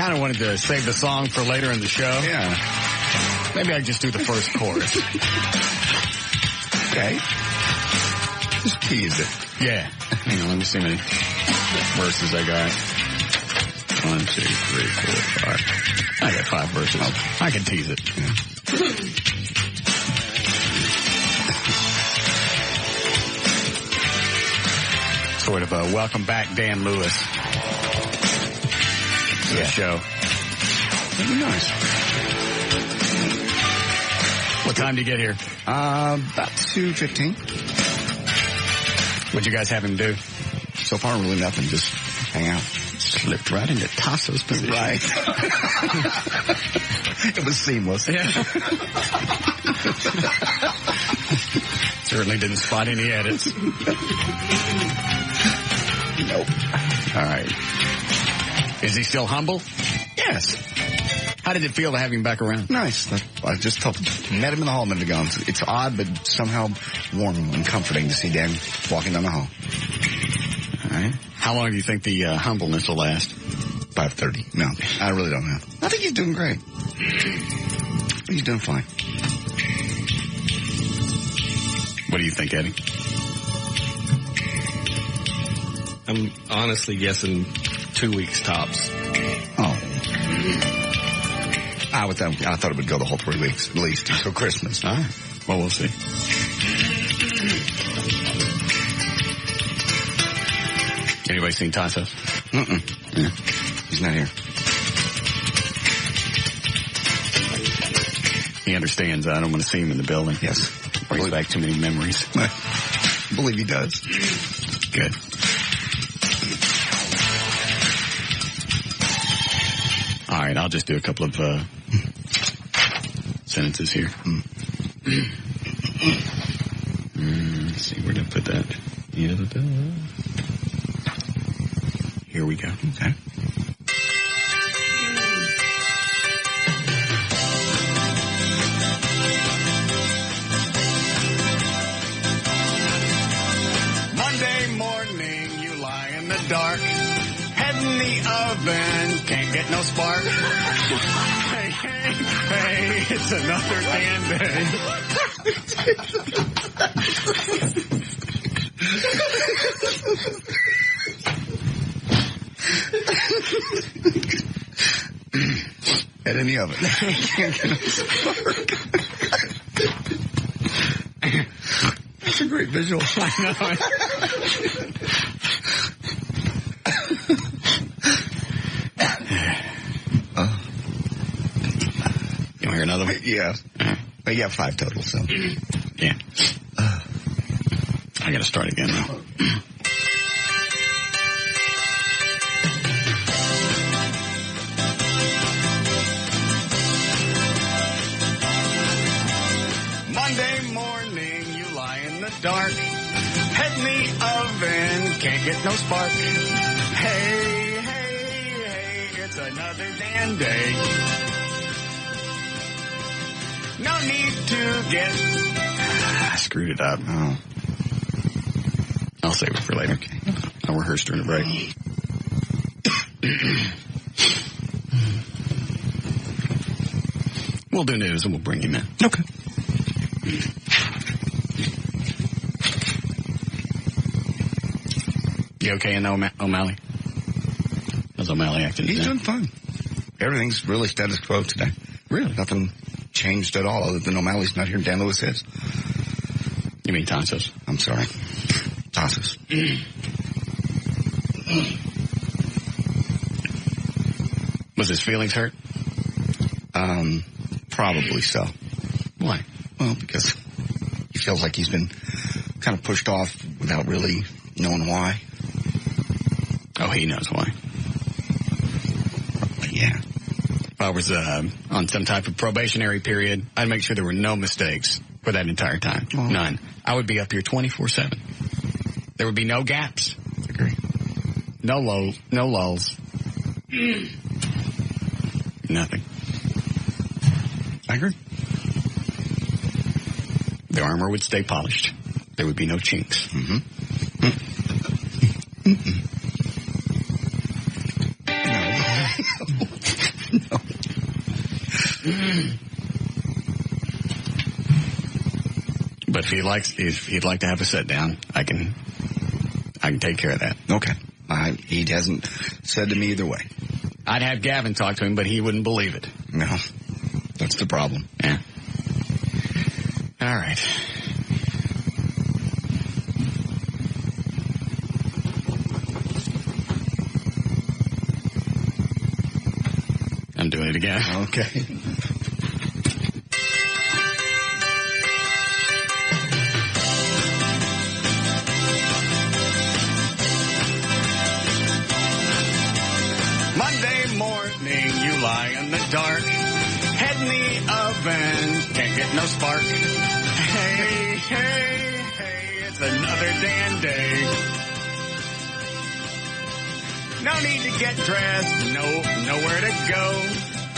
kind of wanted to save the song for later in the show. Yeah. Maybe I just do the first chorus. Okay. Just tease it. Yeah. Hang on, let me see how many verses I got. 1, 2, 3, 4, 5. I got 5 verses. I can tease it. Yeah. Sort of a welcome back Dan Lewis to the show. That'd be nice. What time did you get here? About 2:15. What'd you guys have him do? So far, really nothing. Just hang out. Slipped right into Tasso's position. Right. It was seamless. Yeah. Certainly didn't spot any edits. Nope. All right. Is he still humble? Yes. How did it feel to have him back around? Nice. I just met him in the hall a minute ago. It's odd, but somehow warm and comforting to see Dan walking down the hall. All right. How long do you think the humbleness will last? 5:30. No, I really don't know. I think he's doing great. He's doing fine. What do you think, Eddie? I'm honestly guessing 2 weeks tops. Oh. I thought it would go the whole 3 weeks, at least, until Christmas. All right. Well, we'll see. Anybody seen Tassos? Mm-mm. Yeah. He's not here. He understands I don't want to see him in the building. Yes. Brings back too many memories. I believe he does. Good. All right, I'll just do a couple of sentences here. Let's see, where did I put that? Here we go. Okay. Monday morning, you lie in the dark. Head in the oven, can't get no spark. Hey, hey, hey, it's another damn day. Head in the oven. Can't get no spark. That's a great visual. I know. You want to hear another one? Yeah. But you have 5 total, so. Yeah. I got to start again, though. Monday morning, you lie in the dark. Head in the oven, can't get no spark. Hey, hey, hey, it's another damn day. No need to get... I screwed it up. Oh. I'll save it for later. Okay. I'll rehearse during the break. We'll do news and we'll bring him in. Okay. You okay in O'Malley? How's O'Malley acting today? He's doing fine. Everything's really status quo today. Really? Nothing changed at all other than O'Malley's not here and Dan Lewis is. You mean Tassos? I'm sorry. Tassos. Was his feelings hurt? Probably so. Why? Well, because he feels like he's been kind of pushed off without really knowing why. Oh, he knows why. Yeah. If I was on some type of probationary period, I'd make sure there were no mistakes for that entire time. Well, none. I would be up here 24/7. There would be no gaps. Agree. No lulls. Nothing. I agree. The armor would stay polished. There would be no chinks. Mm-hmm. But if he'd like to have a sit down, I can take care of that. Okay. He hasn't said to me either way. I'd have Gavin talk to him, but he wouldn't believe it. No. That's the problem. Yeah. All right. I'm doing it again. Okay. Monday morning, you lie in the dark. Head in the oven, can't get no spark. Hey, hey, hey, it's another damn day. No need to get dressed, nowhere to go.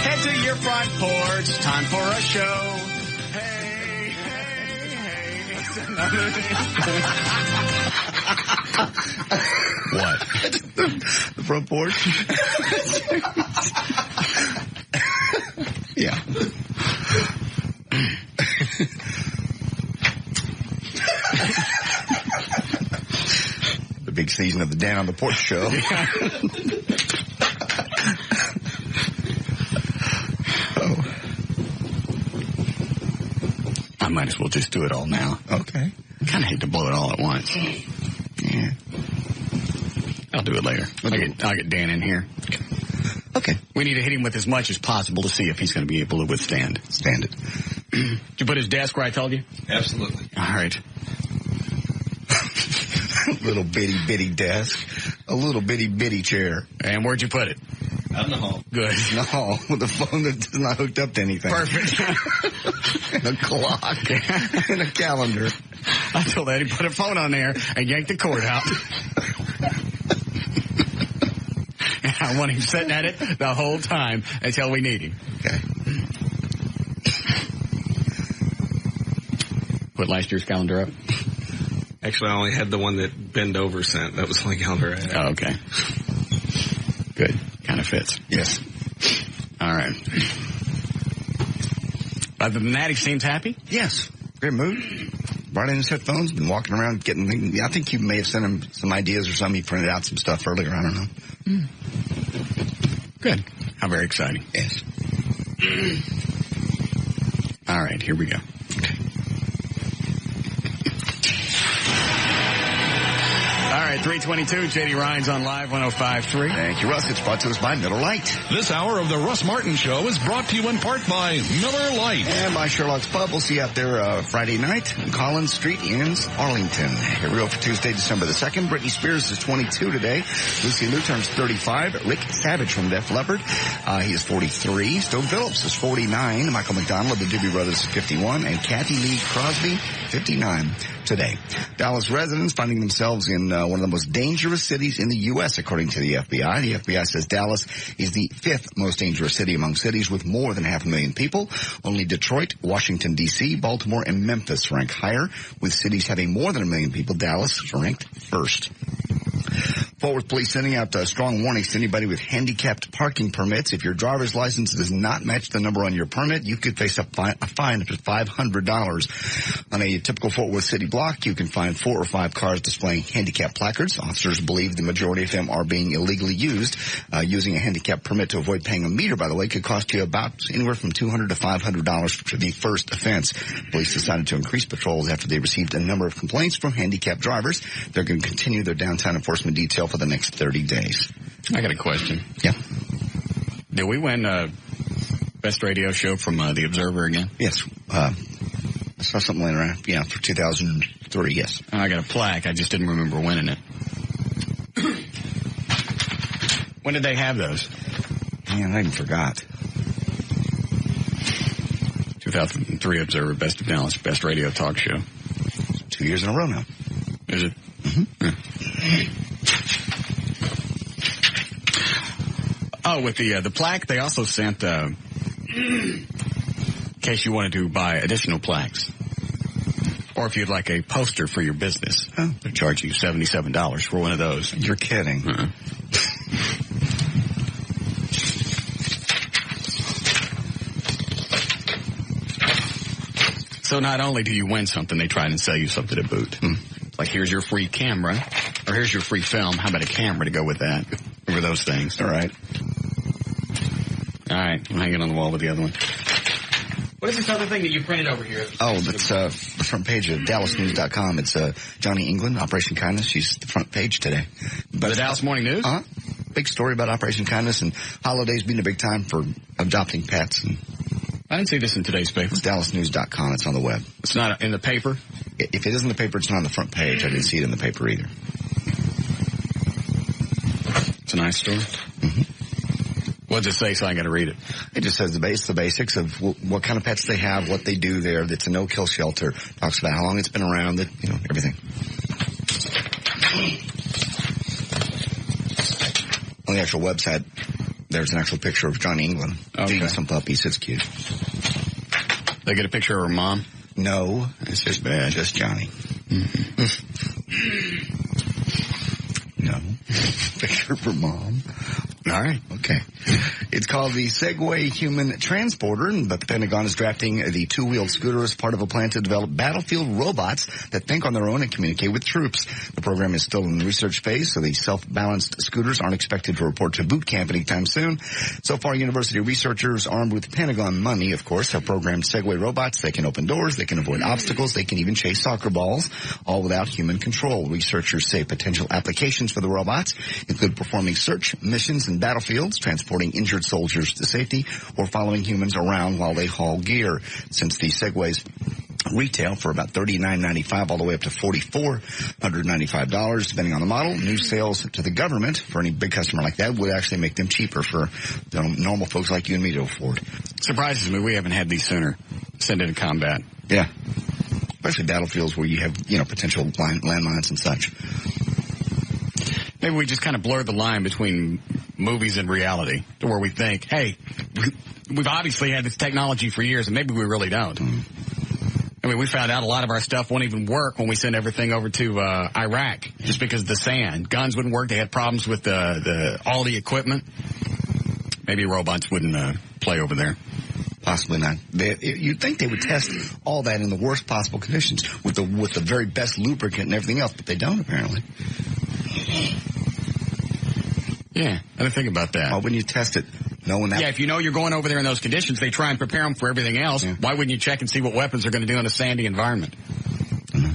Head to your front porch, time for a show. Hey, hey, hey, it's another day. What? The front porch? Yeah. The big season of the Dan on the Porch show. I might as well just do it all now. Okay. I kind of hate to blow it all at once. Yeah. I'll do it later. I'll get Dan in here. Okay. We need to hit him with as much as possible to see if he's going to be able to withstand. Stand it. Did you put his desk where I told you? Absolutely. All right. Little bitty desk. A little bitty chair. And where'd you put it? Out in the hall. Good. No, with a phone that's not hooked up to anything. Perfect. And a clock. And a calendar. I told Eddie put a phone on there and yank the cord out. And I want him sitting at it the whole time until we need him. Okay. Put last year's calendar up. Actually, I only had the one that Bend Over sent. That was the only calendar I had. Oh, okay. Good. Kind of fits. Yes. All right. Other than that, he seems happy? Yes. Great mood. Brought in his headphones, been walking around getting things. I think you may have sent him some ideas or something. He printed out some stuff earlier. I don't know. Good. How very exciting. Yes. All right, here we go. Okay. All right, 322, J.D. Ryan's on Live 105.3. Thank you, Russ. It's brought to us by Miller Lite. This hour of the Russ Martin Show is brought to you in part by Miller Lite. And by Sherlock's Pub. We'll see you out there Friday night on Collins Street in Arlington. Here we go for Tuesday, December the 2nd. Britney Spears is 22 today. Lucy Liu turns 35. Rick Savage from Def Leppard, he is 43. Stone Phillips is 49. Michael McDonald of the Doobie Brothers is 51. And Kathy Lee Crosby, 59 today. Dallas residents finding themselves in one of the most dangerous cities in the U.S., according to the FBI. The FBI says Dallas is the 5th most dangerous city among cities with more than 500,000 people. Only Detroit, Washington, D.C., Baltimore, and Memphis rank higher. With cities having more than 1 million people, Dallas is ranked first. Fort Worth Police sending out strong warnings to anybody with handicapped parking permits. If your driver's license does not match the number on your permit, you could face a fine up to $500. On a typical Fort Worth City block, you can find 4 or 5 cars displaying handicap placards. Officers believe the majority of them are being illegally used. Using a handicap permit to avoid paying a meter, by the way, could cost you about anywhere from $200 to $500 for the first offense. Police decided to increase patrols after they received a number of complaints from handicapped drivers. They're going to continue their downtown enforcement detail for the next 30 days. I got a question. Yeah. Did we win Best Radio Show from The Observer again? Yes. I saw something laying around. Yeah, for 2003, yes. I got a plaque. I just didn't remember winning it. When did they have those? Man, I even forgot. 2003 Observer Best of Dallas Best Radio Talk Show. 2 years in a row now. Is it? Mm-hmm. Yeah. Oh, with the plaque, they also sent, in case you wanted to buy additional plaques. Or if you'd like a poster for your business. Oh. They're charging you $77 for one of those. You're kidding. Uh-uh. So not only do you win something, they try and sell you something to boot. Like, here's your free camera, or here's your free film. How about a camera to go with that? Over those things. All right. All right. I'm hanging on the wall with the other one. What is this other thing that you printed over here? Oh, that's the front page of DallasNews.com. It's Johnny England, Operation Kindness. She's the front page today. But the Dallas Morning News? Big story about Operation Kindness and holidays being a big time for adopting pets. And I didn't see this in today's paper. it's DallasNews.com. It's on the web. It's not in the paper? If it is in the paper, it's not on the front page. I didn't see it in the paper either. It's a nice story. Mm-hmm. What does it say so I got to read it? It just says the basics of what kind of pets they have, what they do there. It's a no-kill shelter. Talks about how long it's been around, everything. On the actual website, there's an actual picture of Johnny England feeding some puppies. It's cute. They get a picture of her mom? No, it's just bad. Just Johnny. No. Picture of her mom. All right. Okay. It's called the Segway Human Transporter, but the Pentagon is drafting the two-wheeled scooter as part of a plan to develop battlefield robots that think on their own and communicate with troops. The program is still in the research phase, so the self-balanced scooters aren't expected to report to boot camp anytime soon. So far, university researchers armed with Pentagon money, of course, have programmed Segway robots. They can open doors, they can avoid obstacles, they can even chase soccer balls, all without human control. Researchers say potential applications for the robots include performing search missions in battlefields, transporting injured soldiers to safety, or following humans around while they haul gear. Since the Segways retail for about $39.95 all the way up to $4,495, depending on the model, new sales to the government for any big customer like that would actually make them cheaper for normal folks like you and me to afford. Surprises me we haven't had these sooner. Send into combat. Yeah. Especially battlefields where you have, potential landmines and such. Maybe we just kind of blurred the line between movies and reality to where we think, hey, we've obviously had this technology for years, and maybe we really don't. I mean, we found out a lot of our stuff won't even work when we send everything over to Iraq just because of the sand. Guns wouldn't work. They had problems with all the equipment. Maybe robots wouldn't play over there. Possibly not. You'd think they would test all that in the worst possible conditions with the very best lubricant and everything else, but they don't apparently. Yeah, I didn't think about that. Well, when you test it, knowing that. Yeah, if you know you're going over there in those conditions, they try and prepare them for everything else. Yeah. Why wouldn't you check and see what weapons are going to do in a sandy environment? Mm-hmm.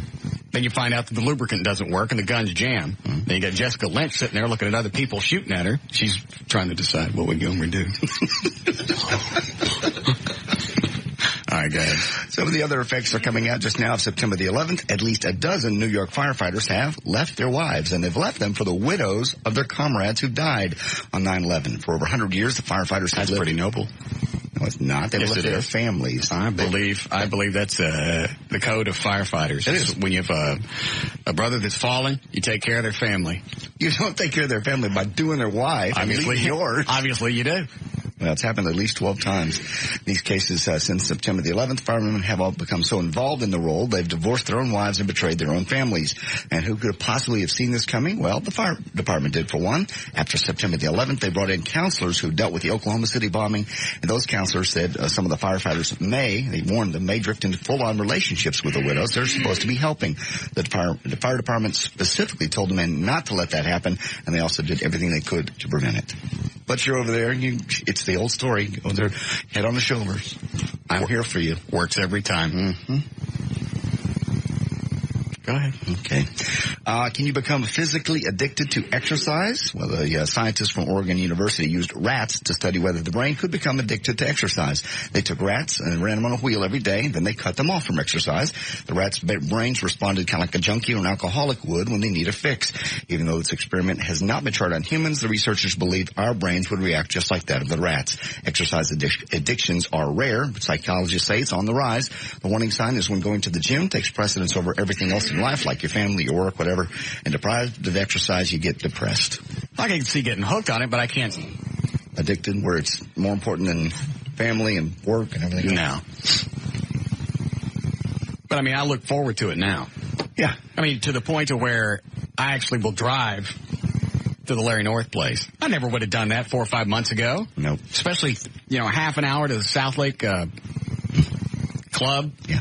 Then you find out that the lubricant doesn't work and the guns jam. Mm-hmm. Then you got Jessica Lynch sitting there looking at other people shooting at her. She's trying to decide what we're going to do. All right, go ahead. Some of the other effects are coming out just now of September the 11th. At least a dozen New York firefighters have left their wives, and they've left them for the widows of their comrades who died on 9/11. For over 100 years, the firefighters have lived. Pretty noble. No, it's not. They left their families. I believe that's the code of firefighters. It is. When you have a brother that's fallen, you take care of their family. You don't take care of their family by doing their wife. Obviously, yours. Obviously, you do. Well, it's happened at least 12 times. These cases since September the 11th, firemen have all become so involved in the role, they've divorced their own wives and betrayed their own families. And who could possibly have seen this coming? Well, the fire department did, for one. After September the 11th, they brought in counselors who dealt with the Oklahoma City bombing. And those counselors said some of the firefighters they warned them, may drift into full-on relationships with the widows they're supposed to be helping. The fire department specifically told the men not to let that happen, and they also did everything they could to prevent it. But you're over there, and it's the old story. Go there, head on the shoulders. I'm here for you. Works every time. Mm-hmm. Go ahead. Okay. Can you become physically addicted to exercise? Well, the scientists from Oregon University used rats to study whether the brain could become addicted to exercise. They took rats and ran them on a wheel every day, and then they cut them off from exercise. The rats' brains responded kind of like a junkie or an alcoholic would when they need a fix. Even though this experiment has not been tried on humans, the researchers believe our brains would react just like that of the rats. Exercise addictions are rare, but psychologists say it's on the rise. The warning sign is when going to the gym takes precedence over everything else in life, like your family, your work, whatever, and deprived of exercise, you get depressed. I can see getting hooked on it, but I can't. Addicted, where it's more important than family and work and everything else. But I mean, I look forward to it now. Yeah. I mean, to the point to where I actually will drive to the Larry North place. I never would have done that 4 or 5 months ago. Nope. Especially, half an hour to the South Lake Club. Yeah.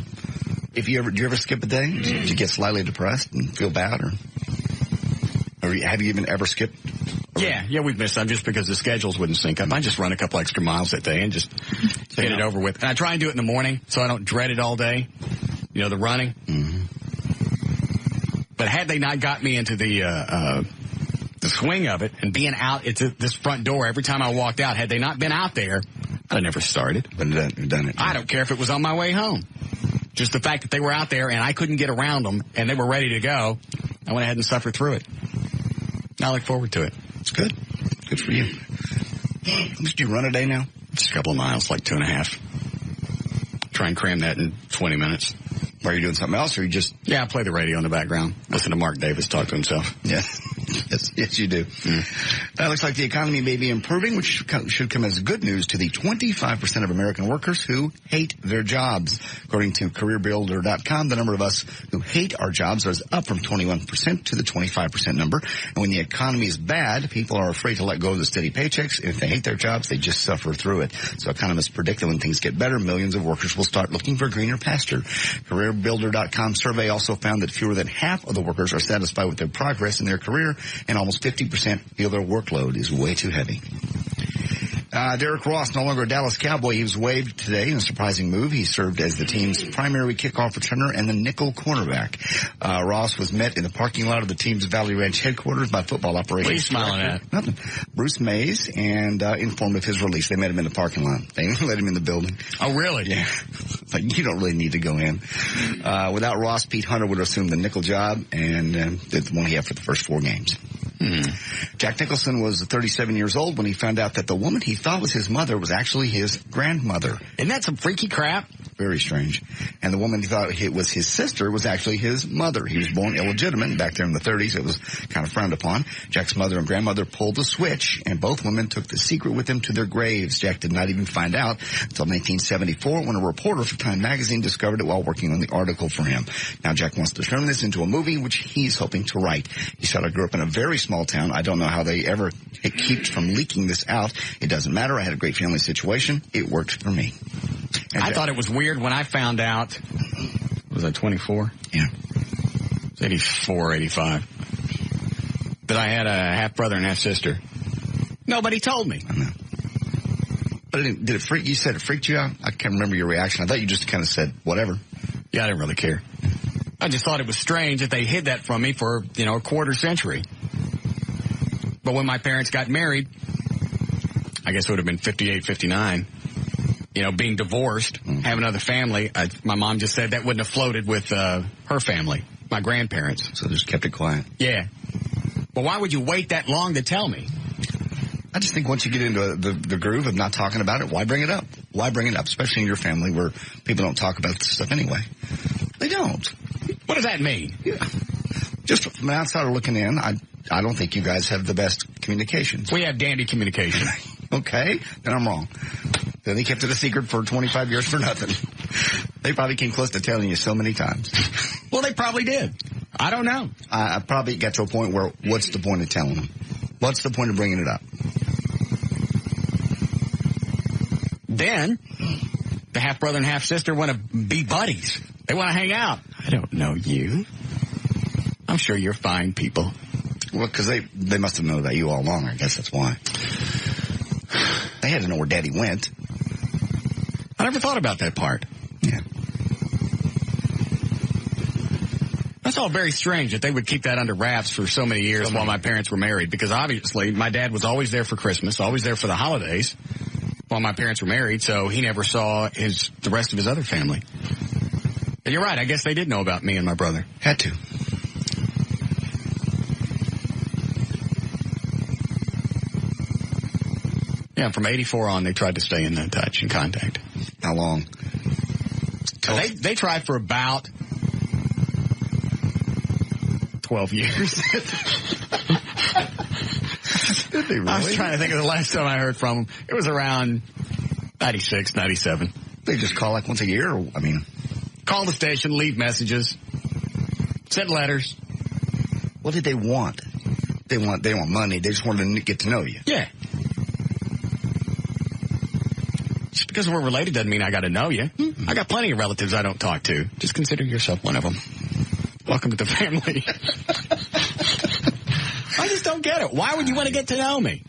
Do you ever skip a day? Did you get slightly depressed and feel bad, or have you even ever skipped? Yeah, we've missed some just because the schedules wouldn't sync up. I just run a couple extra miles that day and just get it over with. And I try and do it in the morning so I don't dread it all day. You know, the running. Mm-hmm. But had they not got me into the swing of it and being out at this front door every time I walked out, had they not been out there, I'd have never started. But done it. I don't care if it was on my way home. Just the fact that they were out there and I couldn't get around them and they were ready to go, I went ahead and suffered through it. I look forward to it. It's good. Good for you. How much do you run a day now? Just a couple of miles, like 2.5. Try and cram that in 20 minutes. Are you doing something else, or you just... Yeah, I play the radio in the background. Listen to Mark Davis talk to himself. Yeah. Yes, you do. That looks like the economy may be improving, which should come as good news to the 25% of American workers who hate their jobs. According to CareerBuilder.com, the number of us who hate our jobs is up from 21% to the 25% number. And when the economy is bad, people are afraid to let go of the steady paychecks. If they hate their jobs, they just suffer through it. So economists predict that when things get better, millions of workers will start looking for greener pasture. CareerBuilder.com survey also found that fewer than half of the workers are satisfied with their progress in their career, and almost 50% feel their workload is way too heavy. Derek Ross, no longer a Dallas Cowboy. He was waived today in a surprising move. He served as the team's primary kickoff returner and the nickel cornerback. Ross was met in the parking lot of the team's Valley Ranch headquarters by football operations. What are you smiling at? Nothing. Bruce Mays, and informed of his release. They met him in the parking lot. They didn't let him in the building. Oh, really? Yeah. Like, you don't really need to go in. Without Ross, Pete Hunter would assume the nickel job, and the one he had for the first 4 games. Jack Nicholson was 37 years old when he found out that the woman he thought was his mother was actually his grandmother. Isn't that some freaky crap? Very strange. And the woman he thought it was his sister was actually his mother. He was born illegitimate. Back there in the 30s, it was kind of frowned upon. Jack's mother and grandmother pulled the switch, and both women took the secret with them to their graves. Jack did not even find out until 1974 when a reporter for Time magazine discovered it while working on the article for him. Now Jack wants to turn this into a movie, which he's hoping to write. He said, I grew up in a very small town. I don't know how they ever keep from leaking this out. It doesn't matter. I had a great family situation. It worked for me. And I thought it was weird when I found out, was I 24? Yeah. 84, 85. That I had a half-brother and half-sister. Nobody told me. I know. But did it freak you? Said it freaked you out? I can't remember your reaction. I thought you just kind of said, whatever. Yeah, I didn't really care. I just thought it was strange that they hid that from me for, a quarter century. But when my parents got married, I guess it would have been 58, 59, being divorced, having another family, my mom just said that wouldn't have floated with her family, my grandparents. So just kept it quiet. Yeah. Well, why would you wait that long to tell me? I just think once you get into the groove of not talking about it, why bring it up? Why bring it up, especially in your family where people don't talk about this stuff anyway? They don't. What does that mean? Yeah. Just from an outsider looking in, I don't think you guys have the best communications. We have dandy communication. Okay, then I'm wrong. Then they kept it a secret for 25 years for nothing. They probably came close to telling you so many times. Well, they probably did. I don't know. I probably got to a point where, what's the point of telling them? What's the point of bringing it up? Then, the half-brother and half-sister want to be buddies. They want to hang out. I don't know you. I'm sure you're fine people. Well, because they must have known about you all along. I guess that's why. They had to know where Daddy went. I never thought about that part. Yeah. That's all very strange that they would keep that under wraps for so many years while my parents were married, because obviously my dad was always there for Christmas, always there for the holidays while my parents were married, so he never saw the rest of his other family. But you're right, I guess they did know about me and my brother. Had to. Yeah, from 84 on, they tried to stay in touch and contact. How long? They tried for about 12 years. Did they really? I was trying to think of the last time I heard from them. It was around 96, 97. They just call like once a year? Call the station, leave messages, send letters. What did they want? They want money. They just wanted to get to know you. Yeah. because we're related doesn't mean I got to know you. I got plenty of relatives I don't talk to. Just consider yourself one of them. Welcome to the family. I just don't get it. Why would you want to get to know me?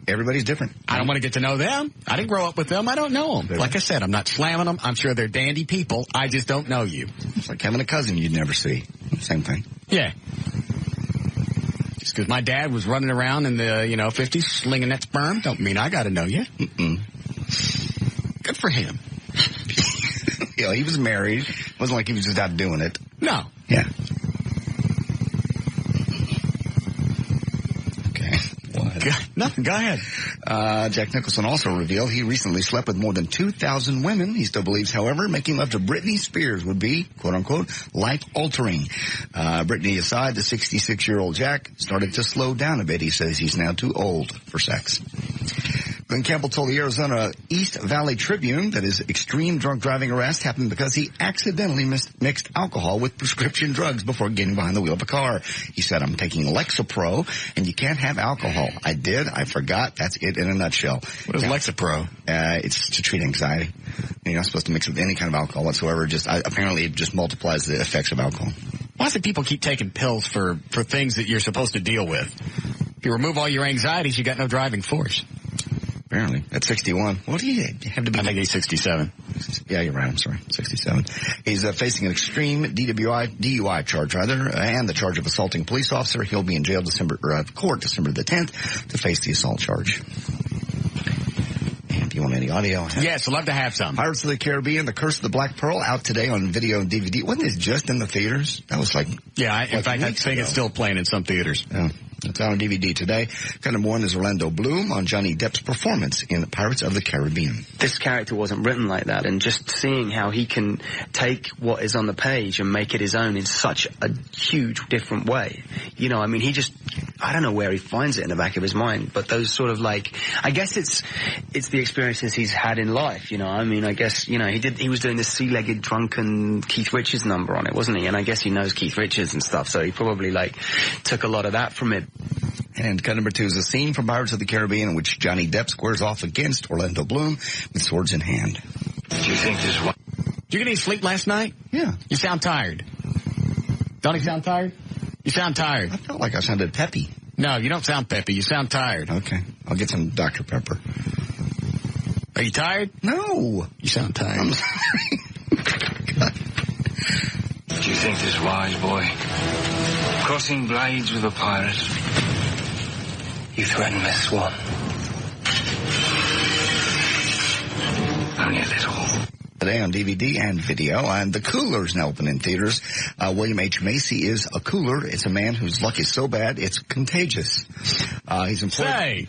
Everybody's different. I don't want to get to know them. I didn't grow up with them. I don't know them. Like I said, I'm not slamming them. I'm sure they're dandy people. I just don't know you. It's like having a cousin you'd never see. Same thing. Yeah. Just because my dad was running around in the, 50s slinging that sperm don't mean I got to know you. Good for him. He was married. It wasn't like he was just out doing it. No. Yeah. Okay. What? Nothing. Go ahead. Jack Nicholson also revealed he recently slept with more than 2,000 women. He still believes, however, making love to Britney Spears would be, quote-unquote, life-altering. Britney aside, the 66-year-old Jack started to slow down a bit. He says he's now too old for sex. Glenn Campbell told the Arizona East Valley Tribune that his extreme drunk driving arrest happened because he accidentally mixed alcohol with prescription drugs before getting behind the wheel of a car. He said, I'm taking Lexapro, and you can't have alcohol. I did. I forgot. That's it in a nutshell. What is Lexapro? It's to treat anxiety. You're not supposed to mix it with any kind of alcohol whatsoever. Apparently it just multiplies the effects of alcohol. Why do people keep taking pills for things that you're supposed to deal with? If you remove all your anxieties, you got no driving force. Apparently. At 61. What do you have to be? I think he's 67. Yeah, you're right. I'm sorry. 67. He's facing an extreme DUI charge, and the charge of assaulting a police officer. He'll be in jail December the 10th to face the assault charge. And do you want any audio? Yes, I'd love to have some. Pirates of the Caribbean, The Curse of the Black Pearl, out today on video and DVD. Wasn't this just in the theaters? That was like... Yeah, in fact, I think it's still playing in some theaters. Yeah. It's out on DVD today. Kind of one is Orlando Bloom on Johnny Depp's performance in Pirates of the Caribbean. This character wasn't written like that, and just seeing how he can take what is on the page and make it his own in such a huge different way. He just, I don't know where he finds it in the back of his mind, but those sort of I guess it's the experiences he's had in life, I guess, he was doing this sea-legged drunken Keith Richards number on it, wasn't he? And I guess he knows Keith Richards and stuff, so he probably took a lot of that from it. And cut number 2 is a scene from Pirates of the Caribbean in which Johnny Depp squares off against Orlando Bloom with swords in hand. Do you think this one? Did you get any sleep last night? Yeah. You sound tired. Don't you sound tired? You sound tired. I felt like I sounded peppy. No, you don't sound peppy. You sound tired. Okay. I'll get some Dr. Pepper. Are you tired? No. You sound tired. I'm sorry. God. Do you think this wise, boy? Crossing blades with a pirate. You threaten Miss Swan. Only a little. Today on DVD and video, and The Cooler's now open in theaters. William H. Macy is a cooler. It's a man whose luck is so bad, it's contagious. He's employed... Say!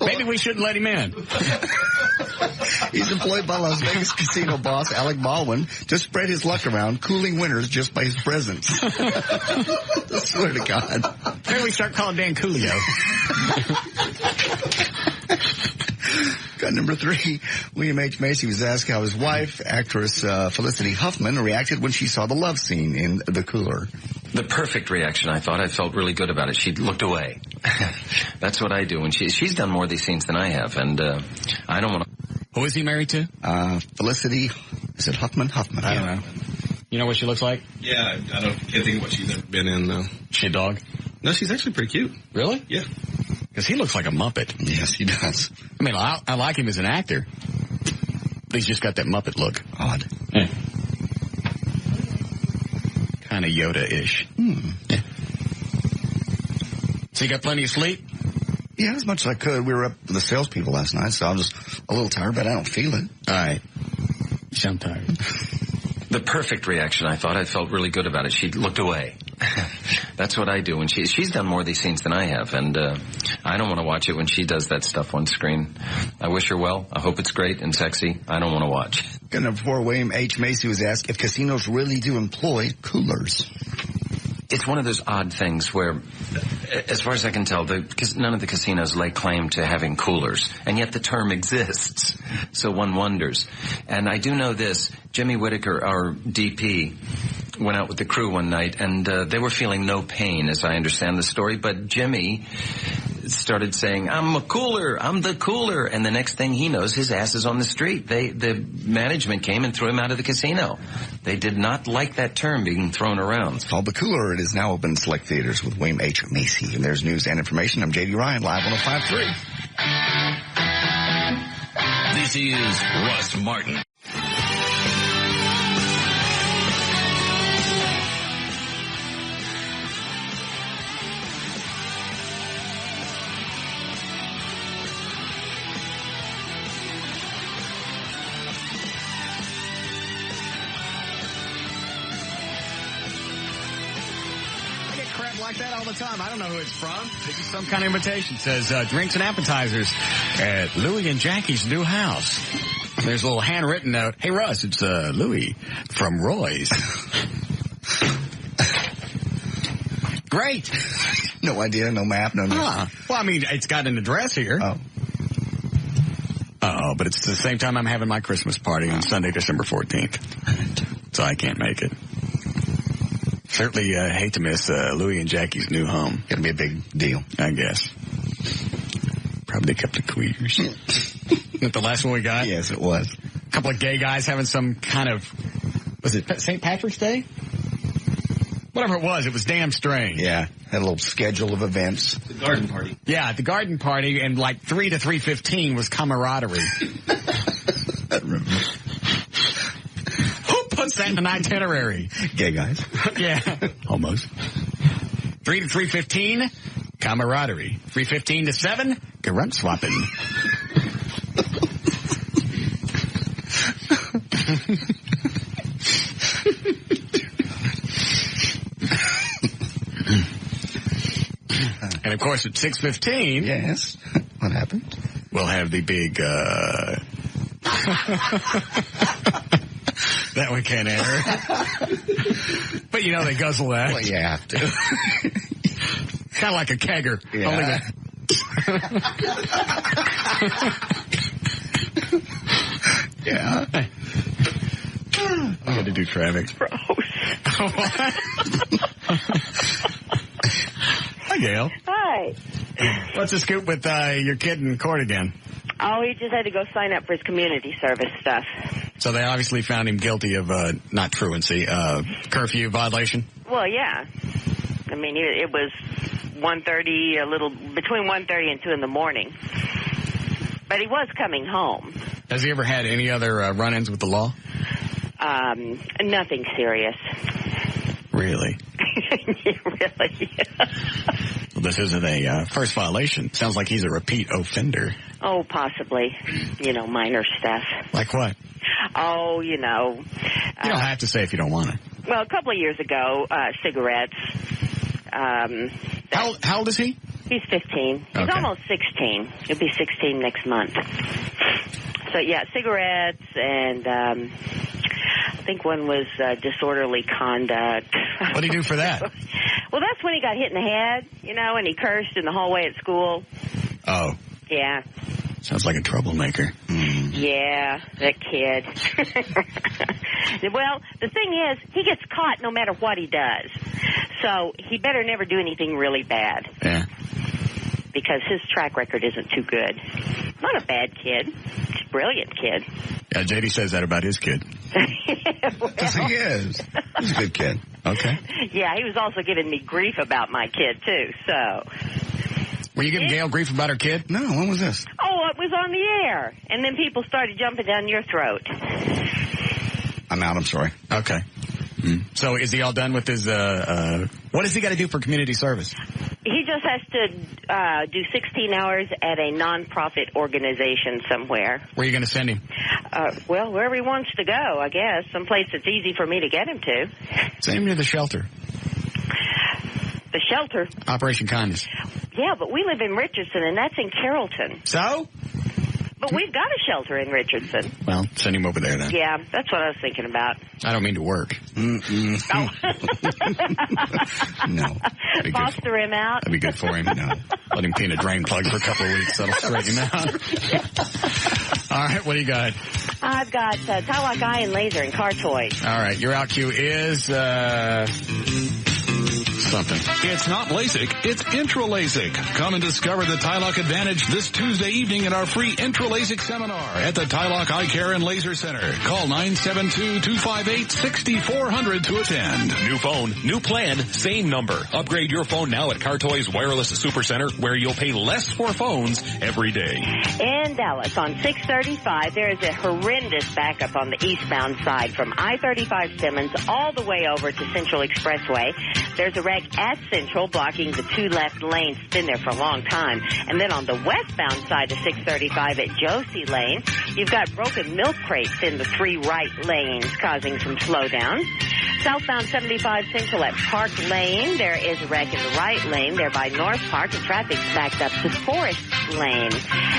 Maybe we shouldn't let him in. He's employed by Las Vegas casino boss Alec Baldwin to spread his luck around, cooling winners just by his presence. I swear to God. Maybe we start calling Dan Coolio. Got number 3. William H. Macy was asked how his wife, actress Felicity Huffman, reacted when she saw the love scene in The Cooler. The perfect reaction, I thought. I felt really good about it. She looked away. That's what I do. And she's done more of these scenes than I have. And I don't want to... Who is he married to? Felicity, is it Huffman? Huffman. I don't know. You know what she looks like? Yeah, can't think of what she's ever been in, though. She a dog? No, she's actually pretty cute. Really? Yeah. Because he looks like a Muppet. Yes, he does. I mean, I like him as an actor. He's just got that Muppet look. Odd. Yeah. Kind of Yoda-ish. Yeah. So you got plenty of sleep? Yeah, as much as I could. We were up with the salespeople last night, so I'm just a little tired, but I don't feel it. All right. You sound tired. The perfect reaction, I thought. I felt really good about it. She looked away. That's what I do. And she's done more of these scenes than I have. And I don't want to watch it when she does that stuff on screen. I wish her well. I hope it's great and sexy. I don't want to watch. Good number 4, William H. Macy was asked if casinos really do employ coolers. It's one of those odd things where, as far as I can tell, because none of the casinos lay claim to having coolers, and yet the term exists. So one wonders. And I do know this. Jimmy Whitaker, our DP, went out with the crew one night, and they were feeling no pain, as I understand the story. But Jimmy started saying, I'm the cooler. And the next thing he knows, his ass is on the street. The management came and threw him out of the casino. They did not like that term being thrown around. It's called The Cooler. It is now open in select theaters with William H. Macy. And there's news and information. I'm J.D. Ryan, live 105.3. This is Russ Martin. Like that all the time. I don't know who it's from. This is some kind of invitation. It says drinks and appetizers at Louie and Jackie's new house. There's a little handwritten note. Hey, Russ, it's Louie from Roy's. Great. No idea, no map, no nothing. Huh. Well, I mean, it's got an address here. Oh, but it's the same time I'm having my Christmas party on Sunday, December 14th. So I can't make it. Certainly hate to miss Louie and Jackie's new home. Gonna be a big deal, I guess. Probably kept the queers. Isn't that the last one we got? Yes, it was. A couple of gay guys having some kind of, was it St. Patrick's Day? Whatever it was damn strange. Yeah, had a little schedule of events. The garden party. Yeah, the garden party, and like 3 to 3:15 was camaraderie. I remember. Puts that in an itinerary. Gay guys. Yeah. Almost. 3 to 3:15, camaraderie. 3:15 to 7, grunt swapping. And of course at 6:15. Yes. What happened? We'll have the big, that we can't air. But you know they guzzle that. Well, you have to. Kind of like a kegger. Yeah. Only that. Yeah. I had to do traffic. Gross. Hi, Gail. Hi. What's the scoop with your kid in court again? Oh, he just had to go sign up for his community service stuff. So they obviously found him guilty of, not truancy, curfew violation? Well, yeah. I mean, it was 1:30, between 1:30 and 2 in the morning. But he was coming home. Has he ever had any other run-ins with the law? Nothing serious. Really? Really? Well, this isn't a first violation. Sounds like he's a repeat offender. Oh, possibly. Minor stuff. Like what? Oh, You don't have to say if you don't want to. Well, a couple of years ago, cigarettes. How old is he? He's 15. He's Okay. almost 16. He'll be 16 next month. So, yeah, cigarettes and I think one was disorderly conduct. What did he do for that? Well, that's when he got hit in the head, and he cursed in the hallway at school. Oh. Yeah. Sounds like a troublemaker. Yeah, that kid. Well, the thing is, he gets caught no matter what he does. So he better never do anything really bad. Yeah. Because his track record isn't too good. Not a bad kid. He's a brilliant kid. Yeah, J.D. says that about his kid. Well, Yes, he is. He's a good kid. Okay. yeah, he was also giving me grief about my kid, too, so. Were you giving Gail grief about her kid? No, when was this? Oh, it was on the air. And then people started jumping down your throat. I'm out, I'm sorry. Okay. So is he all done with his, what does he got to do for community service? He just has to do 16 hours at a nonprofit organization somewhere. Where are you going to send him? Well, wherever he wants to go, I guess. Someplace that's easy for me to get him to. Send him to the shelter. The shelter? Operation Kindness. Yeah, but we live in Richardson, and that's in Carrollton. So? But we've got a shelter in Richardson. Well, send him over there then. Yeah, that's what I was thinking about. I don't mean to work. No. Foster him out. That'd be good for him. No. Let him clean a drain plug for a couple of weeks. That'll straighten him out. All right, what do you got? I've got Tie Lock Eye and Laser and car toys. All right, your out cue is something. It's not LASIK, it's Intra-LASIK. Come and discover the Tylock Advantage this Tuesday evening at our free Intra-LASIK seminar at the Tylock Eye Care and Laser Center. Call 972-258-6400 to attend. New phone, new plan, same number. Upgrade your phone now at Cartoy's Wireless Supercenter, where you'll pay less for phones every day. In Dallas on 635, there is a horrendous backup on the eastbound side from I-35 Simmons all the way over to Central Expressway. There's a wreck at Central blocking the two left lanes. It's been there for a long time. And then on the westbound side of 635 at Josie Lane, you've got broken milk crates in the three right lanes causing some slowdown. Southbound 75 Central at Park Lane, there is a wreck in the right lane there by North Park, and traffic's backed up to Forest Lane.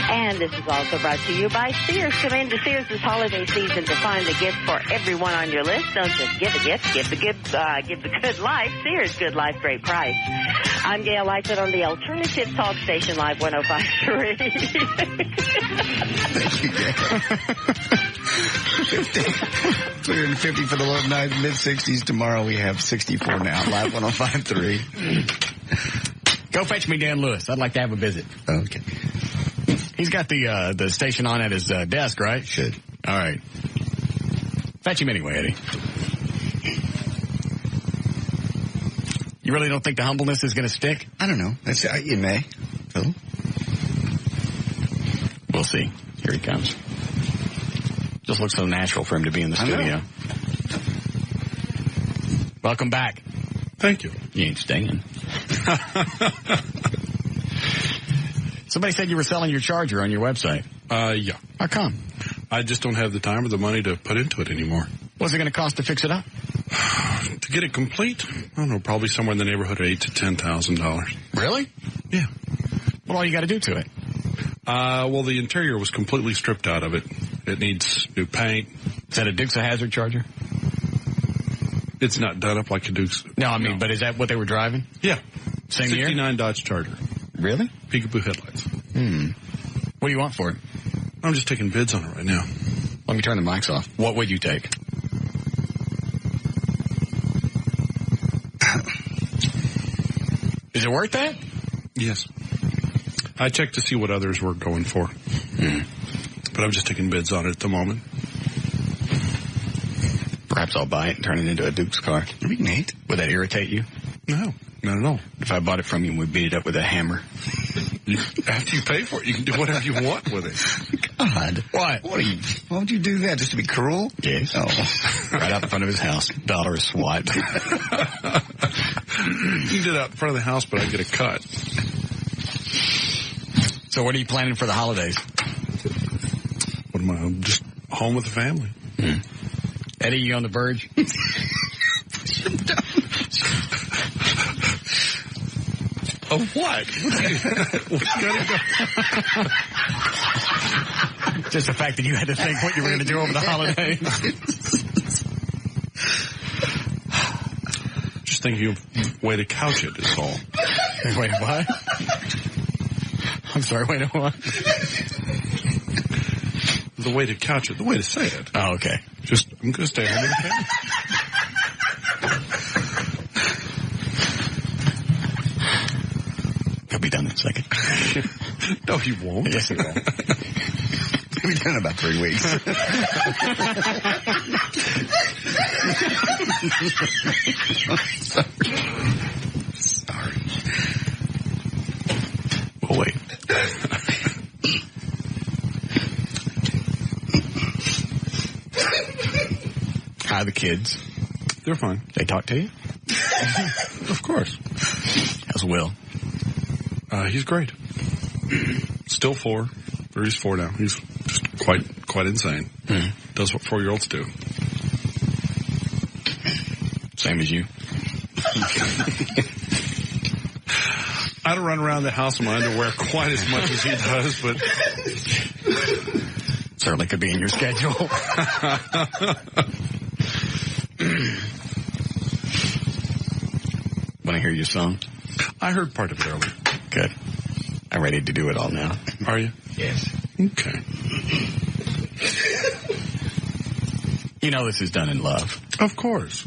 And this is also brought to you by Sears. Come into Sears this holiday season to find the gift for everyone on your list. Don't just give a gift, give the good life. Sears, good life, great price. I'm Gail Lightfoot on the Alternative Talk Station Live 105.3. Thank you, Gail. 250 for the low night, mid-60s. Tomorrow we have 64 now. Live 105.3. Go fetch me Dan Lewis. I'd like to have a visit. Okay. He's got the station on at his desk, right? Should. All right. Fetch him anyway, Eddie. You really don't think the humbleness is going to stick? I don't know. It may. Phil? We'll see. Here he comes. Just looks so natural for him to be in the studio. Welcome back. Thank you. You ain't staying. Somebody said you were selling your charger on your website. Yeah. How come? I just don't have the time or the money to put into it anymore. What's it going to cost to fix it up? To get it complete, I don't know, probably somewhere in the neighborhood of $8,000 to $10,000. Really? Yeah. What all you got to do to it? Well, the interior was completely stripped out of it. It needs new paint. Is that a Dukes of Hazzard charger? It's not done up like a Dukes. No, I mean, but is that what they were driving? Yeah. Same year? 69 Dodge Charger. Really? Peekaboo headlights. What do you want for it? I'm just taking bids on it right now. Let me turn the mics off. What would you take? Is it worth that? Yes. I checked to see what others were going for. But I'm just taking bids on it at the moment. Perhaps I'll buy it and turn it into a Duke's car. That'd be neat. Would that irritate you? No, not at all. If I bought it from you and we beat it up with a hammer? After you pay for it, you can do whatever you want with it. God. What? Why would you do that? Just to be cruel? Yes. Oh. Right out in front of his house. Dollar a swat. You can do that out in front of the house, but I get a cut. So what are you planning for the holidays? What am I? I'm just home with the family. Eddie, you on the verge? Of what? Just the fact that you had to think what you were going to do over the holidays. Just thinking of a way to couch it is all. Wait, what? I'm sorry, wait, what? The way to couch it, the way to say it. Oh, okay. Just, I'm going to stay home with the family. He'll be done in a second. No, he won't. Yes, he will. He'll be done in about 3 weeks. Sorry. We'll wait. How are the kids? They're fine. They talk to you? Of course. How's Will? He's great. Still 4. Or he's 4 now. He's just quite insane. Does what 4-year-olds do. Same as you. I don't run around the house in my underwear quite as much as he does, but certainly could be in your schedule. Want to hear your song? I heard part of it earlier. Good. I'm ready to do it all now. Are you? Yes. Okay. You know this is done in love. Of course.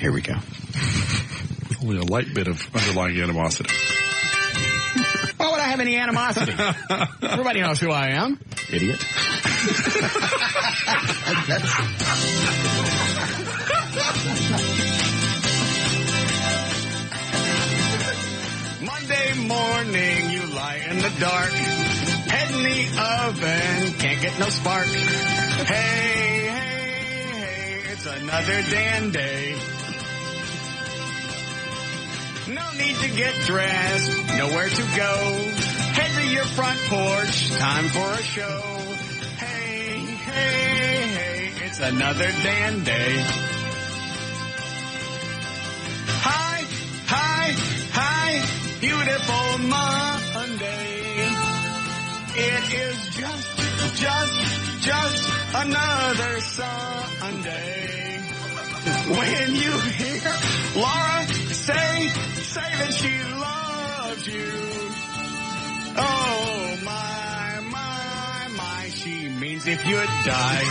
Here we go. Only a light bit of underlying animosity. Why would I have any animosity? Everybody knows who I am. Idiot. Monday morning, you lie in the dark. Head in the oven, can't get no spark. Hey, hey, hey, it's another damn day. No need to get dressed, nowhere to go. Head to your front porch, time for a show. Hey, hey, hey, it's another damn day. Hi, hi, hi, beautiful Monday. It is just another Sunday. When you hear Laura say that she loves you. Oh, my, she means if you'd die.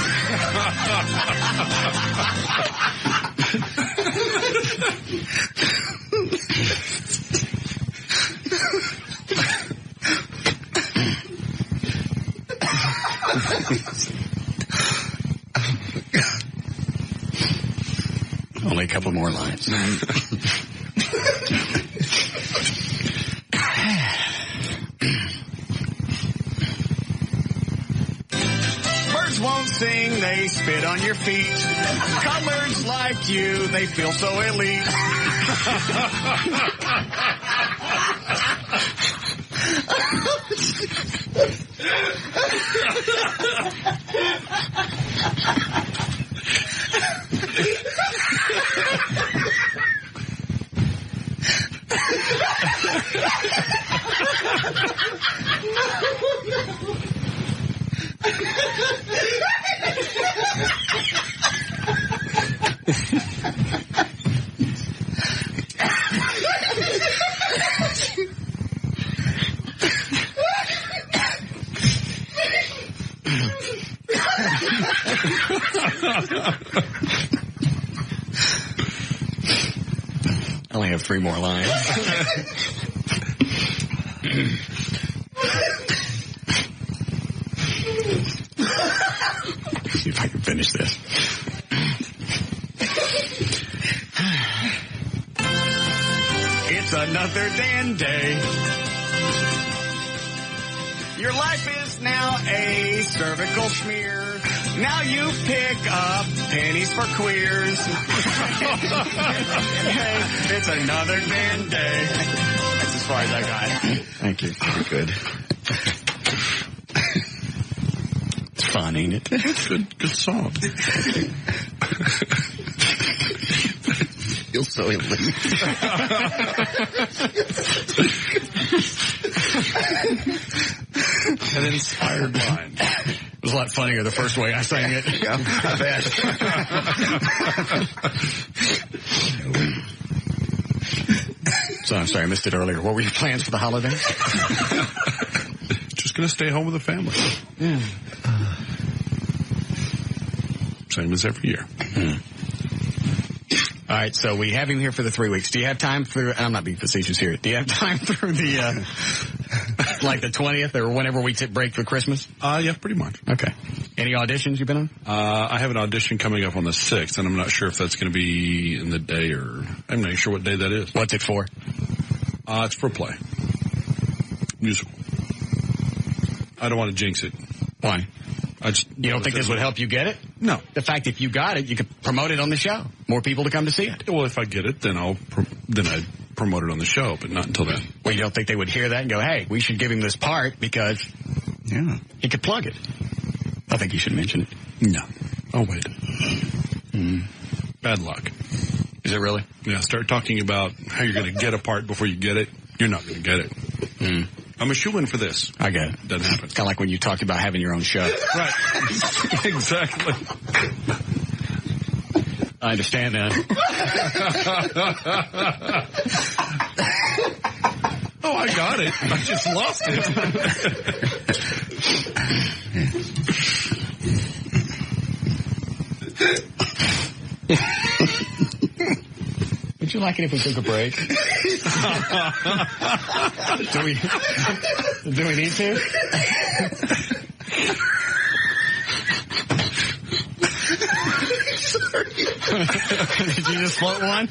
Only a couple more lines. Birds won't sing, they spit on your feet. Colors like you, they feel so elite. I only have 3 more lines. See if I can finish this. It's another damn day. Your life is now a cervical smear. Now you pick up pennies for queers. Hey, it's another damn day. That's as far as I got. Thank you. You're good. It's fun, ain't it? It's good song. Feels so elite. An inspired line. It was a lot funnier the first way I sang it. Yeah, I bet. So I'm sorry, I missed it earlier. What were your plans for the holidays? Just going to stay home with the family. Yeah. Same as every year. All right, so we have him here for the 3 weeks. Do you have time through, I'm not being facetious here, do you have time through the, like the 20th or whenever we break for Christmas? Yeah, pretty much. Okay. Any auditions you've been on? I have an audition coming up on the 6th, and I'm not sure if that's going to be in the day or, I'm not sure what day that is. What's it for? It's for a play. Musical. I don't want to jinx it. Why? You don't think this would help you get it? No. The fact if you got it, you could promote it on the show. More people to come to see it. Well, if I get it, then I'd promote it on the show, but not until then. Well, you don't think they would hear that and go, hey, we should give him this part because he could plug it. I think you should mention it. No. I'll wait. Bad luck. Is it really? Yeah, start talking about how you're going to get a part before you get it. You're not going to get it. I'm a shoo-in for this. I get it. Doesn't happen. It's kind of like when you talked about having your own show. Right. Exactly. I understand that. Oh, I got it. I just lost it. like it if we took a break? Do we need to? Sorry. Did you just float one?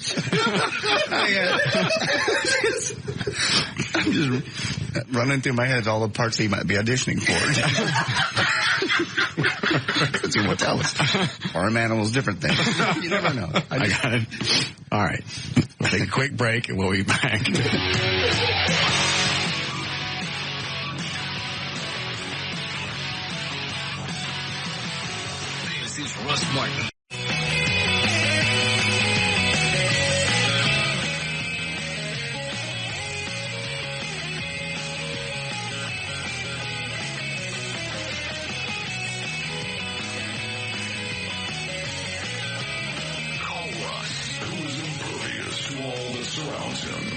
I'm just running through my head all the parts he might be auditioning for. Because he won't tell us. Farm animals, different things. You never know. I got it. All right. We'll take a quick break and we'll be back. This is Russ Martin.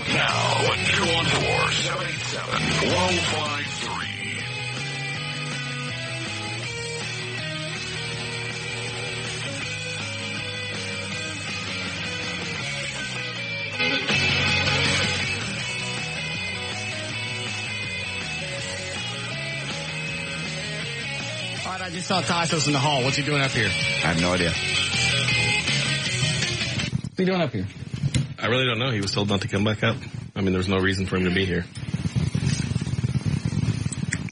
Now, 214-787-1053. All right, I just saw Tassos in the hall. What's he doing up here? I have no idea. What's he doing up here? I really don't know. He was told not to come back up. I mean, there's no reason for him to be here.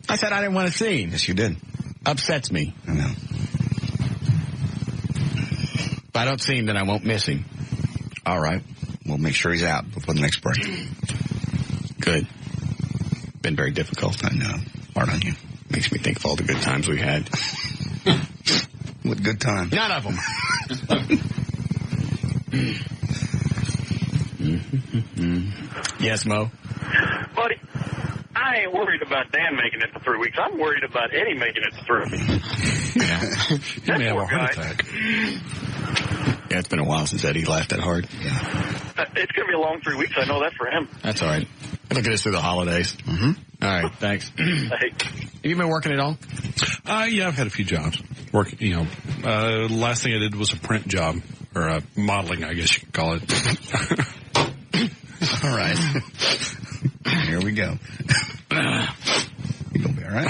I said I didn't want to see him. Yes, you did. Upsets me. I know. If I don't see him, then I won't miss him. All right. We'll make sure he's out before the next break. Good. Been very difficult. I know. Hard on you. Makes me think of all the good times we had. What good time? None of them. Yes, Mo? Buddy, I ain't worried about Dan making it to 3 weeks. I'm worried about Eddie making it to 3. Yeah. You may have a heart attack. Yeah, it's been a while since Eddie laughed that hard. Yeah. It's going to be a long 3 weeks. I know that for him. That's all right. Look at us through the holidays. Mm-hmm. All right, thanks. Hey. Have you been working at all? Yeah, I've had a few jobs. Last thing I did was a print job, or modeling, I guess you could call it. All right. Here we go. You gonna be all right?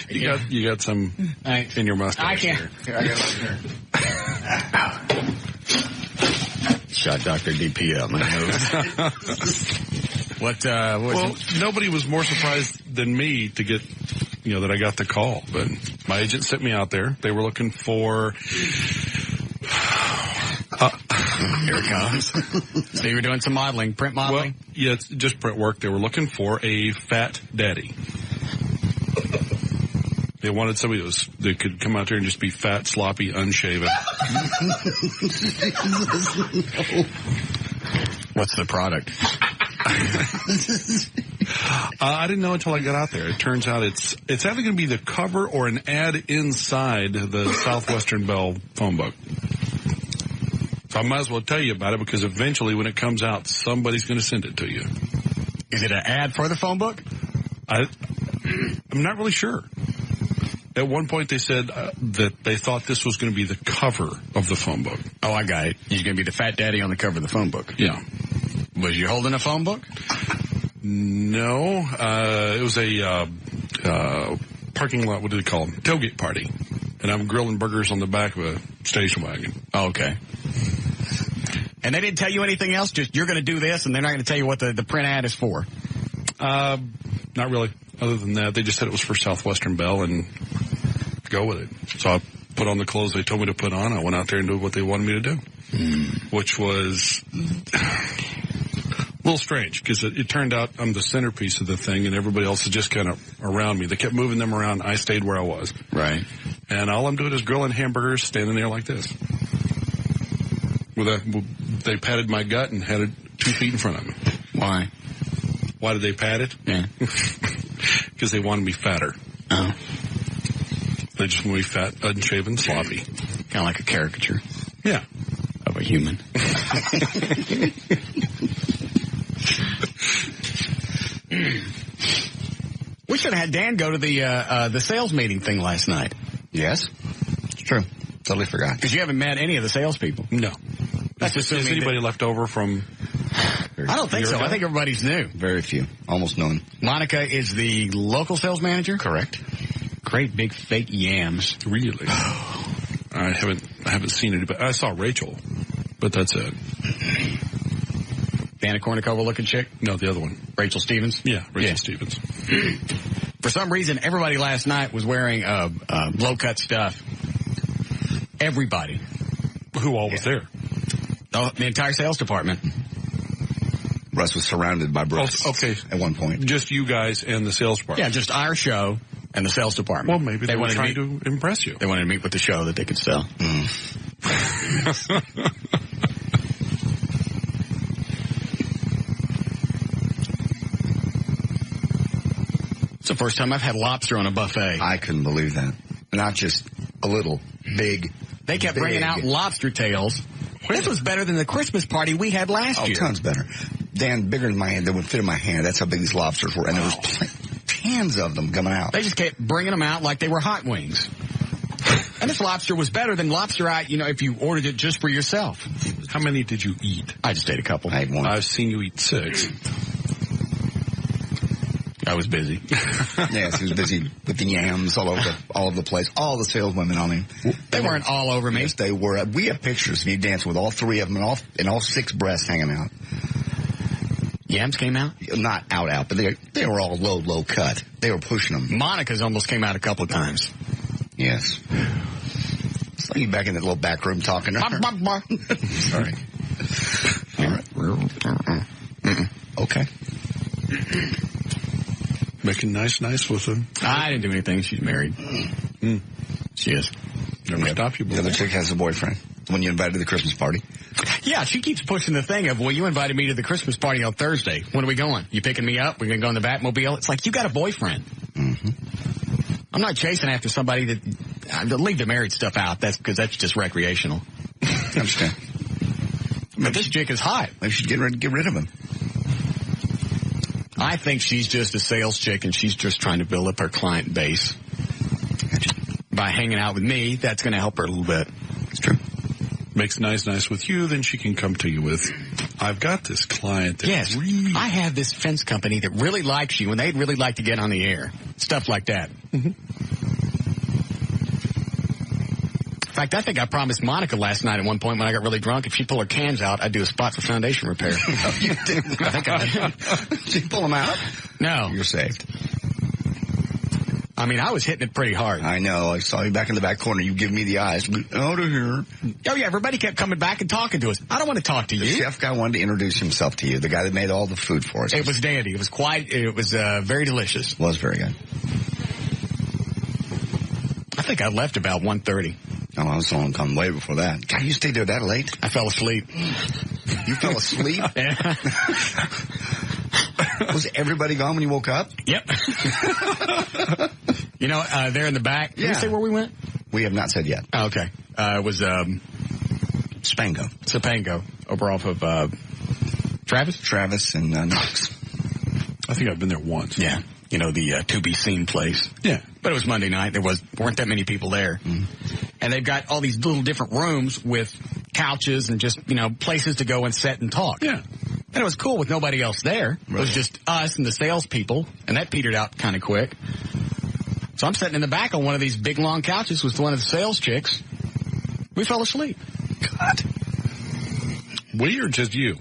Yeah. You got some in your mustache. I can't. Here, I got one here. Shot Dr. DP up my nose. Well, nobody was more surprised than me to get, that I got the call. But my agent sent me out there. They were looking for... Here it comes. So you were doing some modeling, print modeling? Well, yeah, it's just print work. They were looking for a fat daddy. They wanted somebody that could come out there and just be fat, sloppy, unshaven. What's the product? I didn't know until I got out there. It turns out it's either going to be the cover or an ad inside the Southwestern Bell phone book. So I might as well tell you about it because eventually when it comes out, somebody's going to send it to you. Is it an ad for the phone book? I'm not really sure. At one point they said that they thought this was going to be the cover of the phone book. Oh, I got it. You're going to be the fat daddy on the cover of the phone book. Yeah. Was you holding a phone book? No. It was a parking lot, what do they call them? Tailgate party. And I'm grilling burgers on the back of a station wagon. Oh, okay. And they didn't tell you anything else? Just you're going to do this and they're not going to tell you what the print ad is for? Not really. Other than that, they just said it was for Southwestern Bell and go with it. So I put on the clothes they told me to put on. I went out there and did what they wanted me to do, which was a little strange because it turned out I'm the centerpiece of the thing and everybody else is just kind of around me. They kept moving them around. I stayed where I was. Right. And all I'm doing is grilling hamburgers standing there like this. They patted my gut and had it 2 feet in front of me. Why? Why did they pat it? Yeah. Because they wanted me fatter. Oh. They just want me fat, unshaven, sloppy. Kind of like a caricature. Yeah. Of a human. We should have had Dan go to the sales meeting thing last night. Yes. It's true. Totally forgot. Because you haven't met any of the salespeople. No. That's Is anybody left over from... I don't think so. I think everybody's new. Very few. Almost none. Monica is the local sales manager? Correct. Great big fake yams. Really? I haven't seen anybody. I saw Rachel, but that's it. Dana Kornikova looking chick? No, the other one. Rachel Stevens? Yeah, Rachel Stevens. For some reason, everybody last night was wearing low-cut stuff. Everybody. Who all was there? Oh, the entire sales department. Russ was surrounded by breasts at one point. Just you guys and the sales department. Yeah, just our show and the sales department. Well, maybe they were trying to impress you. They wanted to meet with the show that they could sell. It's the first time I've had lobster on a buffet. I couldn't believe that. Not just a little, big. They kept bringing out lobster tails. This was better than the Christmas party we had last year. Oh, tons better. Dan, bigger than my hand. They would fit in my hand. That's how big these lobsters were. And there was tons of them coming out. They just kept bringing them out like they were hot wings. And this lobster was better than lobster if you ordered it just for yourself. How many did you eat? I just ate a couple. I ate one. I've seen you eat 6. I was busy. Yes, he was busy with the yams all over the place. All the saleswomen on him. They weren't all over me. Yes, they were. We have pictures of you dancing with all 3 of them and all 6 breasts hanging out. Yams came out? Not out, but they were all low cut. They were pushing them. Monica's almost came out a couple of times. Yes. It's like you back in that little back room talking to her. Sorry. All right. Okay. Making nice with them. I didn't do anything. She's married. She is. Never stop you. The other chick has a boyfriend. The one you invited to the Christmas party. Yeah, she keeps pushing the thing of, well, you invited me to the Christmas party on Thursday. When are we going? You picking me up? We're going to go in the Batmobile? It's like, you got a boyfriend. Mm-hmm. I'm not chasing after somebody that... leave the married stuff out. That's because that's just recreational. I understand. But this chick is hot. Maybe she should get rid of him. I think she's just a sales chick, and she's just trying to build up her client base. By hanging out with me, that's going to help her a little bit. It's true. Makes nice with you, then she can come to you with, I've got this client that I have this fence company that really likes you, and they'd really like to get on the air. Stuff like that. Mm-hmm. In fact, I think I promised Monica last night at one point when I got really drunk, if she pulled her cans out, I'd do a spot for foundation repair. Oh, you did? I think I did. Did you pull them out? No. You're saved. I mean, I was hitting it pretty hard. I know. I saw you back in the back corner. You give me the eyes. Out of here. Oh, yeah. Everybody kept coming back and talking to us. I don't want to talk to you. The chef guy wanted to introduce himself to you. The guy that made all the food for us. It was dandy. It was very delicious. It was very good. I think I left about 1:30. Oh, I was on come way before that. God, you stayed there that late? I fell asleep. You fell asleep? Yeah. Was everybody gone when you woke up? Yep. There in the back. Did we say where we went? We have not said yet. Oh, okay. It was Sapango, over off of Travis and Knox. I think I've been there once. Yeah. The to be seen place. Yeah. But it was Monday night. There weren't that many people there. Mm. And they've got all these little different rooms with couches and just, places to go and sit and talk. Yeah. And it was cool with nobody else there. Right. It was just us and the salespeople, and that petered out kind of quick. So I'm sitting in the back on one of these big, long couches with one of the sales chicks. We fell asleep. God. We or just you?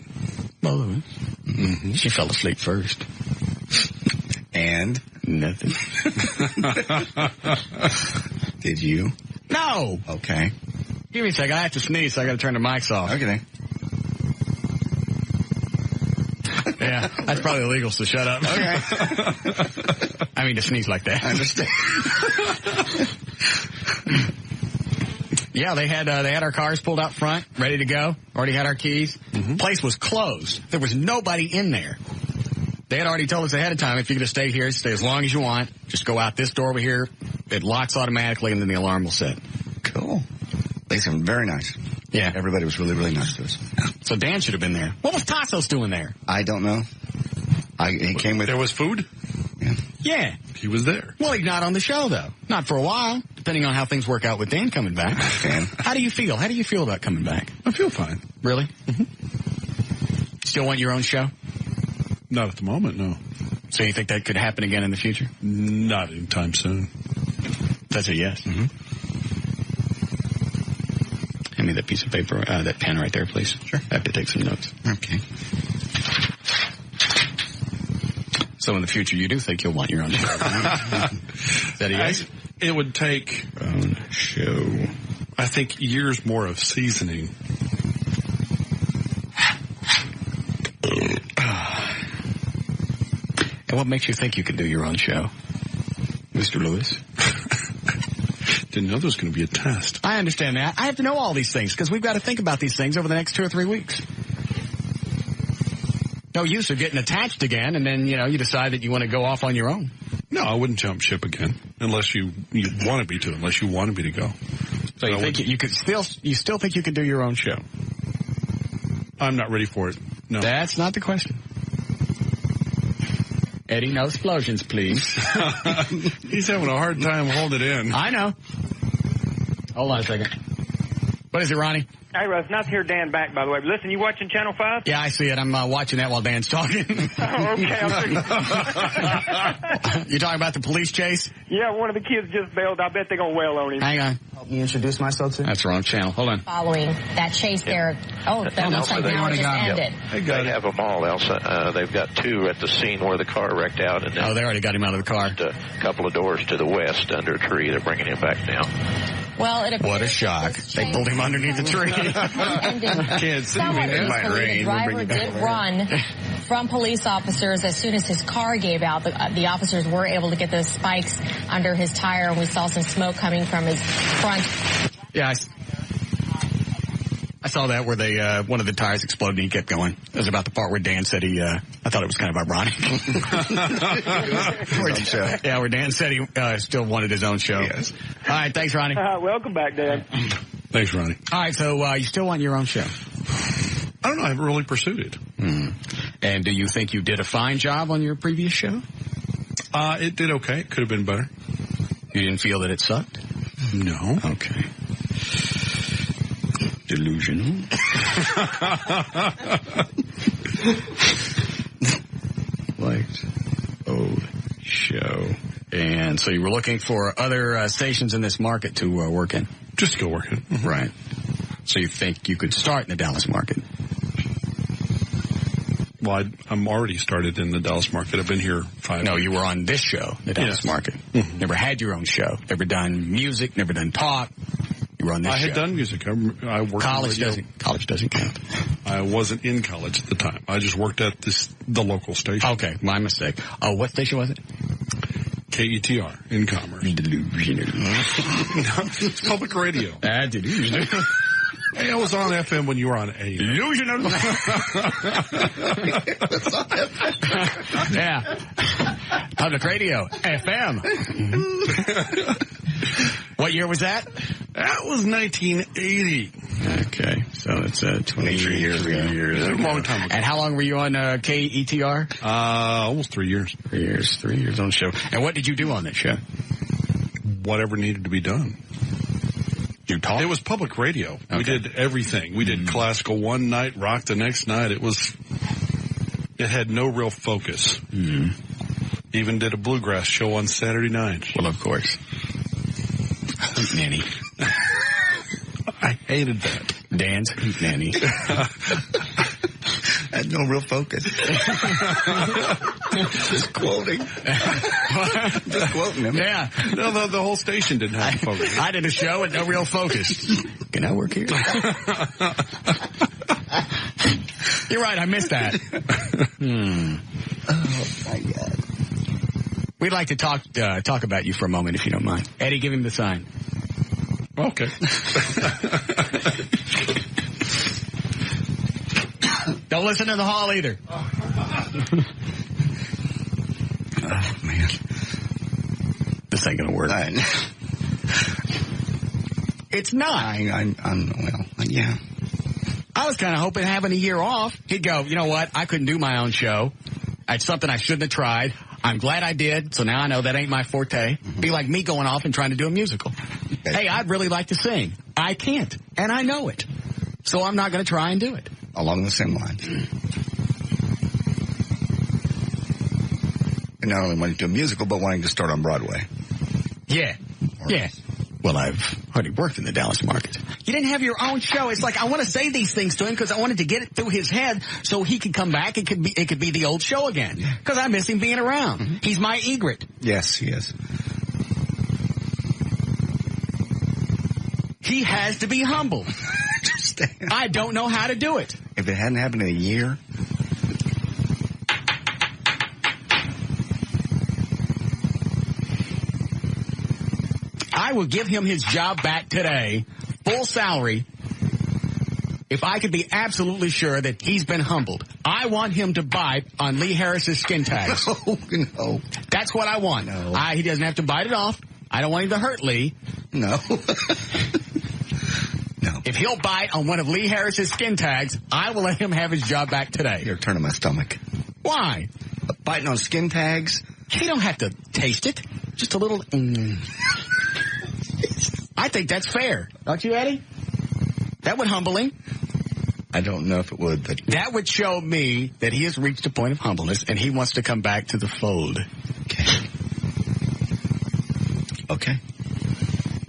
Both of us. Mm-hmm. She fell asleep first. And? Nothing. Did you? No. Okay. Give me a second. I have to sneeze, so I got to turn the mics off. Okay. Yeah, that's probably illegal, so shut up. Okay. I mean, to sneeze like that. I understand. Yeah, they had our cars pulled out front, ready to go. Already had our keys. Mm-hmm. Place was closed. There was nobody in there. They had already told us ahead of time, if you're going to stay here, stay as long as you want. Just go out this door over here. It locks automatically, and then the alarm will set. Cool. They seemed very nice. Yeah. Everybody was really, really nice to us. So Dan should have been there. What was Tassos doing there? I don't know. He came with... There was food? Yeah. He was there. Well, he's not on the show, though. Not for a while, depending on how things work out with Dan coming back. Dan. How do you feel? How do you feel about coming back? I feel fine. Really? Mm-hmm. Still want your own show? Not at the moment, no. So you think that could happen again in the future? Not anytime soon. That's a yes. Mm-hmm. Hand me that piece of paper, that pen right there, please. Sure. I have to take some notes. Okay. So in the future, you do think you'll want your own show? Is that a yes? It would take own show. I think years more of seasoning. And what makes you think you can do your own show, Mr. Lewis? Didn't know there was going to be a test. I understand that. I have to know all these things because we've got to think about these things over the next 2 or 3 weeks. No use of getting attached again, and then, you decide that you want to go off on your own. No, I wouldn't jump ship again unless you wanted me to, unless you wanted me to go. So you think you still think you could do your own show? I'm not ready for it. No. That's not the question. Eddie, no explosions, please. He's having a hard time holding it in. I know. Hold on a second. What is it, Ronnie? Hey, Russ, nice to hear Dan back, by the way. But listen, you watching Channel 5? Yeah, I see it. I'm watching that while Dan's talking. Oh, okay. You talking about the police chase? Yeah, one of the kids just bailed. I bet they're going to wail on him. Hang on. Help me introduce myself to. That's the wrong channel. Hold on. Following that chase there. Oh, that looks like now it just ended. They have them all, Elsa. They've got 2 at the scene where the car wrecked out. And they already got him out of the car. A couple of doors to the west under a tree. They're bringing him back now. Well, what a shock. They pulled him underneath the tree. Can't see me. It might rain. The driver did run from police officers as soon as his car gave out. The officers were able to get those spikes under his tire, and we saw some smoke coming from his front. Yeah, I saw that where one of the tires exploded and he kept going. It was about the part where Dan said I thought it was kind of ironic. Where Dan said he still wanted his own show. Yes. All right, thanks, Ronnie. Welcome back, Dan. Thanks, Ronnie. All right, so you still want your own show? I don't know. I haven't really pursued it. And do you think you did a fine job on your previous show? It did okay. It could have been better. You didn't feel that it sucked? No. Okay. Delusional. Light old show. And so you were looking for other stations in this market to work in? Just to go work in. Mm-hmm. Right. So you think you could start in the Dallas market? Well, I'm already started in the Dallas market. I've been here 5 years. No, you were on this show, the Dallas market. Mm-hmm. Never had your own show. Never done music, never done talk. You were on this show. I had done music. I worked college doesn't count. I wasn't in college at the time. I just worked at the local station. Okay, my mistake. Oh, what station was it? KETR in Commerce. Delusional. No, it's public radio. Delusional. Hey, I was on FM when you were on AM. Delusional. Yeah. Public radio. FM. What year was that? That was 1980. Okay, so it's 23 years ago. A long time ago. And how long were you on KETR? Almost 3 years. 3 years. 3 years on the show. And what did you do on that show? Whatever needed to be done. You talk? It was public radio. Okay. We did everything. We did classical one night, rock the next night. It had no real focus. Even did a bluegrass show on Saturday nights. Well, of course. Nanny. I hated that. Dan's nanny. Had no real focus. Just quoting. Just quoting him. Yeah. No, the whole station didn't have focus. I did a show with no real focus. Can I work here? You're right, I missed that. Oh, my God. We'd like to talk about you for a moment, if you don't mind. Eddie, give him the sign. Okay. Don't listen to the hall either. Oh, man. This ain't gonna work. It's not. Yeah. I was kind of hoping having a year off, he'd go, you know what, I couldn't do my own show. It's something I shouldn't have tried. I'm glad I did, so now I know that ain't my forte. Be like me going off and trying to do a musical. Hey, I'd really like to sing. I can't, and I know it. So I'm not going to try and do it. Along the same lines. And not only wanting to do a musical, but wanting to start on Broadway. Yeah. Yeah. Well, I've already worked in the Dallas market. You didn't have your own show. It's like I want to say these things to him because I wanted to get it through his head so he could come back. It could be the old show again because I miss him being around. Mm-hmm. He's my egret. Yes, he is. He has to be humble. I don't know how to do it. If it hadn't happened in a year. I will give him his job back today, full salary, if I could be absolutely sure that he's been humbled. I want him to bite on Lee Harris's skin tags. No. That's what I want. No. He doesn't have to bite it off. I don't want him to hurt Lee. No. No. If he'll bite on one of Lee Harris's skin tags, I will let him have his job back today. You're turning my stomach. Why? Biting on skin tags? He don't have to taste it. Just a little. I think that's fair. Don't you, Eddie? That would humble him. I don't know if it would, but... That would show me that he has reached a point of humbleness and he wants to come back to the fold. Okay.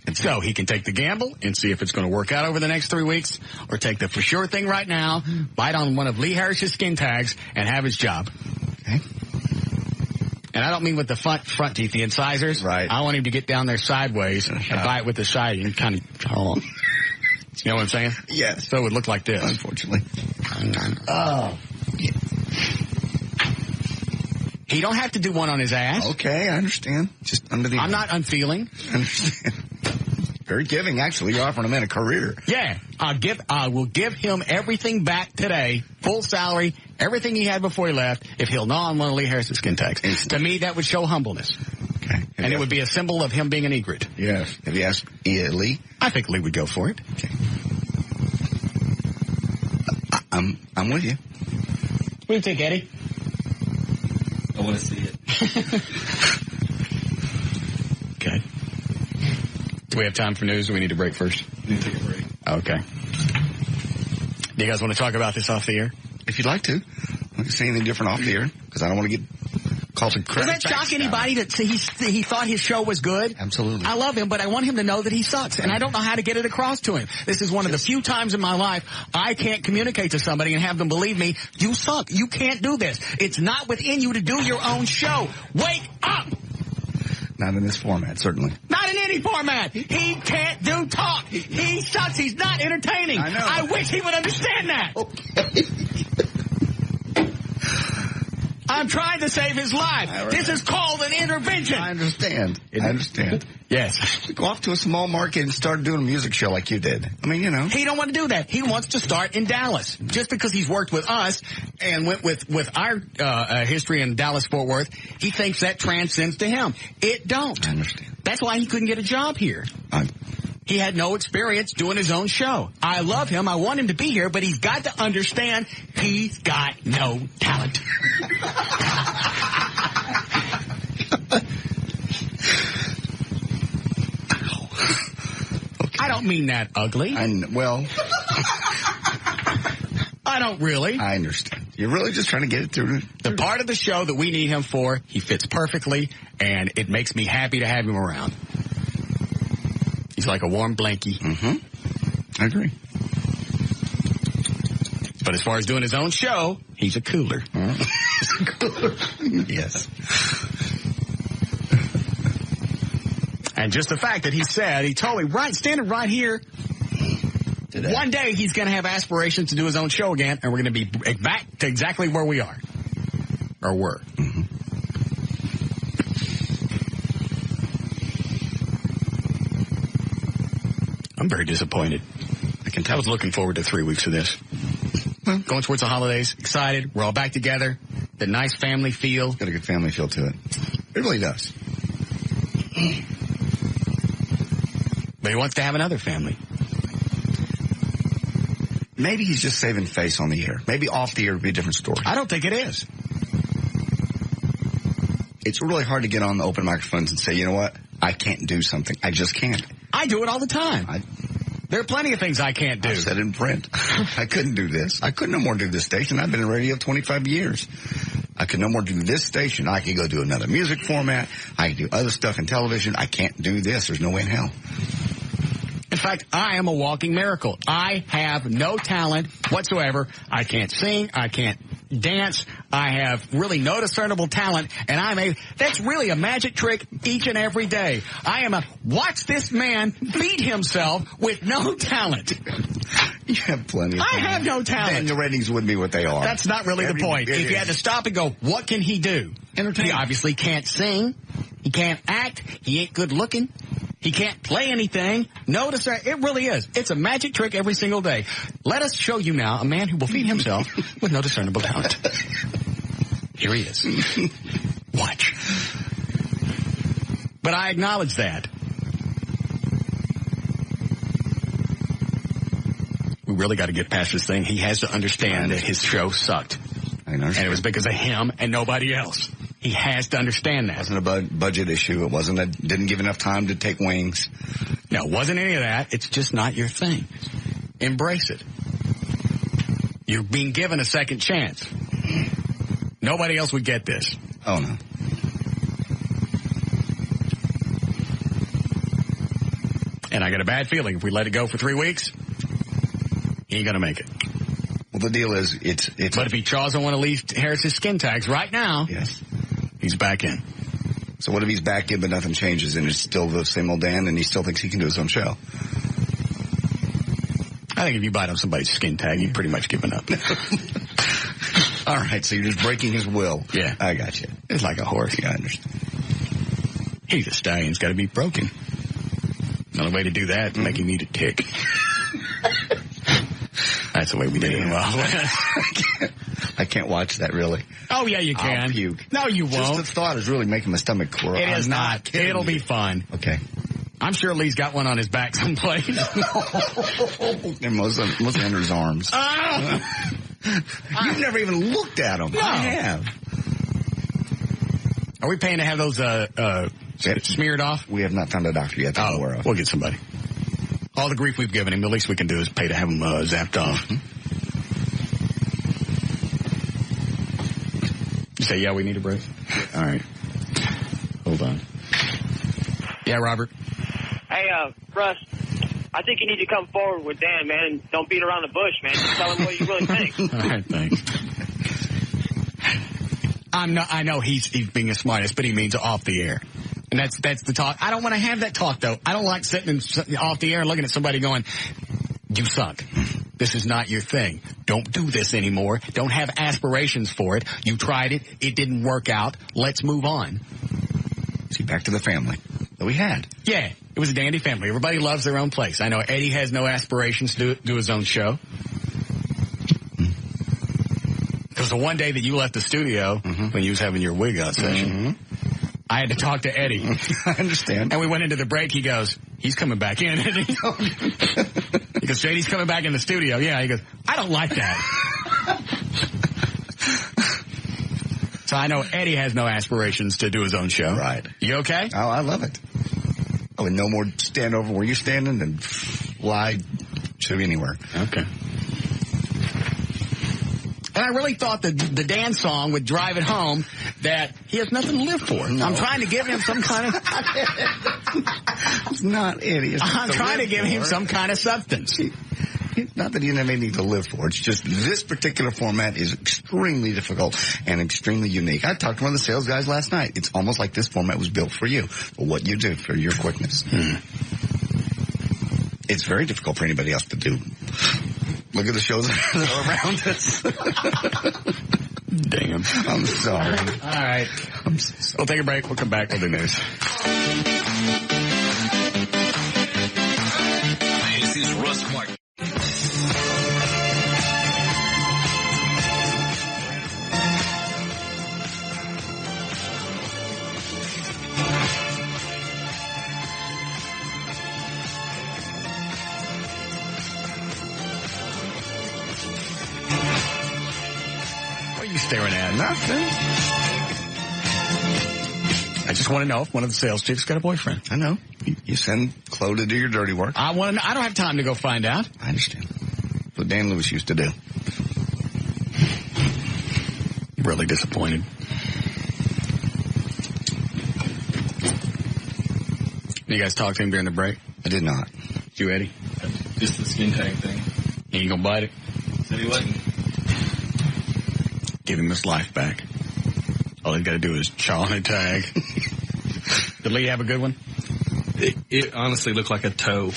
And so he can take the gamble and see if it's going to work out over the next 3 weeks, or take the for sure thing right now, bite on one of Lee Harris's skin tags, and have his job. Okay. And I don't mean with the front teeth, the incisors. Right. I want him to get down there sideways and bite with the side and kind of... You know what I'm saying? Yes. So it would look like this. Unfortunately. Oh. Yeah. He don't have to do one on his ass. Okay, I understand. Just under the... I'm not unfeeling. I understand. Very giving, actually. You're offering a man a career. Yeah. I will give him everything back today, full salary, everything he had before he left, if he'll gnaw on one of Lee Harris's skin tags. To me, that would show humbleness. Okay. And it would be a symbol of him being an egret. Yes. Have you asked Lee? I think Lee would go for it. Okay. I'm with you. What do you think, Eddie? I want to see it. Okay. Do we have time for news, or we need to break first? We need to take a break. Okay. Do you guys want to talk about this off the air? If you'd like to. We can say anything different off the air, because I don't want to get called a crap. Does that shock anybody that he thought his show was good? Absolutely. I love him, but I want him to know that he sucks, and I don't know how to get it across to him. This is one of the few times in my life I can't communicate to somebody and have them believe me, you suck. You can't do this. It's not within you to do your own show. Wake up! Not in this format, certainly. Not in any format. He can't do talk. He sucks. He's not entertaining. I know. I wish he would understand that. Okay. I'm trying to save his life. This is called an intervention. I understand. I understand. Yes. Go off to a small market and start doing a music show like you did. I mean, you know. He don't want to do that. He wants to start in Dallas. Just because he's worked with us and went with our history in Dallas-Fort Worth, he thinks that transcends to him. It don't. I understand. That's why he couldn't get a job here. He had no experience doing his own show. I love him. I want him to be here, but he's got to understand he's got no talent. Okay. I don't mean that ugly. Well, I don't really. I understand. You're really just trying to get it through. The part of the show that we need him for, he fits perfectly, and it makes me happy to have him around. He's like a warm blankie. Mm-hmm. I agree. But as far as doing his own show, he's a cooler. Yes. And just the fact that he told me, standing right here, today. One day he's going to have aspirations to do his own show again, and we're going to be back to exactly where we are. Or were. Mm-hmm. I'm very disappointed. I was looking forward to 3 weeks of this. Well, going towards the holidays, excited. We're all back together. The nice family feel. Got a good family feel to it. It really does. But he wants to have another family. Maybe he's just saving face on the air. Maybe off the air would be a different story. I don't think it is. It's really hard to get on the open microphones and say, you know what? I can't do something. I just can't. I do it all the time. There are plenty of things I can't do. I said in print. I couldn't do this. I could no more do this station. I've been in radio 25 years. I could no more do this station. I could go do another music format. I could do other stuff in television. I can't do this. There's no way in hell. In fact, I am a walking miracle. I have no talent whatsoever. I can't sing. I can't dance. I have really no discernible talent, and that's really a magic trick each and every day. Watch this man feed himself with no talent. You have plenty of talent. I have no talent. Then the ratings would be what they are. That's not really the point. If you had to stop and go, what can he do? He obviously can't sing. He can't act. He ain't good looking. He can't play anything. Notice that it really is. It's a magic trick every single day. Let us show you now a man who will feed himself with no discernible talent. Here he is. Watch. But I acknowledge that. We really got to get past this thing. He has to understand that his show sucked. I know. And it was because of him and nobody else. He has to understand that. It wasn't a budget issue. It wasn't didn't give enough time to take wings. No, it wasn't any of that. It's just not your thing. Embrace it. You're being given a second chance. Nobody else would get this. Oh, no. And I got a bad feeling if we let it go for 3 weeks, he ain't going to make it. Well, the deal is, But if he doesn't want to leave Harris's skin tags right now, yes, he's back in. So what if he's back in but nothing changes and it's still the same old Dan and he still thinks he can do his own show? I think if you bite on somebody's skin tag, you've pretty much given up. All right, so you're just breaking his will. Yeah. I got you. It's like a horse. Yeah, I understand. He's a stallion's got to be broken. The only way to do that is make him eat a tick. That's the way we did it in Wild West. I can't watch that, really. Oh, yeah, you can. I'll puke. No, you won't. Just the thought is really making my stomach curl. It is not. It'll be fun. Okay. I'm sure Lee's got one on his back someplace. And most under his arms. You've never even looked at them. No. I have. Are we paying to have those smeared off? We have not found a doctor yet that I'm aware of. We'll get somebody. All the grief we've given him, the least we can do is pay to have him zapped off. You say, yeah, we need a break? All right. Hold on. Yeah, Robert? Hey, Russ, I think you need to come forward with Dan, man, and don't beat around the bush, man. Just tell him what you really think. All right, thanks. I know he's being a smartass, but he means off the air. And that's the talk. I don't want to have that talk, though. I don't like sitting off the air and looking at somebody going, you suck. This is not your thing. Don't do this anymore. Don't have aspirations for it. You tried it. It didn't work out. Let's move on. See, back to the family that we had. Yeah, it was a dandy family. Everybody loves their own place. I know Eddie has no aspirations to do his own show. Because the one day that you left the studio when you was having your wig out session, I had to talk to Eddie. I understand. And we went into the break. He goes, he's coming back in. He goes, JD's coming back in the studio. Yeah, he goes, I don't like that. So I know Eddie has no aspirations to do his own show. Right. You okay? Oh, I love it. I would no more stand over where you're standing than fly to anywhere. Okay. And I really thought that the dance song would drive it home that he has nothing to live for. No. I'm trying to give him some kind of... It's not it. I'm trying to give him some kind of substance. Not that he didn't have anything to live for. It's just this particular format is extremely difficult and extremely unique. I talked to one of the sales guys last night. It's almost like this format was built for you, for what you do, for your quickness. It's very difficult for anybody else to do. Look at the shows that are around us. Damn. I'm sorry. All right. We'll take a break. We'll come back with the news. This is Russ Martin. What are you staring at? Nothing. I I just want to know if one of the sales chicks got a boyfriend. I know. You send Chloe to do your dirty work. I want to know. I don't have time to go find out. I understand. That's what Dan Lewis used to do. Really disappointed. You guys talk to him during the break? I did not. You, Eddie? Just the skin tag thing. You ain't gonna bite it? Said he wasn't. Give him his life back. All he's got to do is chaw on a tag. Did Lee have a good one? It honestly looked like a toe.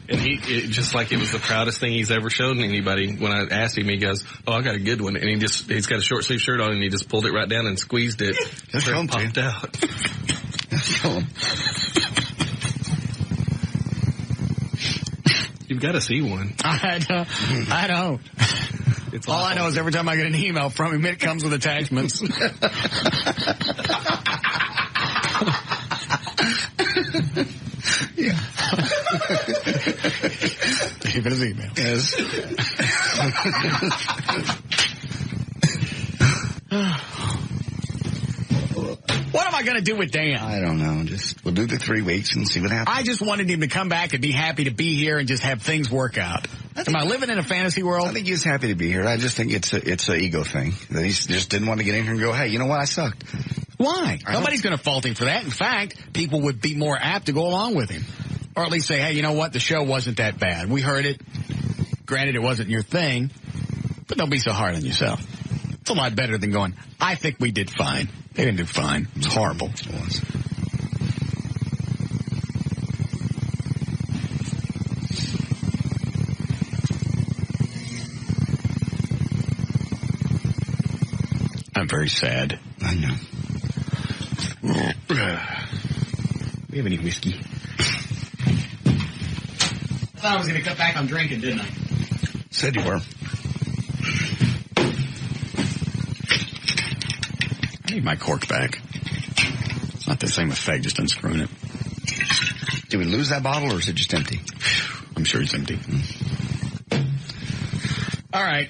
And it just like it was the proudest thing he's ever shown anybody. When I asked him, he goes, "Oh, I got a good one." And he's got a short sleeve shirt on and he just pulled it right down and squeezed it. Just it popped out. Show him. You've got to see one. I don't. It's all I know is every time I get an email from him, it comes with attachments. Yeah. Even his email. Yes. What am I going to do with Dan? I don't know. We'll do the 3 weeks and see what happens. I just wanted him to come back and be happy to be here and just have things work out. Am I living in a fantasy world? I think he's happy to be here. I just think it's a ego thing. That he just didn't want to get in here and go, hey, you know what? I sucked. Why? Nobody's going to fault him for that. In fact, people would be more apt to go along with him. Or at least say, hey, you know what? The show wasn't that bad. We heard it. Granted, it wasn't your thing. But don't be so hard on yourself. It's a lot better than going, I think we did fine. They didn't do fine. It was horrible. It was. I'm very sad. I know. We have any whiskey? I thought I was going to cut back on drinking, didn't I? Said you were. I need my cork back. It's not the same effect, just unscrewing it. Did we lose that bottle, or is it just empty? I'm sure it's empty. All right.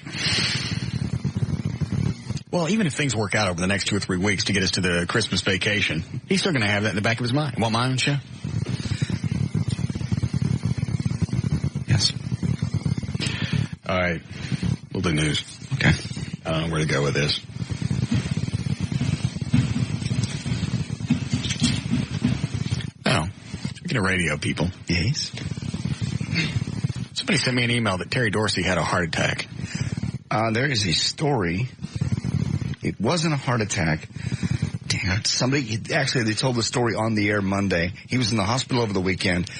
Well, even if things work out over the next 2 or 3 weeks to get us to the Christmas vacation, he's still going to have that in the back of his mind. Want my own show? Yes. All right. We'll do news. Okay. I don't know where to go with this. Oh. Speaking of radio people. Yes. Somebody sent me an email that Terry Dorsey had a heart attack. There is a story. It wasn't a heart attack. Damn, they told the story on the air Monday. He was in the hospital over the weekend,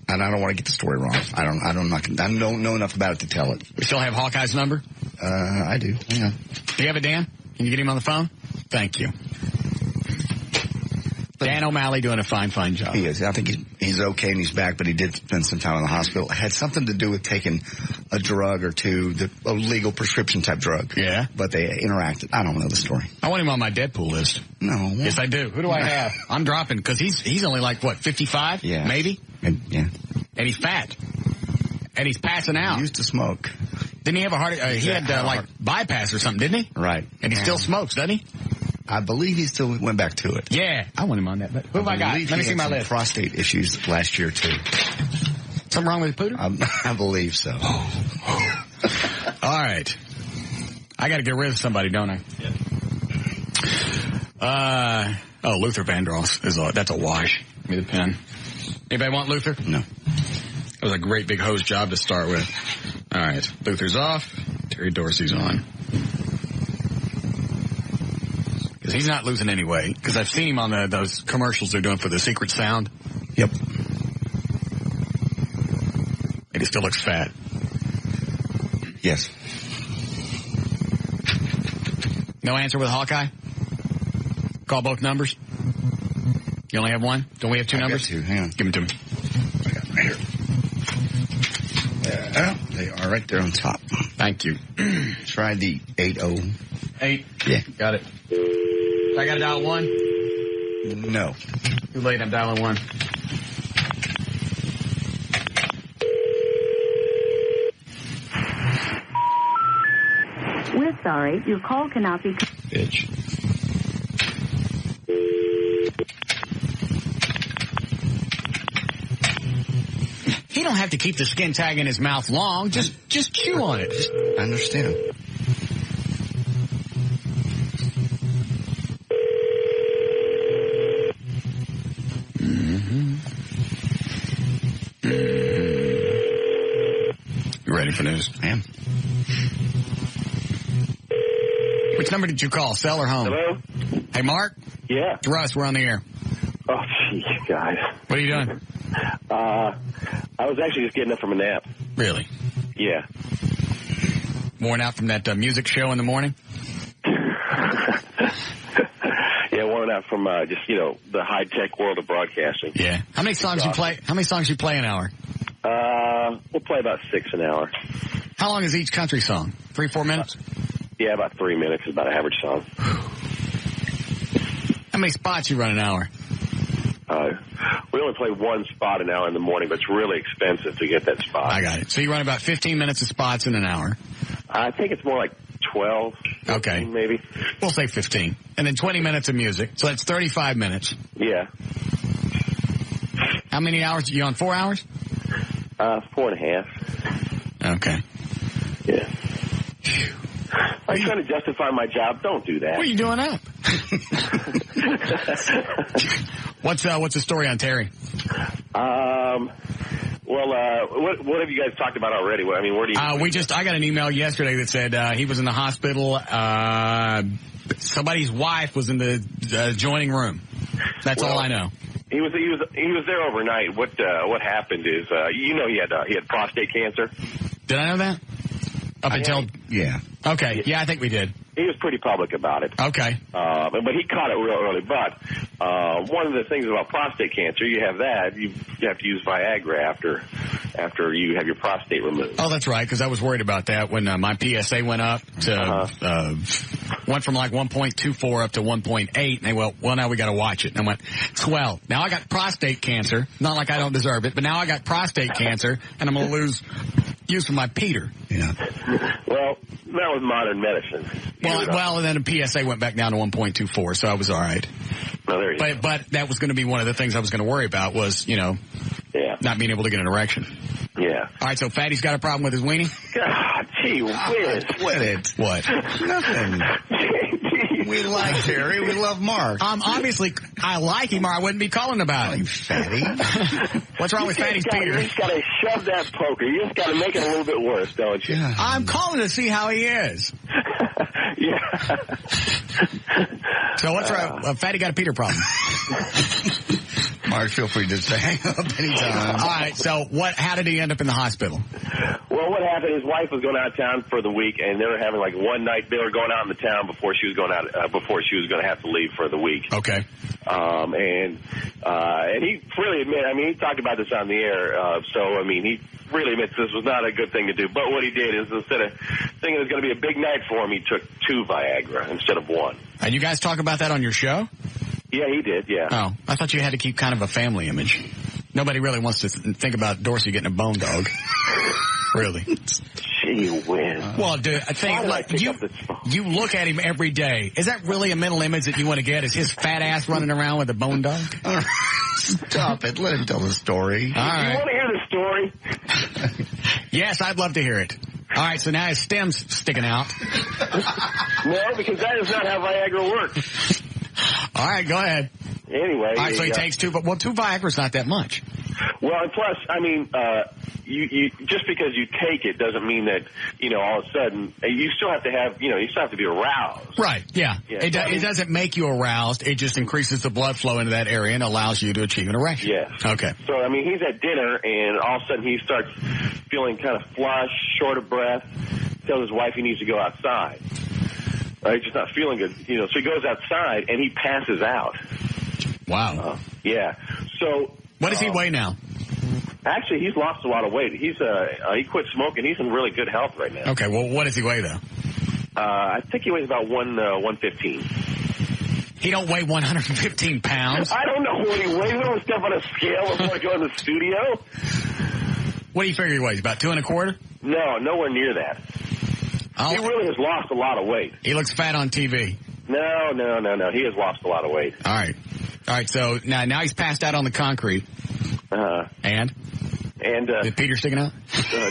and I don't want to get the story wrong. I don't know enough about it to tell it. We still have Hawkeye's number? I do. Hang on. Do you have it, Dan? Can you get him on the phone? Thank you. Dan O'Malley doing a fine job. He is. I think he's okay and he's back, but he did spend some time in the hospital. It had something to do with taking a drug or two, a legal prescription type drug. Yeah. But they interacted. I don't know the story. I want him on my Deadpool list. No. Yes, I do. Who do I have? I'm dropping, because he's only like, what, 55? Yeah. Maybe? Yeah. And he's fat. And he's passing out. He used to smoke. Didn't he have a heart? He had like bypass or something, didn't he? Right. And he still smokes, doesn't he? I believe he still went back to it. Yeah. I want him on that. But who have I got? Let me see my list. Prostate issues last year, too. Something wrong with Pooter? I believe so. All right. I got to get rid of somebody, don't I? Yeah. Luther Vandross that's a wash. Give me the pen. Anybody want Luther? No. That was a great big hose job to start with. All right. Luther's off. Terry Dorsey's on. Because he's not losing anyway. Because I've seen him on those commercials they're doing for the secret sound. Yep. And he still looks fat. Yes. No answer with Hawkeye? Call both numbers? You only have one? Don't we have two numbers? Got two. Hang on. Give them to me. I got them right here. They are right there on top. Thank you. Try the 80. 8? Yeah. Got it. I got to dial 1? No. Too late, I'm dialing 1. We're sorry, your call cannot be... Bitch. He don't have to keep the skin tag in his mouth long. Just chew on it. I understand. You ready for news? I am. Which number did you call, cell or home? Hello? Hey, Mark? Yeah. It's Russ, we're on the air. Oh, jeez, guys. What are you doing? I was actually just getting up from a nap. Really? Yeah. Worn out from that music show in the morning? Yeah, worn out from just, the high-tech world of broadcasting. Yeah. How many songs you play? How many songs you play an hour? We'll play about 6 an hour. How long is each country song? 3-4 minutes? Yeah, about 3 minutes is about an average song. How many spots you run an hour? We only play one spot an hour in the morning, but it's really expensive to get that spot. I got it. So you run about 15 minutes of spots in an hour. I think it's more like 12. 15, okay. Maybe. We'll say 15. And then 20 minutes of music. So that's 35 minutes. Yeah. How many hours? Are you on 4 hours? 4.5. Okay. Yeah. I'm trying to justify my job. Don't do that. What are you doing up? What's the story on Terry? What have you guys talked about already? I mean, where do you? I got an email yesterday that said he was in the hospital. Somebody's wife was in the adjoining room. That's all I know. He was there overnight. What happened is he had prostate cancer. Did I know that? Yeah. Okay. Yeah, I think we did. He was pretty public about it. Okay. But he caught it real early. But one of the things about prostate cancer, you have that, you have to use Viagra after you have your prostate removed. Oh, that's right, because I was worried about that when my PSA went up to went from like 1.24 up to 1.8, and they went, well, now we got to watch it. And I went, 12. Now I got prostate cancer. Not like I don't deserve it, but now I got prostate cancer, and I'm going to lose use for my Peter. Yeah. Well, that was modern medicine. Well, and then the PSA went back down to 1.24, so I was all right. Oh, there you go. But that was going to be one of the things I was going to worry about was, not being able to get an erection. Yeah. All right, so Fatty's got a problem with his weenie? God, gee whiz. Quit it. What? Nothing. We like Terry. We love Mark. Obviously, I like him or I wouldn't be calling about him. Fatty. What's wrong with Fatty's Peter? You just got to shove that poker. You just got to make it a little bit worse, don't you? Yeah. I'm calling to see how he is. Yeah. So what's wrong? Fatty got a Peter problem. Mark, feel free to just hang up anytime. All right, so how did he end up in the hospital? Well, what happened, his wife was going out of town for the week, and they were having like one night, they were going out in the town before she was going to have to leave for the week. Okay. And he really he talked about this on the air, he really admits this was not a good thing to do. But what he did is instead of thinking it was going to be a big night for him, he took 2 Viagra instead of 1. And you guys talk about that on your show? Yeah, he did, yeah. Oh, I thought you had to keep kind of a family image. Nobody really wants to think about Dorsey getting a bone dog. Really. Gee whiz. Well, dude, I think you look at him every day. Is that really a mental image that you want to get? Is his fat ass running around with a bone dog? Stop it. Let him tell the story. All right. You want to hear the story? Yes, I'd love to hear it. All right, so now his stem's sticking out. No, because that is not how Viagra works. All right, go ahead. Anyway. All right, so he takes 2, but 2 Viagra's not that much. Well, and plus, you just because you take it doesn't mean that, all of a sudden, you still have to have, you still have to be aroused. Right, yeah. It doesn't make you aroused. It just increases the blood flow into that area and allows you to achieve an erection. Yes. Okay. So, he's at dinner, and all of a sudden he starts feeling kind of flushed, short of breath, tells his wife he needs to go outside. He's just not feeling good, so he goes outside, and he passes out. Wow. Yeah. So. What does he weigh now? Actually, he's lost a lot of weight. He quit smoking. He's in really good health right now. Okay, well, what does he weigh, though? I think he weighs about 115. He don't weigh 115 pounds? I don't know what he weighs. We don't step on a scale before I go in the studio. What do you figure he weighs, about 2 1/4? No, nowhere near that. He really has lost a lot of weight. He looks fat on TV. No. He has lost a lot of weight. All right. All right, so now he's passed out on the concrete. And did Peter sticking out?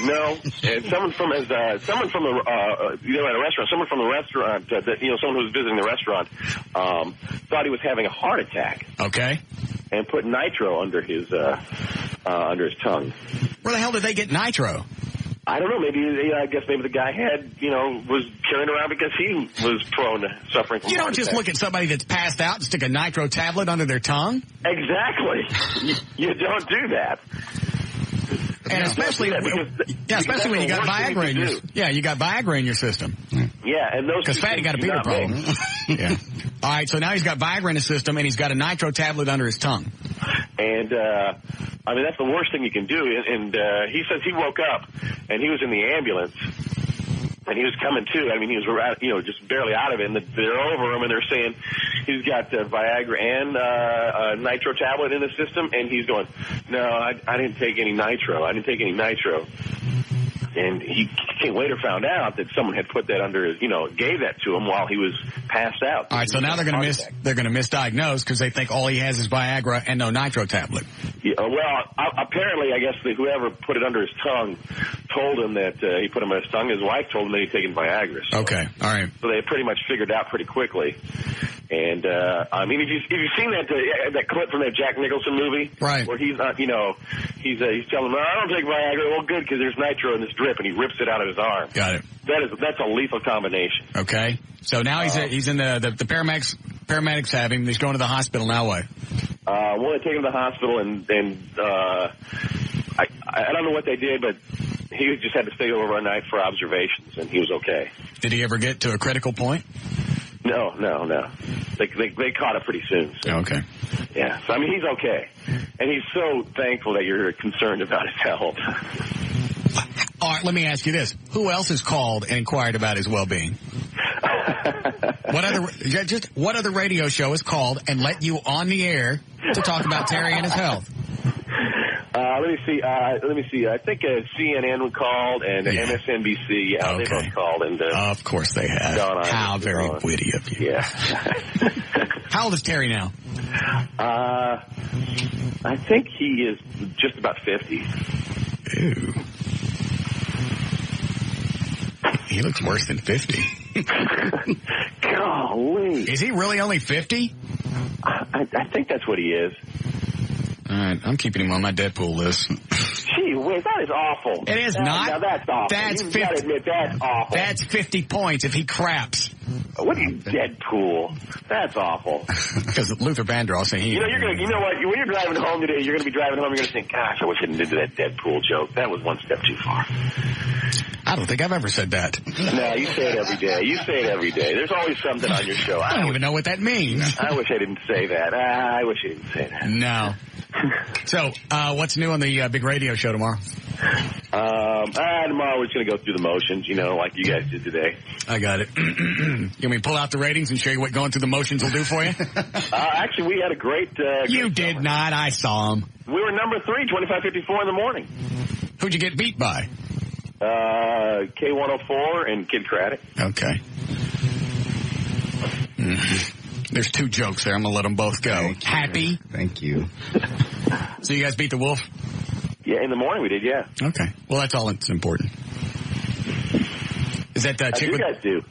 No, and someone from the at a restaurant, someone from the restaurant, someone who was visiting the restaurant, thought he was having a heart attack. Okay. And put nitro under his tongue. Where the hell did they get nitro? I don't know. I guess maybe the guy was carrying around because he was prone to suffering from. You don't heart just attack. look at somebody that's passed out and stick a nitro tablet under their tongue. Exactly. You don't do that. And especially when you got Viagra in your you got Viagra in your system. Yeah, and those because Fatty got a Peter problem. Yeah. All right, so now he's got Viagra in his system and he's got a nitro tablet under his tongue. And that's the worst thing you can do. And he says he woke up and he was in the ambulance. And he was coming to. I mean, he was just barely out of it. And they're over him, and they're saying he's got Viagra and a nitro tablet in the system. And he's going, no, I didn't take any nitro. I didn't take any nitro. And he later found out that someone had put that under his, gave that to him while he was passed out. All right, so now they're going to misdiagnose because they think all he has is Viagra and no nitro tablet. Yeah, well, apparently, I guess whoever put it under his tongue told him that he put him on his tongue. His wife told him that he'd taken Viagra. So, okay, all right. So they pretty much figured out pretty quickly. And I mean, if you've seen that clip from that Jack Nicholson movie, right, where he's not, he's telling him, no, I don't take Viagra. Well, good, because there's nitro in this drip, and he rips it out of his arm. Got it. That's a lethal combination. Okay, so now he's in the paramedics. Paramedics have him. He's going to the hospital now. What? Well, they take him to the hospital, and I don't know what they did, but he just had to stay over a night for observations, and he was okay. Did he ever get to a critical point? No. They caught it pretty soon. So. Okay. Yeah. So, I mean, he's okay. And he's so thankful that you're concerned about his health. All right, let me ask you this. Who else has called and inquired about his well-being? What other radio show has called and let you on the air to talk about Terry and his health? Let me see. I think CNN called and MSNBC. Yeah, okay. They both called. And of course they have. How very witty of you. Yeah. How old is Terry now? I think he is just about 50. Ew. He looks worse than 50. Golly. Is he really only 50? I think that's what he is. All right, I'm keeping him on my Deadpool list. Gee whiz, that is awful. It is not. Now that's awful. That's You've 50. got to admit, that's awful. That's 50 points if he craps. What are you, Deadpool? That's awful. Because Luther Vandross saying you know what? When you're driving home today, you're going to be driving home. You're going to think, gosh, I wish I didn't do that Deadpool joke. That was one step too far. I don't think I've ever said that. No, you say it every day. You say it every day. There's always something on your show. I don't even know what that means. I wish I didn't say that. I wish I didn't say that. No. So, what's new on the big radio show tomorrow? Tomorrow we're just going to go through the motions, like you guys did today. I got it. You want me to pull out the ratings and show you what going through the motions will do for you? Actually, we had a great... you did summer. Not. I saw them. We were number 3, 2554 in the morning. Who'd you get beat by? K104 and Kid Craddock. Okay. There's 2 jokes there. I'm going to let them both go. Happy? Thank you. So you guys beat the Wolf? Yeah, in the morning we did, yeah. Okay. Well, that's all that's important. Is that chick? You guys do.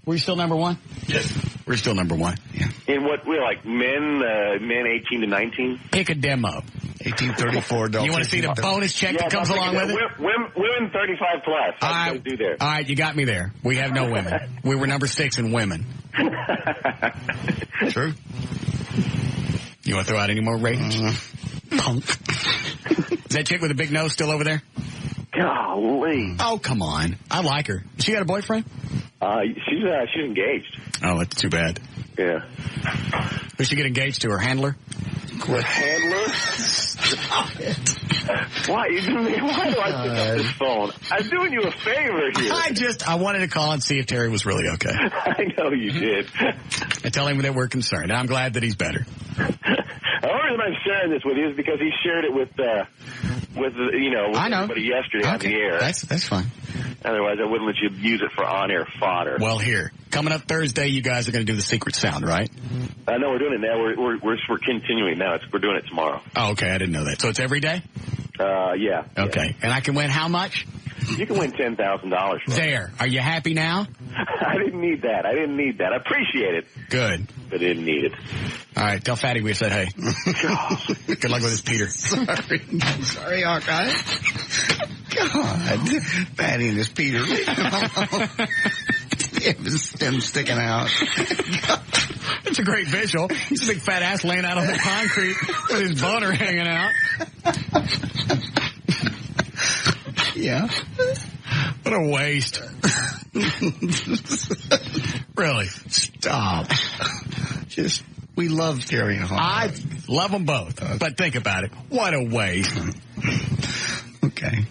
Were you still number 1? Yes. We're still number 1. Yeah. In what we're like men 18 to 19? Pick a demo. 1834. You want to see the bonus check that comes along with it? Women 35 plus. How do you do there? All right, you got me there. We have no women. We were number 6 in women. True. You want to throw out any more ratings? Punk. Is that chick with a big nose still over there? Golly. Oh, come on. I like her. She got a boyfriend? She's engaged. Oh, that's too bad. Yeah. Who'd she get engaged to? Her handler? Her handler? Stop it. Why do I pick up this phone? I'm doing you a favor here. I wanted to call and see if Terry was really okay. I know you did. I tell him that we're concerned, and I'm glad that he's better. The only reason I'm sharing this with you is because he shared it with everybody yesterday on the air. That's fine. Otherwise, I wouldn't let you use it for on-air fodder. Well, here. Coming up Thursday, you guys are going to do the secret sound, right? No, we're doing it now. We're continuing now. We're doing it tomorrow. Oh, okay. I didn't know that. So it's every day? Yeah. Okay. Yeah. And I can win how much? You can win $10,000. There. Are you happy now? I didn't need that. I appreciate it. Good. But I didn't need it. All right. Tell Fatty we said hey. Good luck with this, Peter. Sorry, Hawkeye. God. Fatty and this Peter. His stem sticking out. It's a great visual. He's a big fat ass laying out on the concrete with his boner hanging out. Yeah. What a waste. Really. Stop. Just, we love Terry and Hawkeye. I love them both. But think about it. What a waste. Okay.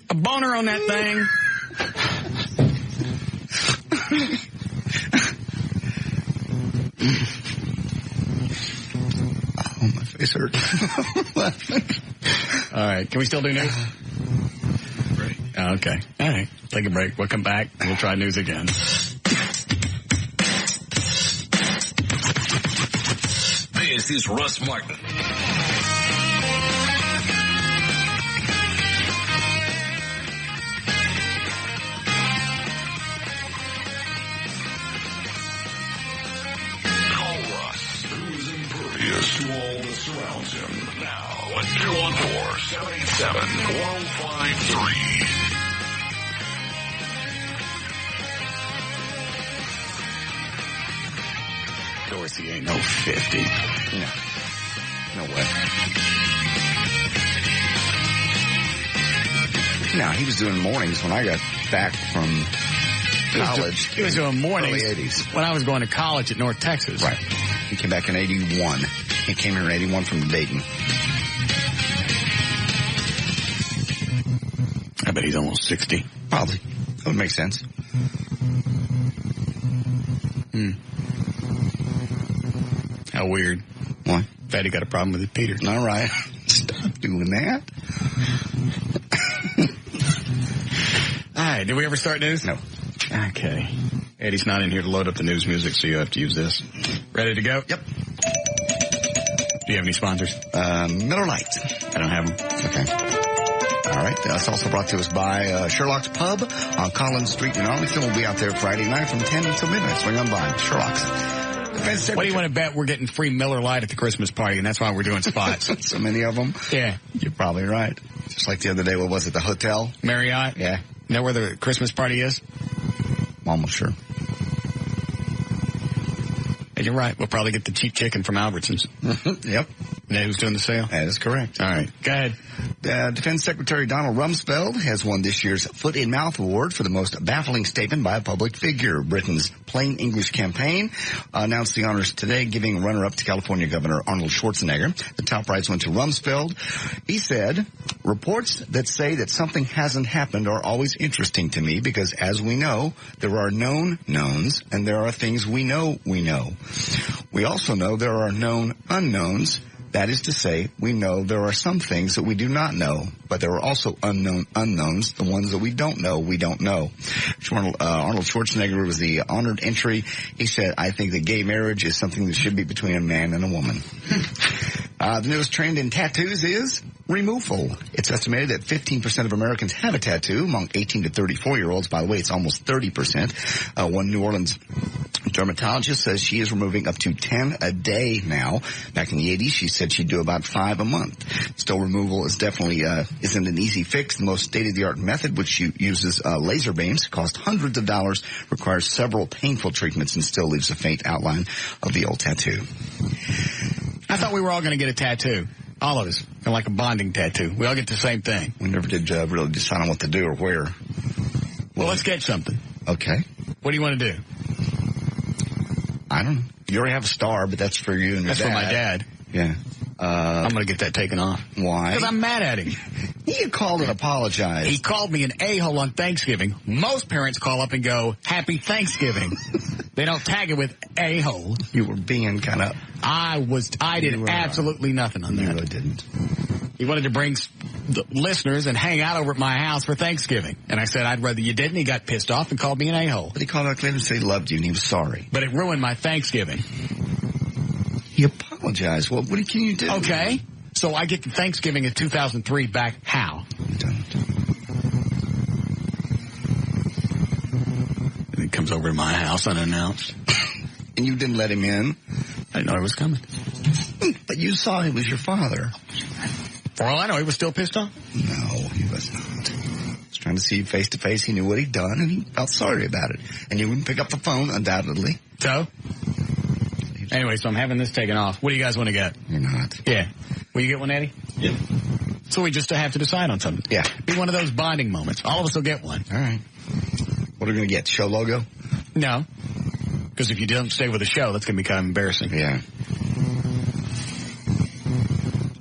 A boner on that thing. Oh, my face hurts. All right. Can we still do news? Right. Oh, okay. All right. Take a break. We'll come back and we'll try news again. This is Russ Martin. To all that surrounds him. Now at 214-787-1053. Dorsey ain't no 50. No way. No, he was doing mornings when I got back from college. He was doing mornings early 80s. when I was going to college at North Texas. Right. He came back in 81. He came here in 81 from Dayton. I bet he's almost 60. Probably. That would make sense. How weird. Why? Fatty got a problem with it, Peter. All right. Stop doing that. All right. Did we ever start news? No. Okay. Eddie's not in here to load up the news music, so you have to use this. Ready to go? Yep. Do you have any sponsors? Miller Lite. I don't have them. Okay. All right. That's also brought to us by Sherlock's Pub on Collins Street in Arlington. We'll be out there Friday night from 10 until midnight. Swing on by. Sherlock's. What do you want to bet we're getting free Miller Lite at the Christmas party, and that's why we're doing spots? So many of them? Yeah. You're probably right. Just like the other day, what was it, the hotel? Marriott? Yeah. You know where the Christmas party is? Almost sure. And you're right. We'll probably get the cheap chicken from Albertsons. Yep. You know who's doing the sale? That is correct. All right. Go ahead. Defense Secretary Donald Rumsfeld has won this year's Foot in Mouth Award for the most baffling statement by a public figure. Britain's Plain English campaign announced the honors today, giving runner-up to California Governor Arnold Schwarzenegger. The top prize went to Rumsfeld. He said, "Reports that say that something hasn't happened are always interesting to me because, as we know, there are known knowns and there are things we know we know. We also know there are known unknowns. That is to say, we know there are some things that we do not know, but there are also unknown unknowns, the ones that we don't know, we don't know." Arnold Schwarzenegger was the honored entry. He said, "I think that gay marriage is something that should be between a man and a woman." The newest trend in tattoos is removal. It's estimated that 15% of Americans have a tattoo. Among 18 to 34-year-olds, by the way, it's almost 30%. One New Orleans dermatologist says she is removing up to 10 a day now. Back in the 80s, she said she'd do about 5 a month. Still, removal is definitely isn't an easy fix. The most state-of-the-art method, which uses laser beams, costs hundreds of dollars, requires several painful treatments, and still leaves a faint outline of the old tattoo. I thought we were all going to get a tattoo. All of us. Kind of like a bonding tattoo. We all get the same thing. We never did really decide on what to do or where. Well, let's get something. Okay. What do you want to do? I don't know. You already have a star, but that's for you and your dad. That's for my dad. Yeah. I'm going to get that taken off. Why? Because I'm mad at him. He called and apologized. He called me an a-hole on Thanksgiving. Most parents call up and go, "Happy Thanksgiving." They don't tag it with a-hole. You were being kind of... I did absolutely nothing on that. You really didn't. He wanted to bring the listeners and hang out over at my house for Thanksgiving. And I said, I'd rather you didn't. He got pissed off and called me an a-hole. But he called out later and said he loved you and he was sorry. But it ruined my Thanksgiving. He apologized. Well, what can you do? Okay. So I get the Thanksgiving of 2003 back how? And he comes over to my house unannounced. And you didn't let him in? I didn't know he was coming. But you saw he was your father. For all I know, he was still pissed off? No, he was not. He was trying to see you face to face. He knew what he'd done, and he felt sorry about it. And you wouldn't pick up the phone, undoubtedly. So? Anyway, so I'm having this taken off. What do you guys want to get? You're not. Yeah. Will you get one, Eddie? Yeah. So we just have to decide on something. Yeah. Be one of those bonding moments. All of us will get one. All right. What are we going to get? Show logo? No. Because if you don't stay with the show, that's going to be kind of embarrassing. Yeah.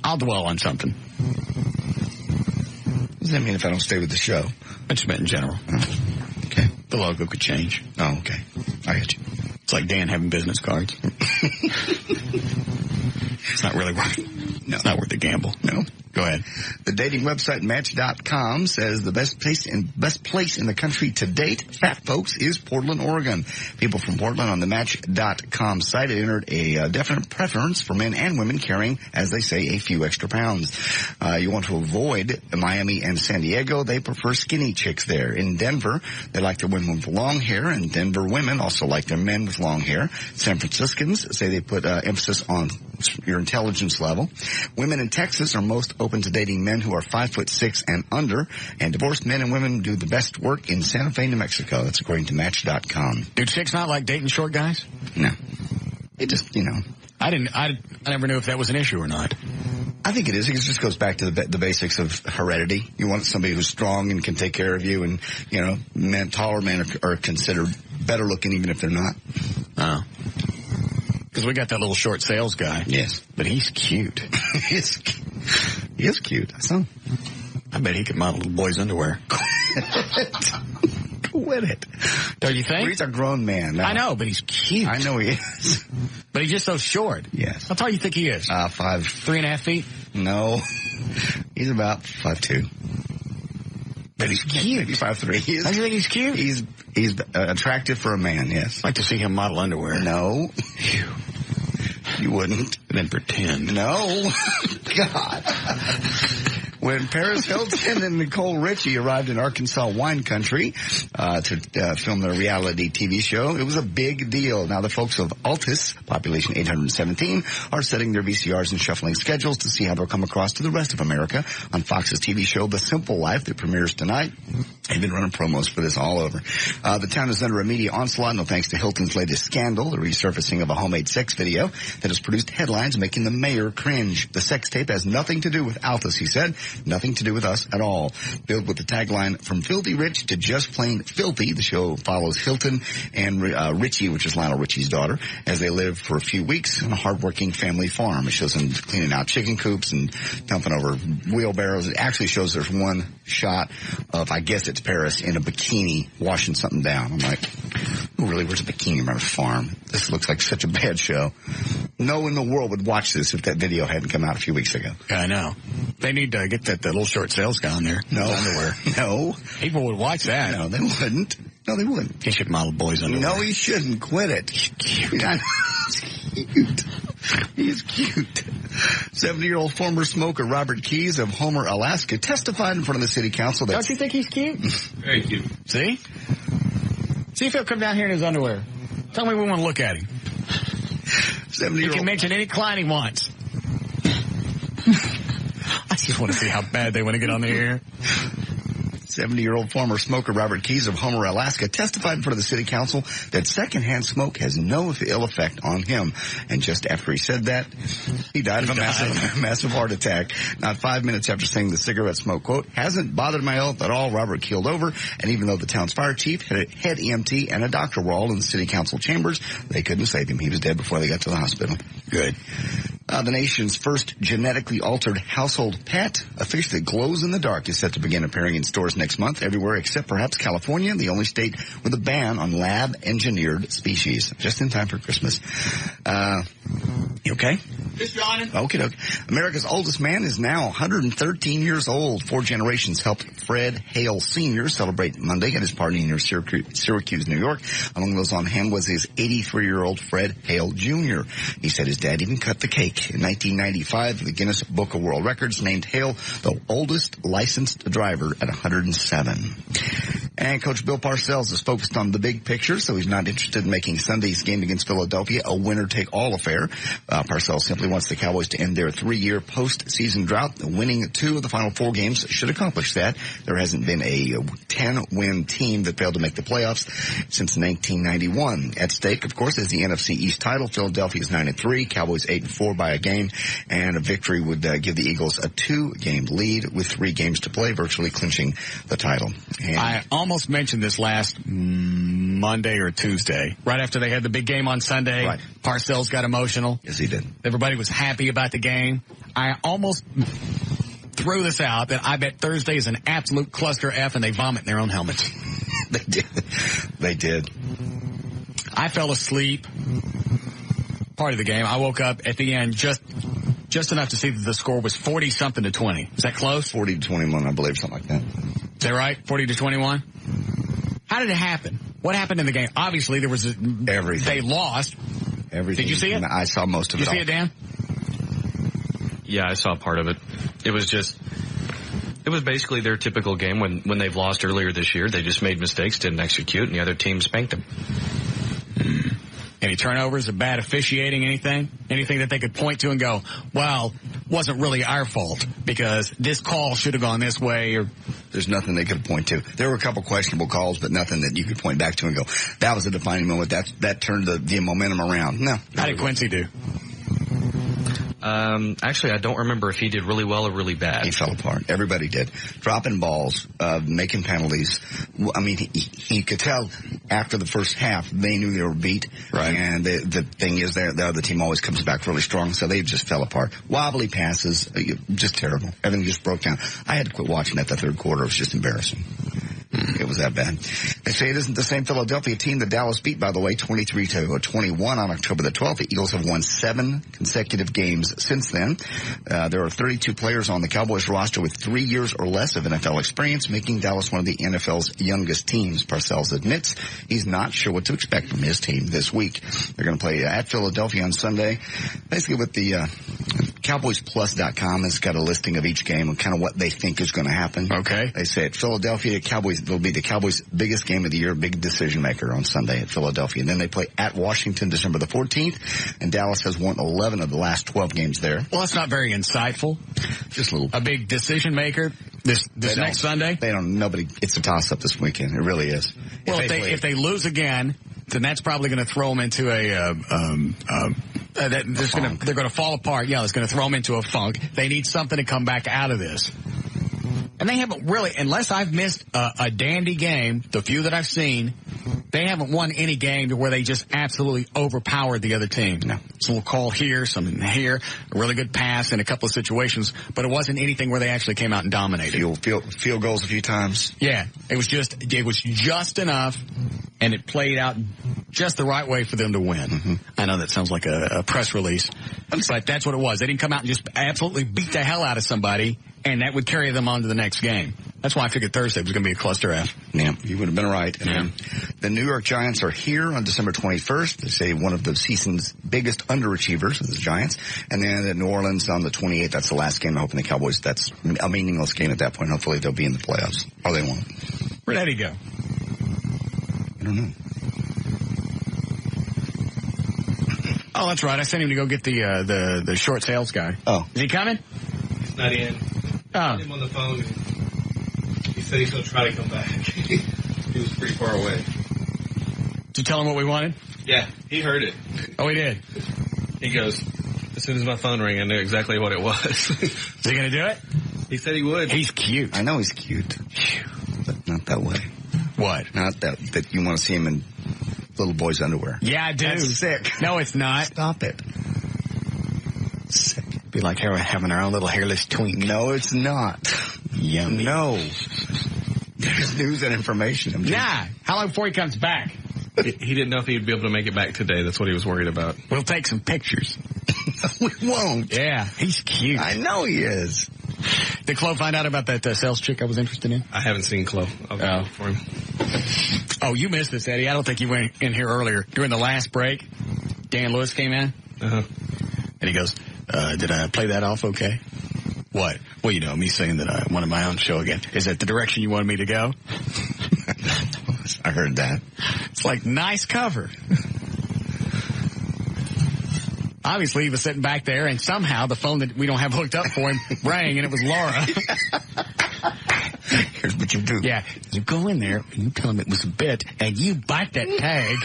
I'll dwell on something. What does that mean if I don't stay with the show? I just meant in general. Oh, okay. The logo could change. Oh, okay. I get you. It's like Dan having business cards. It's not really worth it. No. It's not worth the gamble. No. Go ahead. The dating website Match.com says the best place in the country to date, fat folks, is Portland, Oregon. People from Portland on the Match.com site have entered a definite preference for men and women carrying, as they say, a few extra pounds. You want to avoid Miami and San Diego. They prefer skinny chicks there. In Denver, they like their women with long hair, and Denver women also like their men with long hair. San Franciscans say they put emphasis on your intelligence level. Women in Texas are most open to dating men who are 5'6" and under, and divorced men and women do the best work in Santa Fe, New Mexico. That's according to Match.com. Do chicks not like dating short guys? No. It just, I never knew if that was an issue or not. I think it is. It just goes back to the basics of heredity. You want somebody who's strong and can take care of you, and, taller men are considered better looking even if they're not. Oh. Because we got that little short sales guy. Yes. But he's cute. He is cute. So, I bet he could model little boys' underwear. Quit it. Don't you think? He's a grown man now. I know, but he's cute. I know he is. But he's just so short. Yes. How tall do you think he is? 3.5 feet? No. He's about 5'2". But he's cute. He's 5'3". Don't you think he's cute? He's attractive for a man, yes. I'd like to see him model underwear. No. You wouldn't. Then pretend. No. God. When Paris Hilton and Nicole Richie arrived in Arkansas wine country to film their reality TV show, it was a big deal. Now the folks of Altus, population 817, are setting their VCRs and shuffling schedules to see how they'll come across to the rest of America on Fox's TV show The Simple Life that premieres tonight. They've been running promos for this all over. The town is under a media onslaught, no thanks to Hilton's latest scandal, the resurfacing of a homemade sex video that has produced headlines making the mayor cringe. The sex tape has nothing to do with Altus, he said. Nothing to do with us at all. Billed with the tagline, from filthy rich to just plain filthy, the show follows Hilton and Richie, which is Lionel Richie's daughter, as they live for a few weeks on a hardworking family farm. It shows them cleaning out chicken coops and dumping over wheelbarrows. It actually shows there's one shot of, I guess it's Paris, in a bikini washing something down. I'm like, who really wears a bikini around a farm? This looks like such a bad show. No one in the world would watch this if that video hadn't come out a few weeks ago. Yeah, I know. They need to get that little short sales guy on there. No. Underwear. No. People would watch that. No, they wouldn't. No, they wouldn't. He should model boys underwear. No, he shouldn't. Quit it. He's cute. He's cute. He's cute. 70-year-old former smoker Robert Keyes of Homer, Alaska, testified in front of the city council that... Don't you think he's cute? Very cute. See? See if he'll come down here in his underwear. Tell me we want to look at him. 70-year-old... He can mention any client he wants. I just want to see how bad they want to get on the air. 70-year-old former smoker Robert Keyes of Homer, Alaska, testified in front of the city council that secondhand smoke has no ill effect on him. And just after he said that, he died of a massive heart attack. Not 5 minutes after saying the cigarette smoke, quote, hasn't bothered my health at all, Robert keeled over. And even though the town's fire chief, head EMT, and a doctor were all in the city council chambers, they couldn't save him. He was dead before they got to the hospital. Good. The nation's first genetically altered household pet, a fish that glows in the dark, is set to begin appearing in stores next month everywhere except perhaps California, the only state with a ban on lab-engineered species. Just in time for Christmas. You okay? Just yawning. Okay. America's oldest man is now 113 years old. 4 generations helped Fred Hale Sr. celebrate Monday at his party near Syracuse, New York. Among those on hand was his 83-year-old Fred Hale Jr. He said his dad even cut the cake. In 1995, the Guinness Book of World Records named Hale the oldest licensed driver at 107. And Coach Bill Parcells is focused on the big picture, so he's not interested in making Sunday's game against Philadelphia a winner-take-all affair. Parcells simply wants the Cowboys to end their 3-year postseason drought. Winning 2 of the final 4 games should accomplish that. There hasn't been a 10-win team that failed to make the playoffs since 1991. At stake, of course, is the NFC East title. Philadelphia is 9-3, Cowboys 8-4 by a game, and a victory would give the Eagles a 2-game lead with 3 games to play, virtually clinching the title. And I almost mentioned this last Monday or Tuesday, right after they had the big game on Sunday. Right. Parcells got emotional. Yes, he did. Everybody was happy about the game. I almost threw this out that I bet Thursday is an absolute cluster F and they vomit in their own helmets. They did. I fell asleep part of the game. I woke up at the end just enough to see that the score was 40-something to 20. Is that close? 40-21, I believe, something like that. Is that right? 40-21? How did it happen? What happened in the game? Obviously, there was everything. They lost. Everything. Did you see it? I saw most of it. Did you see it, Dan? Yeah, I saw part of it. It was basically their typical game when they've lost earlier this year. They just made mistakes, didn't execute, and the other team spanked them. Any turnovers or bad officiating, anything? Anything that they could point to and go, well, wasn't really our fault because this call should have gone this way? Or there's nothing they could point to. There were a couple questionable calls, but nothing that you could point back to and go, that was a defining moment. That turned the momentum around. No. How did Quincy do? Actually, I don't remember if he did really well or really bad. He fell apart. Everybody did. Dropping balls, making penalties. I mean, he could tell after the first half they knew they were beat. Right. And the thing is, the other team always comes back really strong, so they just fell apart. Wobbly passes, just terrible. Everything just broke down. I had to quit watching that the third quarter. It was just embarrassing. It was that bad. They say it isn't the same Philadelphia team that Dallas beat, by the way, 23-21 on October the 12th. The Eagles have won 7 consecutive games since then. There are 32 players on the Cowboys roster with 3 years or less of NFL experience, making Dallas one of the NFL's youngest teams. Parcells admits he's not sure what to expect from his team this week. They're going to play at Philadelphia on Sunday. Basically with the CowboysPlus.com has got a listing of each game and kind of what they think is going to happen. Okay. They say at Philadelphia, Cowboys will be the Cowboys' biggest game of the year, big decision maker on Sunday at Philadelphia. And then they play at Washington December the 14th, and Dallas has won 11 of the last 12 games there. Well, that's not very insightful. Just a little. A big decision maker this next Sunday? It's a toss-up this weekend. It really is. Well, if they lose again, then that's probably going to throw them into they're going to fall apart. Yeah, it's going to throw them into a funk. They need something to come back out of this. And they haven't really, unless I've missed a dandy game, the few that I've seen, they haven't won any game to where they just absolutely overpowered the other team. No. It's a little call here, something here, a really good pass in a couple of situations, but it wasn't anything where they actually came out and dominated. Field goals a few times. Yeah, it was just enough, and it played out just the right way for them to win. Mm-hmm. I know that sounds like a press release, but that's what it was. They didn't come out and just absolutely beat the hell out of somebody, and that would carry them on to the next game. That's why I figured Thursday was going to be a cluster F. Yeah, you would have been right. Yeah. The New York Giants are here on December 21st. They say one of the season's biggest underachievers is the Giants. And then at New Orleans on the 28th, that's the last game. I hope in the Cowboys, that's a meaningless game at that point. Hopefully they'll be in the playoffs. Or they won't. Where'd Eddie go? I don't know. Oh, that's right. I sent him to go get the short sales guy. Oh. Is he coming? He's not in. Oh. I him on the phone. He said he's going to try to come back. He was pretty far away. Did you tell him what we wanted? Yeah, he heard it. Oh, he did? He goes, as soon as my phone rang, I knew exactly what it was. Is he going to do it? He said he would. He's cute. I know he's cute. But not that way. What? Not that you want to see him in little boy's underwear. Yeah, I do. That's sick. No, it's not. Stop it. Sick. Be like having our own little hairless twink. No, it's not. Yummy. No. There's news and information. Nah. How long before he comes back? He didn't know if he'd be able to make it back today. That's what he was worried about. We'll take some pictures. We won't. Yeah, he's cute. I know he is. Did Chloe find out about that sales chick I was interested in? I haven't seen Chloe. I'll go look for him. Oh, you missed this, Eddie. I don't think you went in here earlier. During the last break, Dan Lewis came in. Uh-huh. And he goes, did I play that off okay? What? Well, you know, me saying that I wanted my own show again. Is that the direction you wanted me to go? I heard that. It's like, nice cover. Obviously, he was sitting back there, and somehow the phone that we don't have hooked up for him rang, and it was Laura. Here's what you do. Yeah, you go in there, and you tell him it was a bit, and you bite that tag.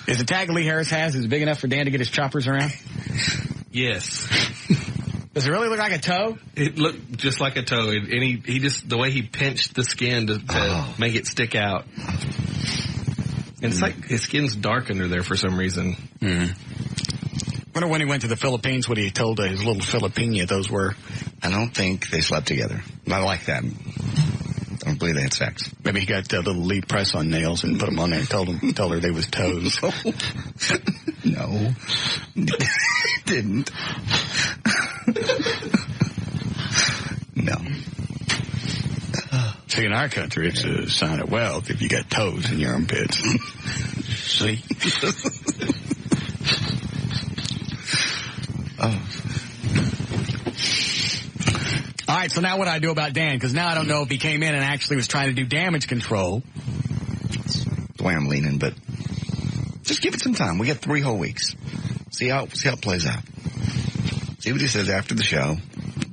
Is the tag Lee Harris has is it big enough for Dan to get his choppers around? Yes. Does it really look like a toe? It looked just like a toe, and he just, the way he pinched the skin to make it stick out. And it's like his skin's dark under there for some reason. Wonder when he went to the Philippines what he told his little Filipina those were. I don't think they slept together. Not like that. I don't believe they had sex. Maybe he got a little lead press on nails and put them on there and told her they was toes. No. Didn't. No. See, in our country, it's a sign of wealth if you got toes in your armpits. See? All right, so now what do I do about Dan? Because now I don't know if he came in and actually was trying to do damage control. That's the way I'm leaning, but just give it some time. We got 3 whole weeks. See how it plays out. See what he says after the show.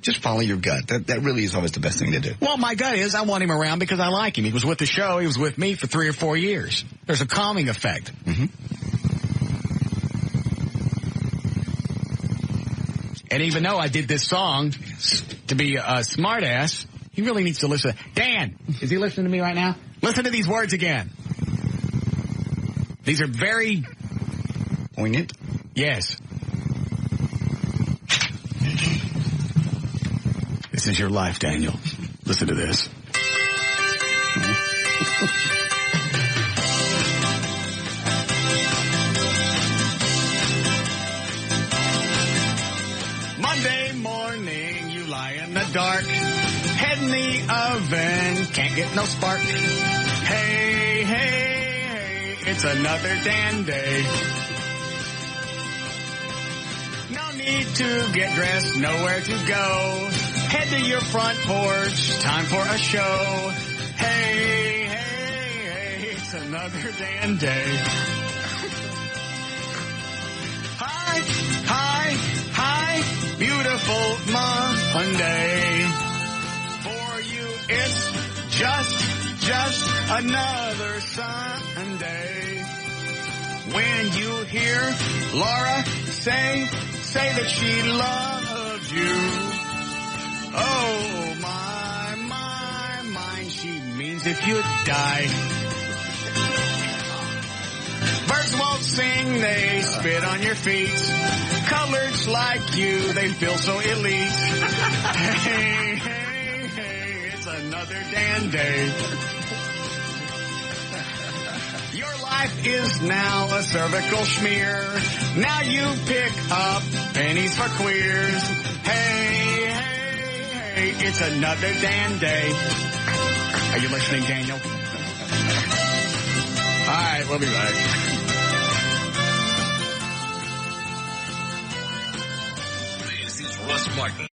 Just follow your gut. That really is always the best thing to do. Well, my gut is I want him around because I like him. He was with the show. He was with me for 3 or 4 years. There's a calming effect. Mm-hmm. And even though I did this song to be a smart ass, he really needs to listen. Dan, is he listening to me right now? Listen to these words again. These are very poignant. Yes. This is your life, Daniel. Listen to this. Monday morning, you lie in the dark, head in the oven, can't get no spark. Hey, hey, hey, it's another Dan day. No need to get dressed, nowhere to go. Head to your front porch, time for a show. Hey, hey, hey, it's another Dan day. Hi, hi, hi, beautiful Monday. For you, it's just another Sunday. When you hear Laura say that she loves you. Oh, my, she means if you die. Birds won't sing, they spit on your feet. Colors like you, they feel so elite. Hey, hey, hey, it's another Dan day. Your life is now a cervical smear. Now you pick up pennies for queers. Hey, hey, it's another Dan day. Are you listening, Daniel? All right, we'll be back. This is Russ Martin.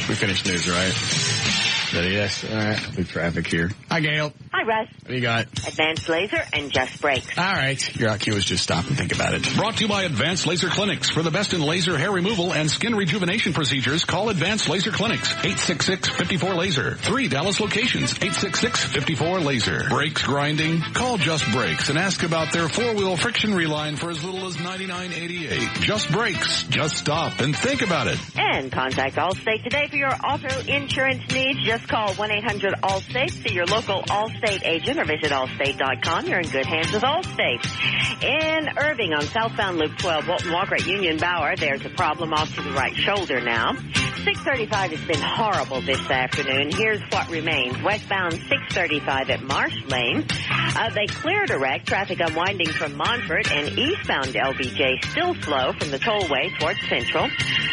We finished news, right? Is that a yes? All right. I'll be traffic here. Hi, Gail. Hi. Hi, Russ. What do you got? Advanced Laser and Just Brakes. All right. Your IQ is just stop and think about it. Brought to you by Advanced Laser Clinics. For the best in laser hair removal and skin rejuvenation procedures, call Advanced Laser Clinics. 866-54-LASER. 3 Dallas locations. 866-54-LASER. Brakes grinding? Call Just Brakes and ask about their 4-wheel friction reline for as little as $99.88. Just Brakes. Just stop and think about it. And contact Allstate today for your auto insurance needs. Just call 1-800-ALLSTATE. See your local Allstate agent or visit allstate.com. You're in good hands with Allstate. In Irving on southbound Loop 12, Walton Walker at Union Bower, there's a problem off to the right shoulder now. 635 has been horrible this afternoon. Here's what remains. Westbound 635 at Marsh Lane. They cleared a wreck. Traffic unwinding from Montfort, and eastbound LBJ still slow from the tollway towards Central.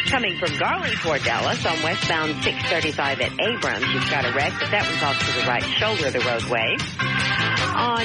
Coming from Garland toward Dallas on westbound 635 at Abrams, you've got a wreck, but that one's off to the right shoulder of the roadway. On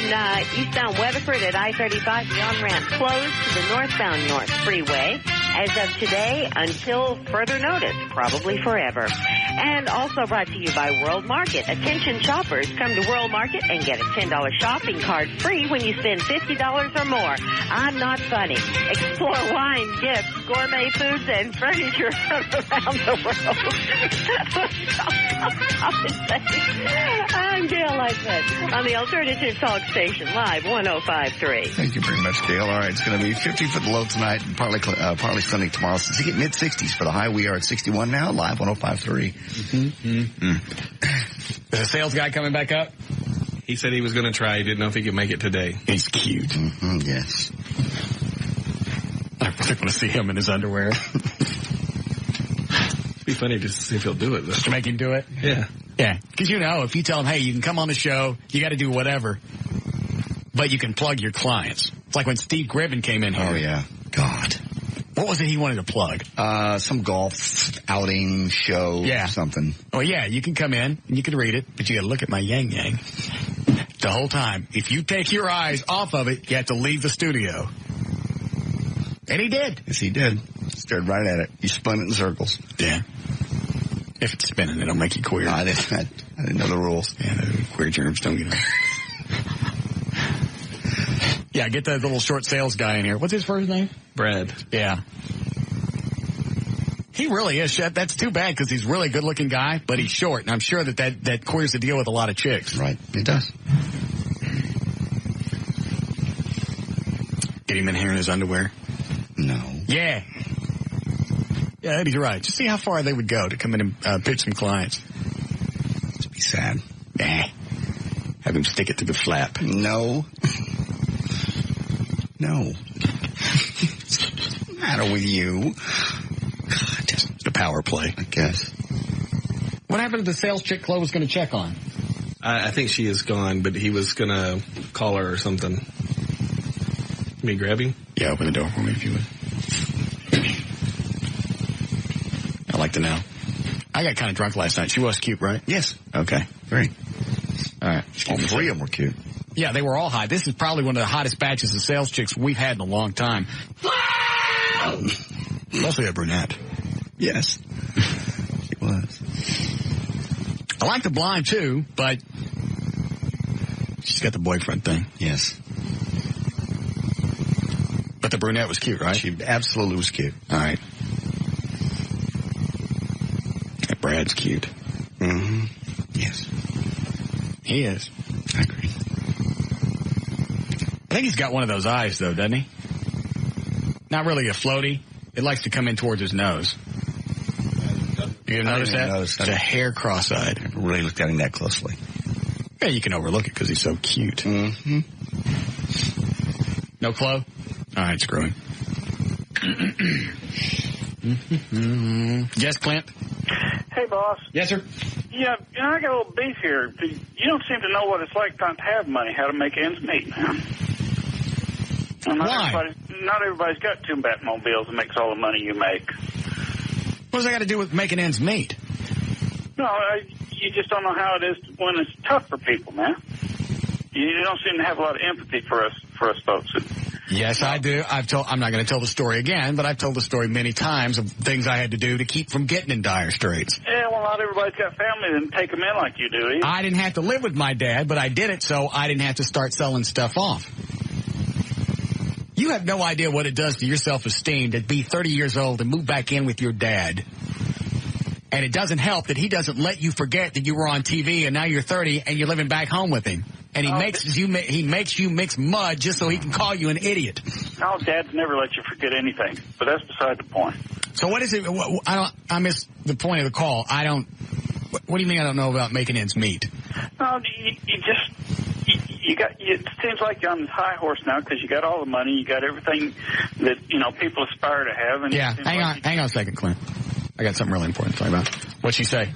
eastbound Weatherford at I-35, the on-ramp closed to the northbound North Freeway. As of today, until further notice, probably forever. And also brought to you by World Market. Attention shoppers, come to World Market and get a $10 shopping card free when you spend $50 or more. I'm not funny. Explore wine, gifts, gourmet foods, and furniture from around the world. I'm Gail Lightfoot on the Alternative Talk Station, live 105.3. Thank you very much, Gail. All right, it's going to be 50 for the low tonight, and partly sunny tomorrow. So to get mid-60s for the high, we are at 61 now, live 105.3. Is the sales guy coming back up? He said he was going to try. He didn't know if he could make it today. He's cute. Yes. I really want to see him in his underwear. It'd be funny just to see if he'll do it, though. Just to make him do it? Yeah. Yeah. Because, if you tell him, hey, you can come on the show, you got to do whatever, but you can plug your clients. It's like when Steve Gribben came in here. Oh, yeah. God. What was it he wanted to plug? Some golf outing show, something. Oh, yeah, you can come in and you can read it, but you got to look at my yang-yang the whole time. If you take your eyes off of it, you have to leave the studio. And he did. Yes, he did. Stared right at it. You spun it in circles. Yeah. If it's spinning, it'll make you queer. No, I didn't know the rules. Yeah, the queer germs don't get them. Yeah, get the little short sales guy in here. What's his first name? Brad. Yeah. He really is. That's too bad because he's a really good-looking guy, but he's short, and I'm sure that queers the deal with a lot of chicks. Right. It does. Get him in here in his underwear? No. Yeah. Yeah, Eddie's right. Just see how far they would go to come in and pitch some clients. It'd be sad. Nah. Have him stick it to the flap. No. No. What's the matter with you? God, just the power play, I guess. What happened to the sales chick Chloe was going to check on? I think she is gone, but he was going to call her or something. Me grabbing? Yeah, open the door for me if you would. I'd like to know. I got kind of drunk last night. She was cute, right? Yes. Okay. Very. All right. All three of them were cute. Yeah, they were all hot. This is probably one of the hottest batches of sales chicks we've had in a long time. Mostly a brunette. Yes. She was. I like the blonde, too, but she's got the boyfriend thing. Yes. But the brunette was cute, right? She absolutely was cute. All right. That Brad's cute. Mm-hmm. Yes. He is. I agree. I think he's got one of those eyes, though, doesn't he? Not really a floaty. It likes to come in towards his nose. You notice that? It's a hair cross-eyed. I never really looked at him that closely. Yeah, you can overlook it because he's so cute. Mm-hmm. No Chloe? All right, screw him. Yes, Clint? Hey, boss. Yes, sir? Yeah, I got a little beef here. You don't seem to know what it's like not to have money, how to make ends meet, man. Why? Not everybody's got two Batmobiles that makes all the money you make. What does that got to do with making ends meet? No, you just don't know how it is when it's tough for people, man. You don't seem to have a lot of empathy for us folks. Yes, I do. I'm not going to tell the story again, but I've told the story many times of things I had to do to keep from getting in dire straits. Yeah, well, not everybody's got family that take them in like you do, either. I didn't have to live with my dad, but I did it so I didn't have to start selling stuff off. You have no idea what it does to your self-esteem to be 30 years old and move back in with your dad. And it doesn't help that he doesn't let you forget that you were on TV and now you're 30 and you're living back home with him. And he makes you mix mud just so he can call you an idiot. No, Dad's never let you forget anything, but that's beside the point. So what is it? I missed the point of the call. What do you mean I don't know about making ends meet? No, it seems like you're on this high horse now because you got all the money, you got everything that, people aspire to have. And yeah, hang on a second, Clint. I got something really important to talk about. What'd she say?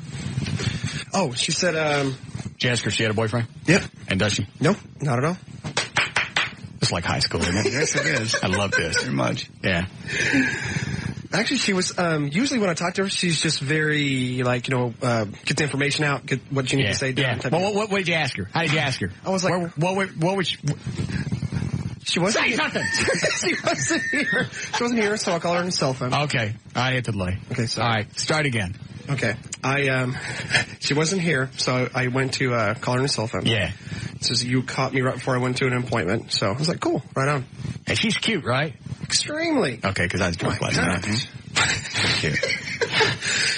Oh, she said, Did you ask her if she had a boyfriend? Yep. And does she? No, not at all. It's like high school, isn't it? Yes, it is. I love this. Very much. Yeah. Actually, she was, usually when I talk to her, she's just very, get the information out, get what you need to say down. Yeah. Well, what did you ask her? How did you ask her? I was like, what would she wasn't say something. She wasn't here. She wasn't here, so I'll call her on her cell phone. Okay. I hit the delay. Okay, so. All right. Start again. Okay. She wasn't here, so I went to, call her on her cell phone. Yeah. It says, you caught me right before I went to an appointment. So I was like, cool, right on. And she's cute, right? Extremely. Okay, because I was drunk last night.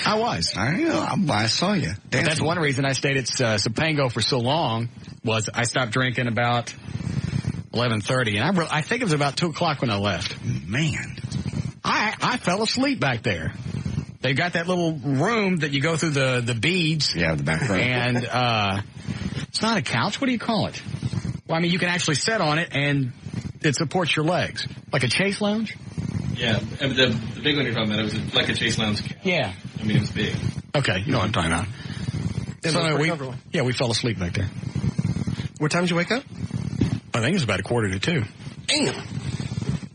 I was. I know. I saw you. But that's one reason I stayed at Sopango for so long was I stopped drinking about 11:30, and I think it was about 2 o'clock when I left. Man, I fell asleep back there. They got that little room that you go through the beads. Yeah, the back room. And it's not a couch. What do you call it? Well, I mean, you can actually sit on it, and it supports your legs. Like a chase lounge? Yeah, the big one you're talking about, it was like a chase lounge couch. Yeah. I mean, it was big. Okay, you know what I'm talking about. So we fell asleep back there. What time did you wake up? I think it was about 1:45. Damn.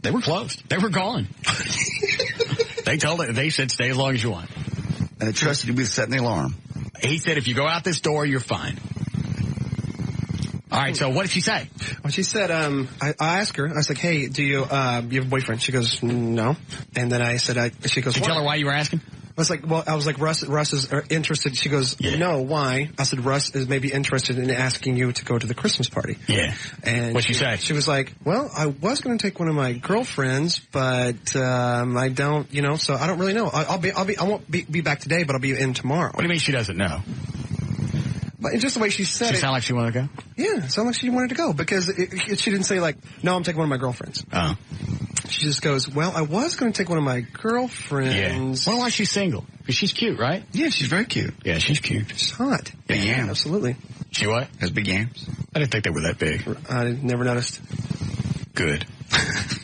They were closed. They were gone. They said stay as long as you want. And they trusted you with setting the alarm. He said if you go out this door, you're fine. All right, so what did she say? Well, she said, I asked her, I was like, hey, do you have a boyfriend? She goes, no. And then I said, she goes, did you tell her why you were asking? I was like, Russ is interested. She goes, no, why? I said, Russ is maybe interested in asking you to go to the Christmas party. Yeah. And what'd she say? She was like, well, I was going to take one of my girlfriends, but, I don't, so I don't really know. I won't be back today, but I'll be in tomorrow. What do you mean she doesn't know? But just the way she said it. She sound like she wanted to go? Yeah, it sounded like she wanted to go because she didn't say like, no, I'm taking one of my girlfriends. Oh. She just goes, well, I was going to take one of my girlfriends. Yeah. Well, why is she single? Because she's cute, right? Yeah, she's very cute. Yeah, she's cute. She's hot. Big yams. Absolutely. She what? Has big yams. I didn't think they were that big. I never noticed. Good.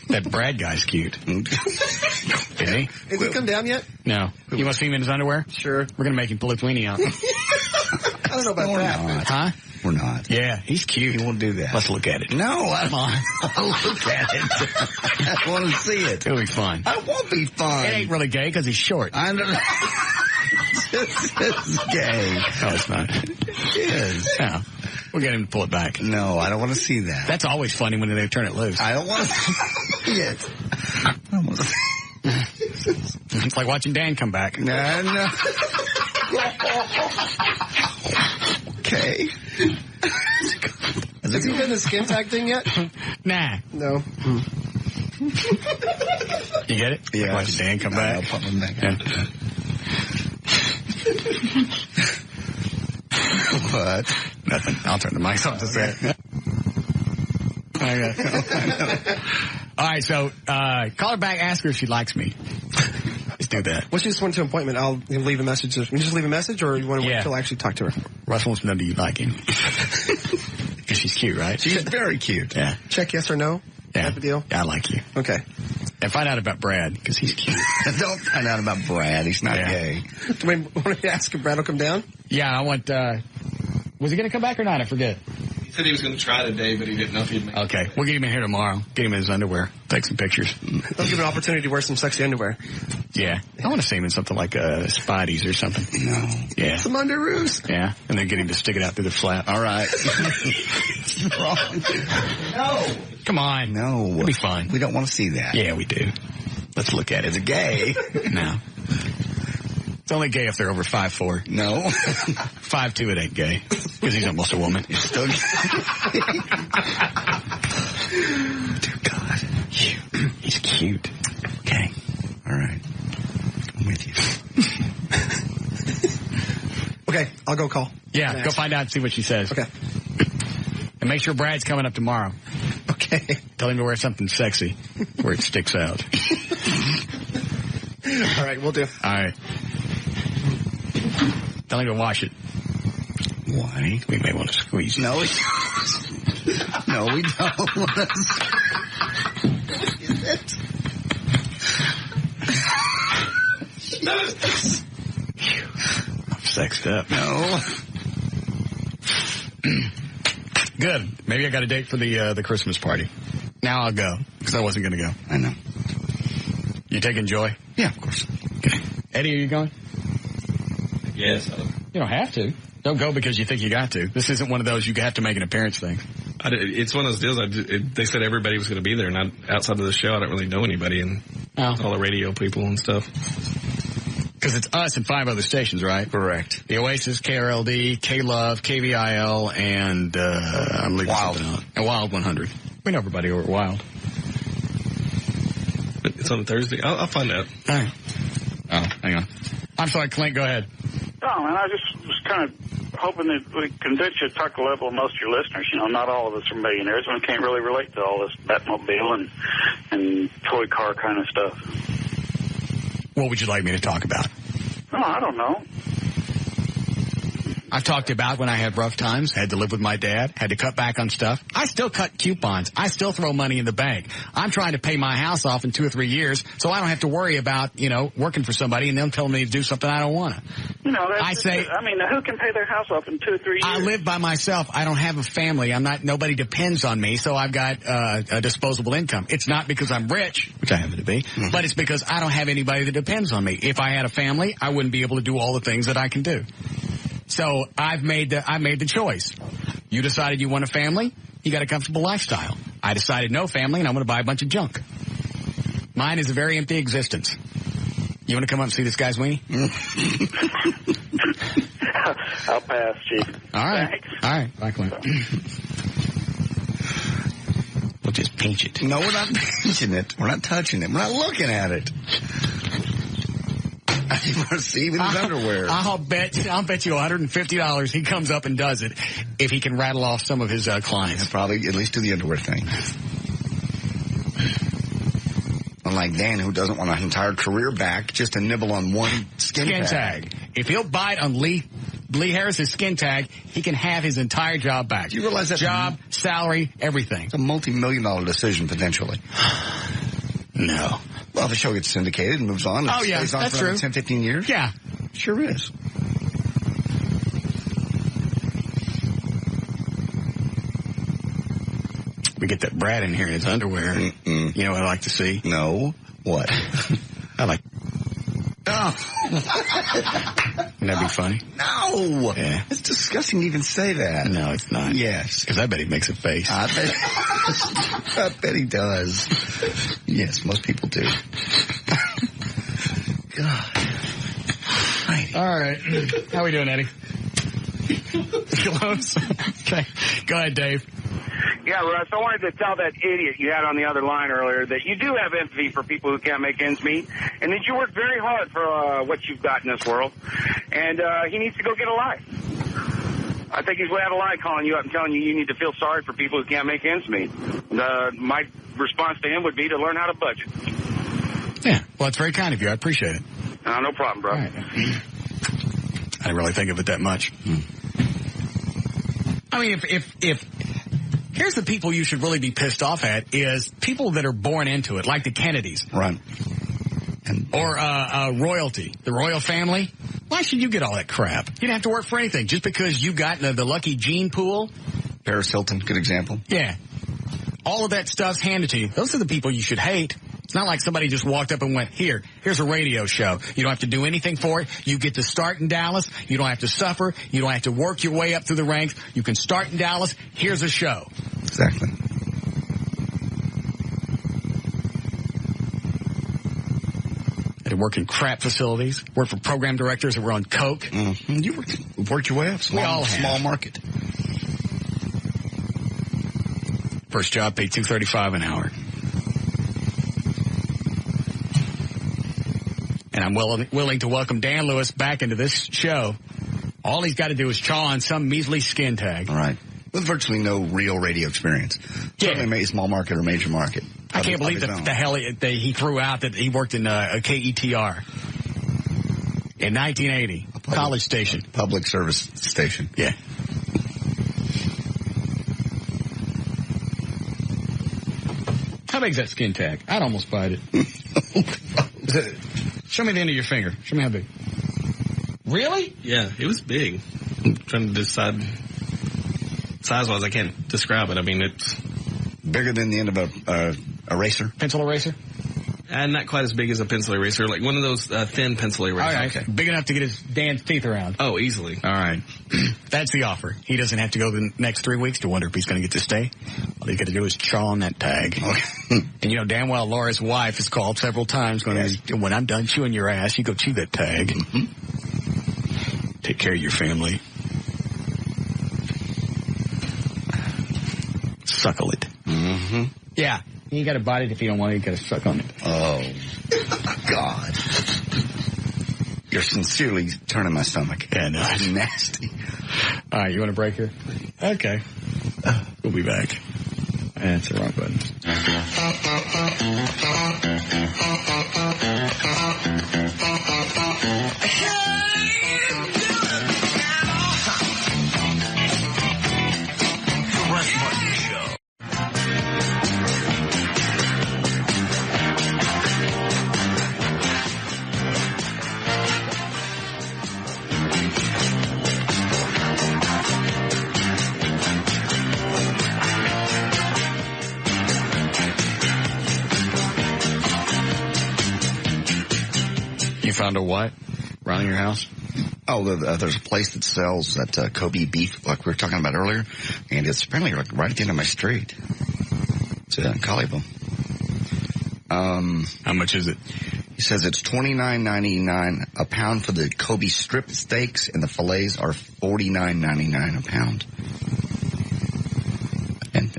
That Brad guy's cute. Isn't he? Has he come down yet? No. You want to see him in his underwear? Sure. We're going to make him pull his weenie out. I don't know about that. Not. Huh? We're not. Yeah, he's cute. He won't do that. Let's look at it. No, come on. I'll look at it. I want to see it. It'll be fun. It won't be fun. It ain't really gay because he's short. I know. It's gay. No, it's not. It is. Yeah. We'll get him to pull it back. No, I don't want to see that. That's always funny when they turn it loose. I don't want to see it. I don't want to see it. It's like watching Dan come back. No. Okay. Has he done the skin tag thing yet? Nah. No. You get it? Yeah. Like watching Dan come back. I'll pop him back. Yeah. What? Nothing. I'll turn the mic off to say it. All right, so call her back, ask her if she likes me. Let's do that. Well, she just went to an appointment. I'll leave a message. You just leave a message, or you want to wait until I actually talk to her? Russ wants to know, do you like him? Because she's cute, right? She's very cute. Yeah. Check yes or no. Yeah. Type of deal. Yeah, I like you. Okay. And find out about Brad, because he's cute. Don't find out about Brad. He's not gay. Wait, want to ask if Brad will come down? Yeah, I want, was he going to come back or not? I forget. He said he was going to try today, but he didn't know if he'd make it. Okay. We'll get him in here tomorrow. Get him in his underwear. Take some pictures. They'll give him an opportunity to wear some sexy underwear. Yeah. I want to see him in something like Spidey's or something. No. Yeah. Some underoos. Yeah. And then get him to stick it out through the flap. All right. No. Come on. No. It'll be fun. We don't want to see that. Yeah, we do. Let's look at it. It's gay. No. It's only gay if they're over 5'4". No. 5'2", it ain't gay. Because he's almost a woman. It's still Dear God. He's cute. Okay. All right. I'm with you. Okay, I'll go call. Yeah, go find out and see what she says. Okay. And make sure Brad's coming up tomorrow. Okay. Tell him to wear something sexy where it sticks out. All right, we'll do. All right. Tell him to wash it. Why? We may want to squeeze it. No, no, we don't. I'm sexed up. No. Good. Maybe I got a date for the Christmas party. Now I'll go, because I wasn't going to go. I know. You taking Joy? Yeah, of course. Okay. Eddie, are you going? Yes. You don't have to. Don't go because you think you got to. This isn't one of those you have to make an appearance thing. It's one of those deals. They said everybody was going to be there, and outside of the show, I don't really know anybody, and all the radio people and stuff. Because it's us and 5 other stations, right? Correct. The Oasis, KRLD, K-Love, KVIL, and I'm leaving Wild. something out. And Wild 100. We know everybody over at Wild. It's on Thursday. I'll find out. All right. Oh, hang on. I'm sorry, Clint, go ahead. Oh, man, I just was kind of hoping that we convince you to talk a level of most of your listeners. You know, not all of us are millionaires, and we can't really relate to all this Batmobile and toy car kind of stuff. What would you like me to talk about? Oh, I don't know. I've talked about when I had rough times, had to live with my dad, had to cut back on stuff. I still cut coupons. I still throw money in the bank. I'm trying to pay my house off in 2 or 3 years, so I don't have to worry about, working for somebody and them telling me to do something I don't want to. You know, who can pay their house off in 2 or 3 years? I live by myself. I don't have a family. Nobody depends on me, so I've got a disposable income. It's not because I'm rich, which I happen to be, but it's because I don't have anybody that depends on me. If I had a family, I wouldn't be able to do all the things that I can do. So I made the choice. You decided you want a family, you got a comfortable lifestyle. I decided no family, and I'm going to buy a bunch of junk. Mine is a very empty existence. You want to come up and see this guy's weenie? I'll pass, Chief. All right. Thanks. All right. Bye, Clint. We'll just pinch it. No, we're not pinching it. We're not touching it. We're not looking at it. I want to see even his underwear. I'll bet you $150 he comes up and does it if he can rattle off some of his clients. He'll probably at least do the underwear thing. Unlike Dan, who doesn't want an entire career back just to nibble on one skin tag. If he'll bite on Lee Harris's skin tag, he can have his entire job back. Do you realize that? Job, salary, everything. It's a multi-million-dollar decision, potentially. No. Well, if the show gets syndicated and moves on, oh, yeah, stays on that's for true. 10, 15 years. Yeah. Sure is. We get that Brad in here in his underwear. Mm-mm. You know what I like to see? No. What? I like... Oh. Wouldn't that be funny? No. Yeah. It's disgusting to even say that. No, it's not. Yes. Because I bet he makes a face. I bet he does. Yes, most people do. God. All right. How we doing, Eddie? Close? Okay. Go ahead, Dave. Yeah, Russ, I wanted to tell that idiot you had on the other line earlier that you do have empathy for people who can't make ends meet, and that you work very hard for what you've got in this world, and he needs to go get a life. I think he's way out of line calling you up and telling you need to feel sorry for people who can't make ends meet. My response to him would be to learn how to budget. Yeah, well, it's very kind of you. I appreciate it. No problem, bro. Right. I didn't really think of it that much. I mean, if here's the people you should really be pissed off at is people that are born into it, like the Kennedys. Right. Or royalty, the royal family. Why should you get all that crap? You don't have to work for anything. Just because you got the lucky gene pool. Paris Hilton, good example. Yeah. All of that stuff's handed to you. Those are the people you should hate. It's not like somebody just walked up and went, here's a radio show. You don't have to do anything for it. You get to start in Dallas. You don't have to suffer. You don't have to work your way up through the ranks. You can start in Dallas. Here's a show. Exactly. Had to work in crap facilities. Worked for program directors that were on coke. Mm-hmm. You worked your way up. We all have. Small market. First job paid $2.35 an hour. And I'm willing to welcome Dan Lewis back into this show. All he's got to do is chaw on some measly skin tag. All right. With virtually no real radio experience. Yeah. Certainly maybe small market or major market. I can't believe that the hell he threw out that he worked in a KETR in 1980. College station. Public service station. Yeah. How big is that skin tag? I'd almost bite it. Show me the end of your finger. Show me how big. Really? Yeah, it was big. I'm trying to decide size-wise. I can't describe it. I mean, it's bigger than the end of a eraser. Pencil eraser? Not quite as big as a pencil eraser, like one of those thin pencil erasers. All right. Okay. Big enough to get Dan's teeth around. Oh, easily. All right. That's the offer. He doesn't have to go the next 3 weeks to wonder if he's going to get to stay. All he's got to do is chaw on that tag. And you know damn well Laura's wife has called several times going, when I'm done chewing your ass, you go chew that tag. Mm-hmm. Take care of your family. Suckle it. Mm-hmm. Yeah. You got to bite it if you don't want it. You got to suck on it. Oh, God. You're sincerely turning my stomach. Yeah, no. That's nasty. All right, you want a break here? Okay. We'll be back. That's the wrong button. Russ Martin Show. You found a what around your house? Oh, there's a place that sells that Kobe beef, like we were talking about earlier, and it's apparently like right at the end of my street. It's in Colleyville. How much is it? He says it's $29.99 a pound for the Kobe strip steaks, and the fillets are $49.99 a pound. And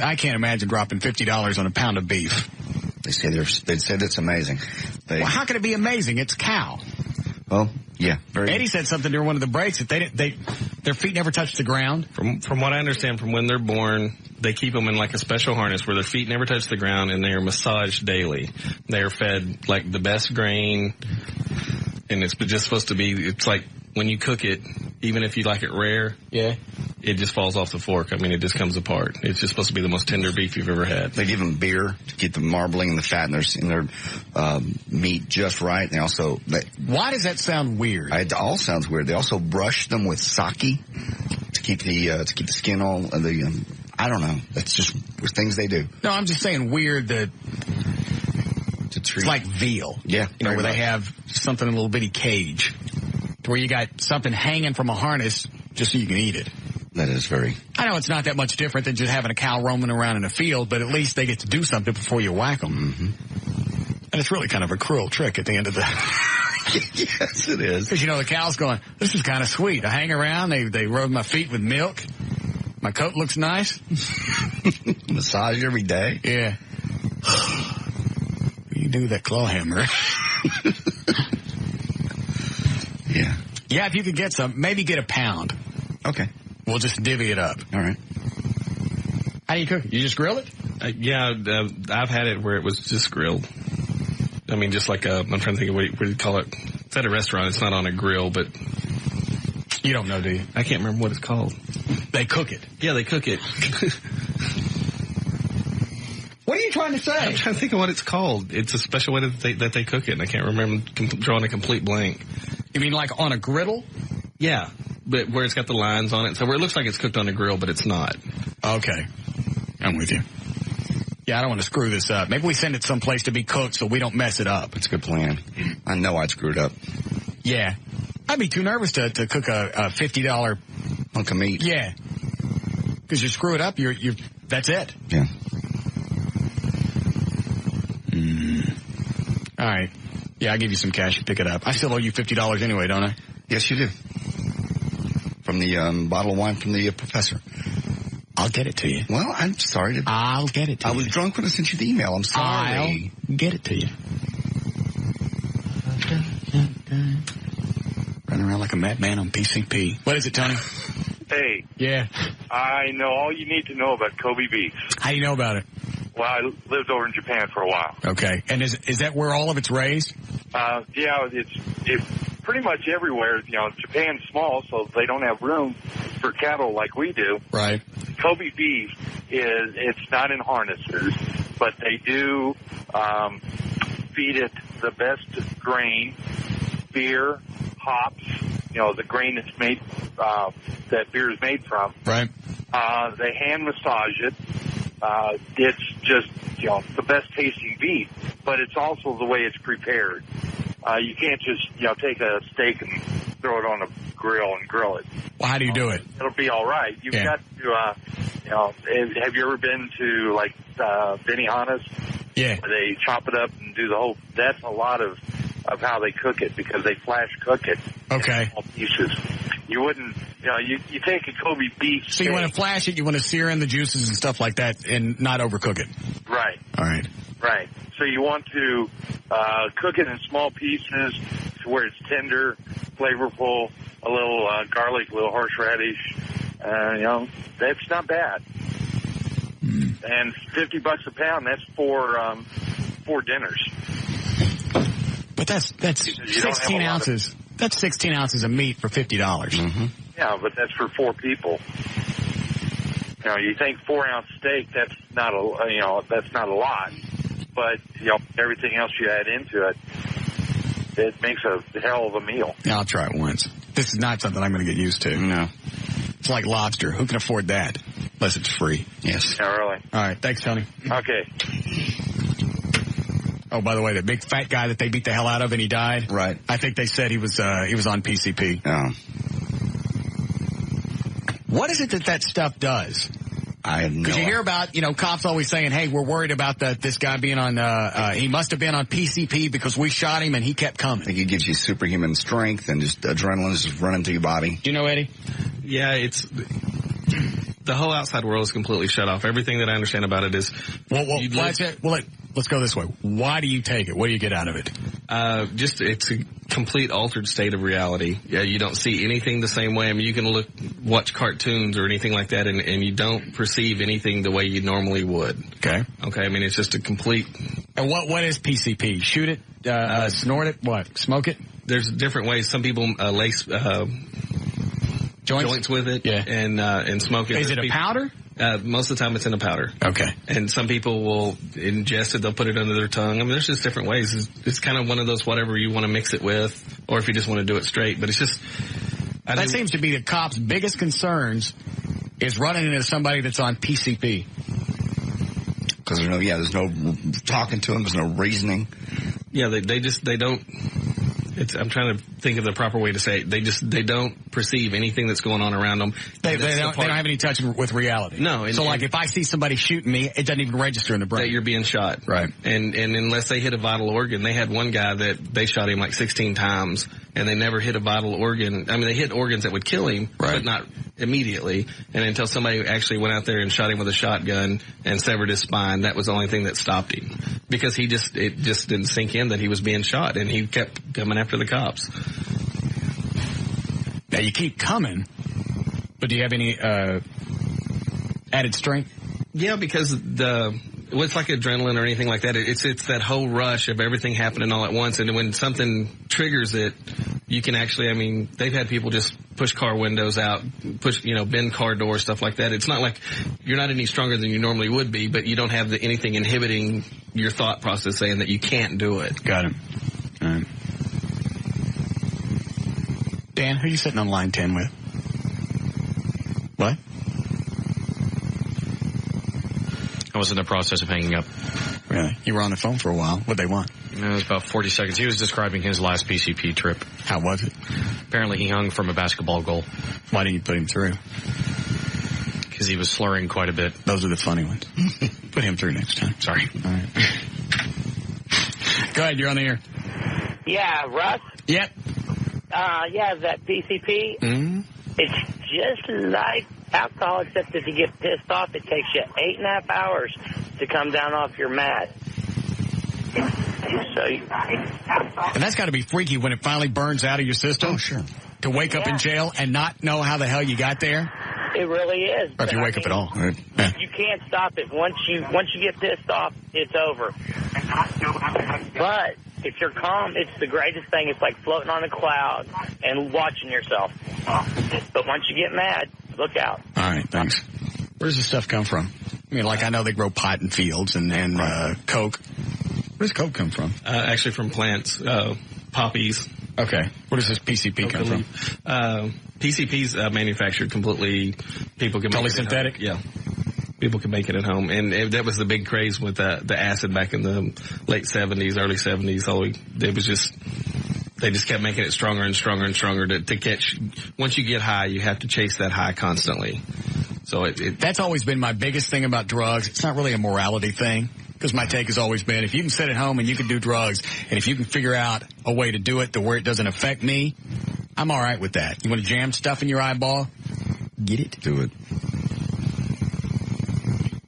I can't imagine dropping $50 on a pound of beef. They say it's amazing. Well, how can it be amazing? It's cow. Well, yeah. Eddie said something during one of the breaks that their feet never touch the ground. From what I understand, from when they're born, they keep them in like a special harness where their feet never touch the ground, and they are massaged daily. They are fed like the best grain, and it's just supposed to be. It's like when you cook it, even if you like it rare, it just falls off the fork. I mean, it just comes apart. It's just supposed to be the most tender beef you've ever had. They give them beer to keep the marbling and the fat in their meat just right. And they also why does that sound weird? It all sounds weird. They also brush them with sake to keep the skin all I don't know. That's just things they do. No, I'm just saying weird that it's like veal. Yeah, you know where they have something in a little bitty cage, to where you got something hanging from a harness just so you can eat it. That is very... I know it's not that much different than just having a cow roaming around in a field, but at least they get to do something before you whack them. Mm-hmm. And it's really kind of a cruel trick at the end of the... Yes, it is. Because, the cow's going, this is kind of sweet. I hang around, they rub my feet with milk. My coat looks nice. Massage every day. Yeah. You do that claw hammer. Yeah. Yeah, if you could get some, maybe get a pound. Okay. We'll just divvy it up. All right. How do you cook it? You just grill it? I've had it where it was just grilled. I mean, just like I'm trying to think of what do you call it? It's at a restaurant. It's not on a grill, but... You don't know, do you? I can't remember what it's called. They cook it. Yeah, they cook it. What are you trying to say? I'm trying to think of what it's called. It's a special way that they cook it, and I can't remember. Drawing a complete blank. You mean like on a griddle? Yeah, but where it's got the lines on it. So where it looks like it's cooked on a grill, but it's not. Okay. I'm with you. Yeah, I don't want to screw this up. Maybe we send it someplace to be cooked so we don't mess it up. That's a good plan. I know I'd screw it up. Yeah. I'd be too nervous to cook a $50 hunk of meat. Yeah. Because you screw it up, you're that's it. Yeah. All right. Yeah, I'll give you some cash. You pick it up. I still owe you $50 anyway, don't I? Yes, you do. From the bottle of wine from the professor. I'll get it to you. Well, I'm sorry. I'll get it to you. I was drunk when I sent you the email. I'm sorry. I'll get it to you. Running around like a madman on PCP. What is it, Tony? Hey. Yeah. I know all you need to know about Kobe beef. How do you know about it? Well, I lived over in Japan for a while. Okay. And is that where all of it's raised? Yeah, it's pretty much everywhere. You know, Japan's small, so they don't have room for cattle like we do. Right. Kobe beef it's not in harnesses, but they do feed it the best grain, beer, hops, you know, the grain that's made, that beer is made from. Right. They hand massage it. It's just, you know, the best tasting beef, but it's also the way it's prepared. You can't just, you know, take a steak and throw it on a grill and grill it. Well, how do you do it? It'll be all right. You've got to, you know, have you ever been to, like, Benihana's? Yeah. Where they chop it up and do the whole, that's a lot of how they cook it because they flash cook it. Okay. In small pieces. You wouldn't, you know, you take a Kobe beef So steak. you want to flash it, you want to sear in the juices and stuff like that and not overcook it. Right. All right. Right. So you want to cook it in small pieces to where it's tender, flavorful, a little garlic, a little horseradish. You know, that's not bad. And $50 a pound, that's four dinners. But that's 16 ounces. That's 16 ounces of meat for $50. Mm-hmm. Yeah, but that's for 4 people. You know, you think 4-ounce steak, that's not a lot. But, you know, everything else you add into it, it makes a hell of a meal. Yeah, I'll try it once. This is not something I'm going to get used to. No. It's like lobster. Who can afford that? Unless it's free. Yes. Yeah, really. All right. Thanks, Tony. Okay. Oh, by the way, the big fat guy that they beat the hell out of and he died. Right. I think they said he was on PCP. Oh. What is it that stuff does? I have no Because you hear about, you know, cops always saying, hey, we're worried about this guy being on, he must have been on PCP because we shot him and he kept coming. I think it gives you superhuman strength and just adrenaline is just running through your body. Do you know, Eddie? Yeah, it's the whole outside world is completely shut off. Everything that I understand about it is... Let's go this way. Why do you take it? What do you get out of it? It's a complete altered state of reality. Yeah, you don't see anything the same way. I mean, you can watch cartoons or anything like that, and you don't perceive anything the way you normally would. Okay. I mean, it's just a complete... And what is PCP? Shoot it? Snort it? What? Smoke it? There's different ways. Some people lace joints with it, and smoke it. Is it a powder? Most of the time it's in a powder. Okay. And some people will ingest it, they'll put it under their tongue. I mean, there's just different ways. It's kind of one of those whatever you want to mix it with, or if you just want to do it straight. But it's just... That seems to be the cops' biggest concerns is running into somebody that's on PCP. Because there's no talking to them, there's no reasoning. Yeah, they don't... I'm trying to think of the proper way to say it. They don't perceive anything that's going on around them. They don't have any touch with reality. No. And if I see somebody shooting me, it doesn't even register in the brain. That you're being shot. Right. And unless they hit a vital organ, they had one guy that they shot him like 16 times, and they never hit a vital organ. I mean, they hit organs that would kill him, but not immediately. And until somebody actually went out there and shot him with a shotgun and severed his spine, that was the only thing that stopped him. Because it just didn't sink in that he was being shot, and he kept coming after the cops. Now you keep coming, but do you have any added strength? Yeah, because it's like adrenaline or anything like that. It's that whole rush of everything happening all at once, and when something triggers it, you can actually, I mean, they've had people just push car windows out, bend car doors, stuff like that. It's not like you're not any stronger than you normally would be, but you don't have anything inhibiting your thought process saying that you can't do it. Got it. All right. Dan, who are you sitting on line 10 with? What? I was in the process of hanging up. Really? You were on the phone for a while. What'd they want? It was about 40 seconds. He was describing his last PCP trip. How was it? Apparently he hung from a basketball goal. Why didn't you put him through? Because he was slurring quite a bit. Those are the funny ones. Put him through next time. Sorry. All right. Go ahead, you're on the air. Yeah, Russ? Yep. Yeah, that PCP. Mm-hmm. It's just like alcohol, except if you get pissed off, it takes you 8.5 hours to come down off your mat. So And that's got to be freaky when it finally burns out of your system. Oh, sure. To wake up in jail and not know how the hell you got there. it really is. Or if you wake up at all. Right. You can't stop it. Once you get pissed off, it's over. But if you're calm, it's the greatest thing. It's like floating on a cloud and watching yourself. But once you get mad, look out. All right, thanks. Where does this stuff come from? I mean, like, I know they grow pot in fields and Coke. Where does Coke come from? Actually from plants, poppies. Okay. Where does this PCP come from? PCP's manufactured completely. People can totally make it synthetic? Yeah. People can make it at home. And that was the big craze with the acid back in the late 70s, early 70s. They just kept making it stronger and stronger and stronger to catch. Once you get high, you have to chase that high constantly. So that's always been my biggest thing about drugs. It's not really a morality thing. Because my take has always been, if you can sit at home and you can do drugs, and if you can figure out a way to do it to where it doesn't affect me, I'm all right with that. You want to jam stuff in your eyeball? Get it. Do it.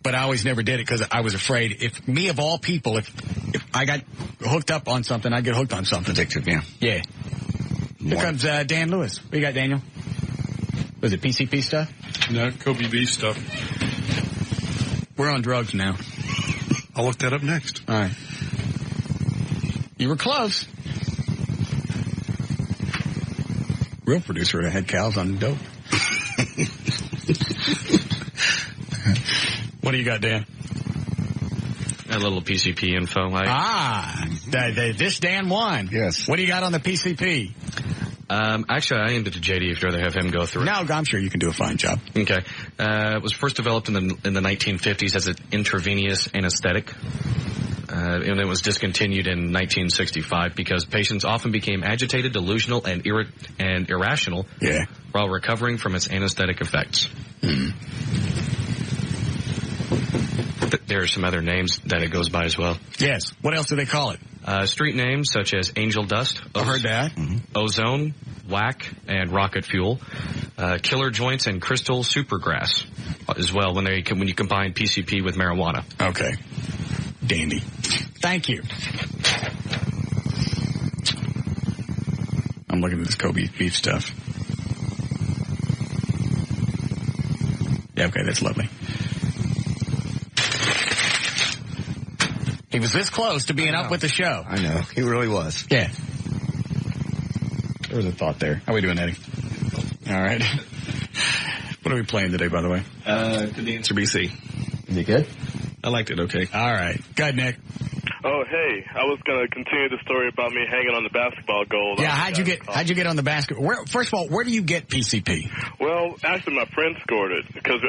But I always never did it because I was afraid. If me of all people, if I got hooked up on something, I'd get hooked on something. Addictive, yeah. Yeah. Here comes Dan Lewis. What you got, Daniel? Was it PCP stuff? No, Kobe B stuff. We're on drugs now. I'll look that up next. All right. You were close. Real producer would have had cows on dope. What do you got, Dan? A little PCP info. This Dan won. Yes. What do you got on the PCP? Actually, I aimed it to JD if you'd rather have him go through it. No, I'm sure you can do a fine job. Okay. It was first developed in the 1950s as an intravenous anesthetic. And it was discontinued in 1965 because patients often became agitated, delusional, and irrational while recovering from its anesthetic effects. There are some other names that it goes by as well. Yes. What else do they call it? Street names such as Angel Dust. I heard that. Ozone, Whack, and Rocket Fuel. Killer Joints and Crystal Supergrass as well when you combine PCP with marijuana. Okay. Dandy. Thank you. I'm looking at this Kobe beef stuff. Yeah, okay, that's lovely. He was this close to being up with the show. I know. He really was. Yeah. There was a thought there. How are we doing, Eddie? All right. What are we playing today, by the way? Did the answer BC? Is it good? I liked it, okay. All right. Go ahead, Nick. Oh, hey, I was going to continue the story about me hanging on the basketball goal. Yeah, how'd you get on the basketball? First of all, where do you get PCP? Well, actually, my friend scored it because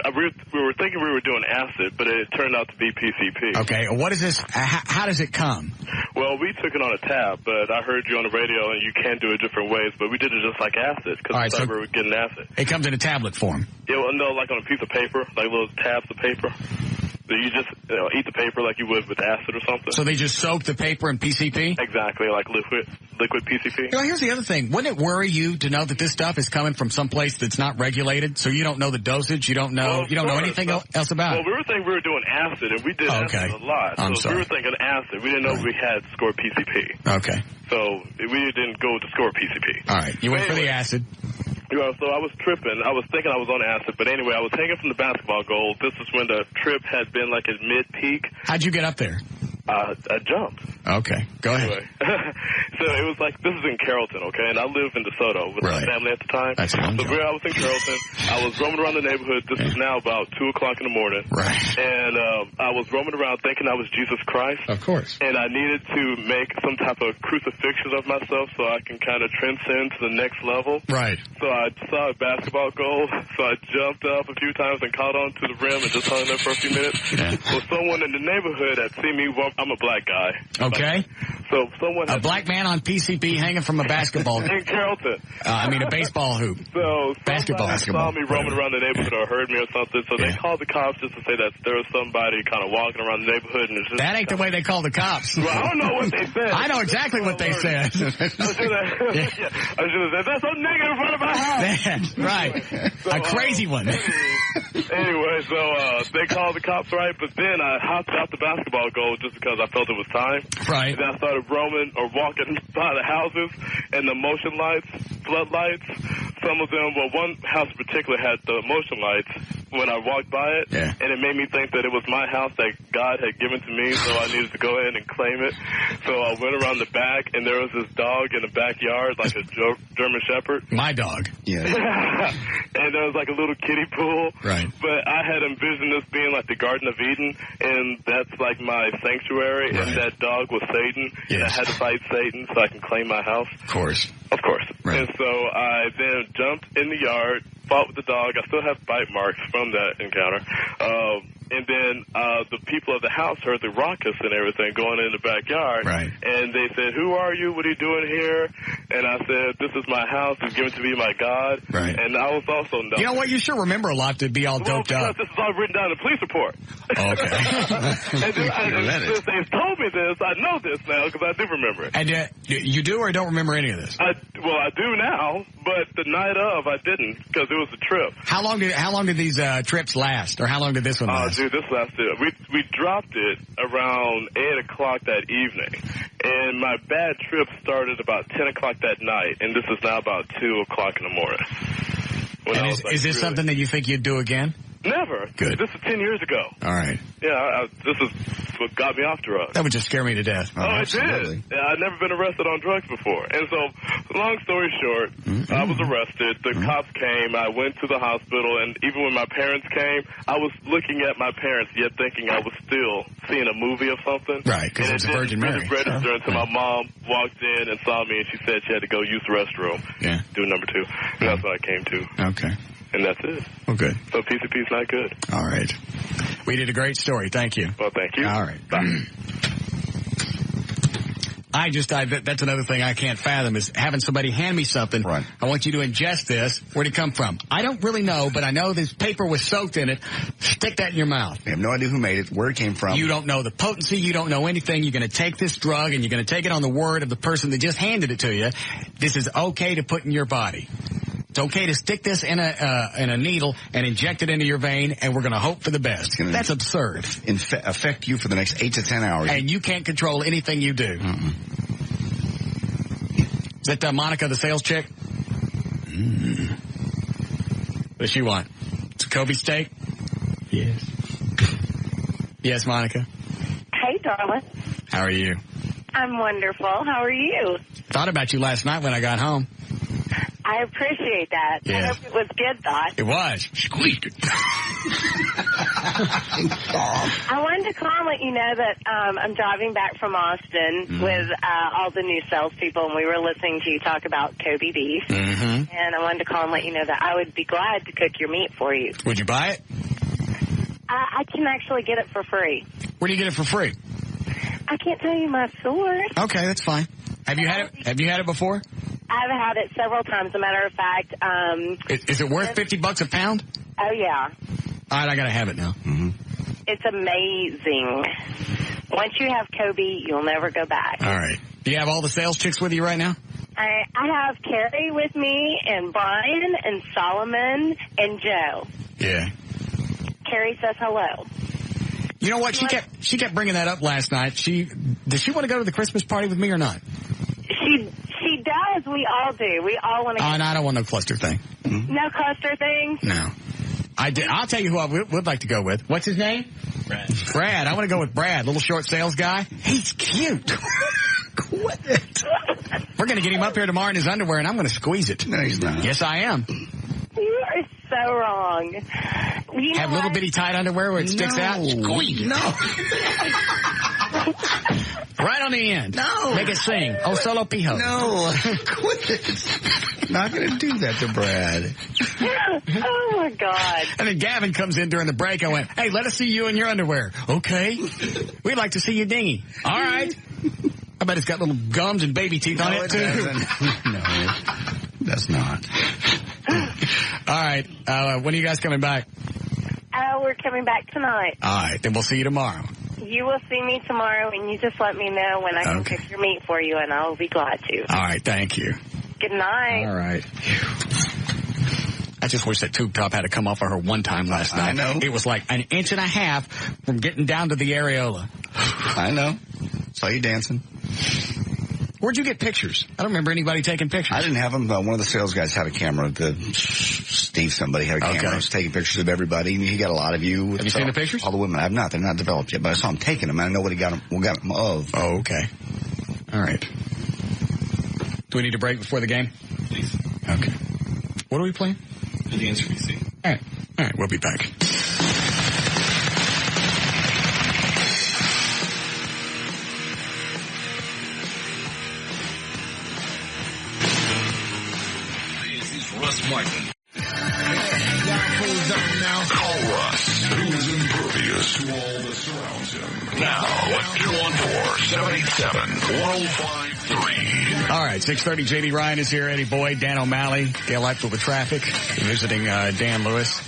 we were thinking we were doing acid, but it turned out to be PCP. Okay, what is this? How does it come? Well, we took it on a tab, but I heard you on the radio and you can do it different ways, but we did it just like acid because we thought we were getting acid. It comes in a tablet form? Yeah, well, no, like on a piece of paper, like little tabs of paper. So you just eat the paper like you would with acid or something. So they just soak the paper in PCP? Exactly, like liquid PCP. Here's the other thing. Wouldn't it worry you to know that this stuff is coming from someplace that's not regulated, so you don't know the dosage, you don't know anything else about it? Well, we were thinking we were doing acid, and we did acid a lot. I'm so sorry. we were thinking acid. We didn't know we had scored PCP. Okay. So we didn't go to score PCP. All right. You went for the acid. Yeah, so I was tripping. I was thinking I was on acid, but anyway, I was hanging from the basketball goal. This is when the trip had been like at mid-peak. How'd you get up there? I jumped. Okay, go ahead. Anyway. So it was like, this is in Carrollton, okay? And I live in DeSoto with my family at the time. That's a long so I was in Carrollton. I was roaming around the neighborhood. This is now about 2 o'clock in the morning. Right. And I was roaming around thinking I was Jesus Christ. Of course. And I needed to make some type of crucifixion of myself so I can kind of transcend to the next level. Right. So I saw a basketball goal, so I jumped up a few times and caught on to the rim and just hung there for a few minutes. Yeah. Well, someone in the neighborhood had seen me. I'm a black guy. Okay. So someone A black man on PCP hanging from a basketball. in Carrollton. A baseball hoop. So Basketball. saw me roaming around the neighborhood or heard me or something. So they called the cops just to say that there was somebody kind of walking around the neighborhood. And it's just, That ain't the way they call the cops. Well, I don't know what they said. I know exactly what they said. I should have said, that's some nigga in front of my house. Right. A crazy one. Anyway, so they called the cops, right? But then I hopped out the basketball goal just because I felt it was time. Right. And then I started roaming or walking by the houses and the motion lights, floodlights. Some of them, well, one house in particular had the motion lights when I walked by it. Yeah. And it made me think that it was my house that God had given to me, so I needed to go in and claim it. So I went around the back, and there was this dog in the backyard, like a German Shepherd. My dog. Yeah. And there was like a little kiddie pool. Right. But I had envisioned this being like the Garden of Eden, and that's like my sanctuary, and that dog was Satan. Yes. And I had to fight Satan so I can claim my house. Of course. Of course. Right. And so I then jumped in the yard, fought with the dog. I still have bite marks from that encounter. And then the people of the house heard the ruckus and everything going in the backyard. Right. And they said, "Who are you? What are you doing here?" And I said, "This is my house. It's given to me by God." Right. And I was also You know what? You sure remember a lot to be all doped up. This is all written down in the police report. Okay. and since they've told me this, I know this now because I do remember it. And you do or don't remember any of this? I do now, but the night of I didn't because it was a trip. How long did these trips last, or how long did this one last? Dude, this lasted. We dropped it around 8 o'clock that evening, and my bad trip started about 10 o'clock that night, and this is now about 2 o'clock in the morning. And is this something that you think you'd do again? Never. Good. This was 10 years ago. All right. Yeah, this is what got me off drugs. That would just scare me to death. Oh, it did. Yeah, I'd never been arrested on drugs before. And so, long story short, I was arrested. The cops came. I went to the hospital. And even when my parents came, I was looking at my parents, yet thinking I was still seeing a movie of something. Right, because it's a Virgin Mary. It didn't register until my mom walked in and saw me, and she said she had to go use the restroom. Yeah. Do number 2. And that's what I came to. Okay. And that's it. Well, good. So PCP's not good. All right. We did a great story. Thank you. Well, thank you. All right. Bye. That's another thing I can't fathom is having somebody hand me something. Right. I want you to ingest this. Where'd it come from? I don't really know, but I know this paper was soaked in it. Stick that in your mouth. You have no idea who made it, where it came from. You don't know the potency. You don't know anything. You're going to take this drug and you're going to take it on the word of the person that just handed it to you. This is okay to put in your body. It's okay to stick this in a needle and inject it into your vein, and we're going to hope for the best. That's absurd. Affect you for the next 8 to 10 hours. And you can't control anything you do. Is that Monica, the sales chick? What does she want? It's a Kobe steak? Yes. Yes, Monica. Hey, darling. How are you? I'm wonderful. How are you? Thought about you last night when I got home. I appreciate that. Yeah. I hope it was good thought. It was. Squeaked. I wanted to call and let you know that I'm driving back from Austin with all the new salespeople, and we were listening to you talk about Kobe beef. Mm-hmm. And I wanted to call and let you know that I would be glad to cook your meat for you. Would you buy it? I can actually get it for free. Where do you get it for free? I can't tell you my source. Okay, that's fine. Have you had it before? I've had it several times. As a matter of fact, Is it worth $50 a pound? oh yeah, All right, I gotta have it now. Mm-hmm. it's amazing. Once you have Kobe, you'll never go back. All right. Do you have all the sales chicks with you right now? I have Carrie with me, and Brian, and Solomon, and Joe. Yeah. Carrie says hello. You know what? She kept bringing that up last night. Does she want to go to the Christmas party with me or not? She does. We all do. We all want to. Oh, no, I don't want no cluster thing. No cluster things? No. I'll tell you who I would like to go with. What's his name? Brad. I want to go with Brad, little short sales guy. He's cute. Quit it. We're going to get him up here tomorrow in his underwear, and I'm going to squeeze it. No, he's not. Yes, I am. You are so wrong. You know Have little bitty tight underwear where it sticks out? Squeeze it. No. Right on the end. No. Make it sing. Oh, solo pijo. No. Quit it. Not going to do that to Brad. Oh, my God. And then Gavin comes in during the break. I went, hey, let us see you in your underwear. Okay. We'd like to see your dinghy. All right. I bet it's got little gums and baby teeth on it, too. No, it does not. All right. When are you guys coming back? We're coming back tonight. All right. Then we'll see you tomorrow. You will see me tomorrow, and you just let me know when I can cook your meat for you, and I'll be glad to. All right. Thank you. Good night. All right. I just wish that tube top had to come off of her one time last night. I know. It was like an inch and a half from getting down to the areola. I know. Saw you dancing. Where'd you get pictures? I don't remember anybody taking pictures. I didn't have them. One of the sales guys had a camera. Steve somebody had a camera. He was taking pictures of everybody. He got a lot of you. Have you seen the pictures? All the women. I have not. They're not developed yet, but I saw him taking them, and I know what he got them of. Oh, okay. All right. Do we need a break before the game? Please. Okay. What are we playing? The answer we see. All right. We'll be back. This is Russ Martin. Call Russ, who is impervious to all that surrounds him. Now, 214-787-1053. All right, 6:30. J.D. Ryan is here. Eddie Boyd, Dan O'Malley, KLLI for the traffic. Visiting Dan Lewis.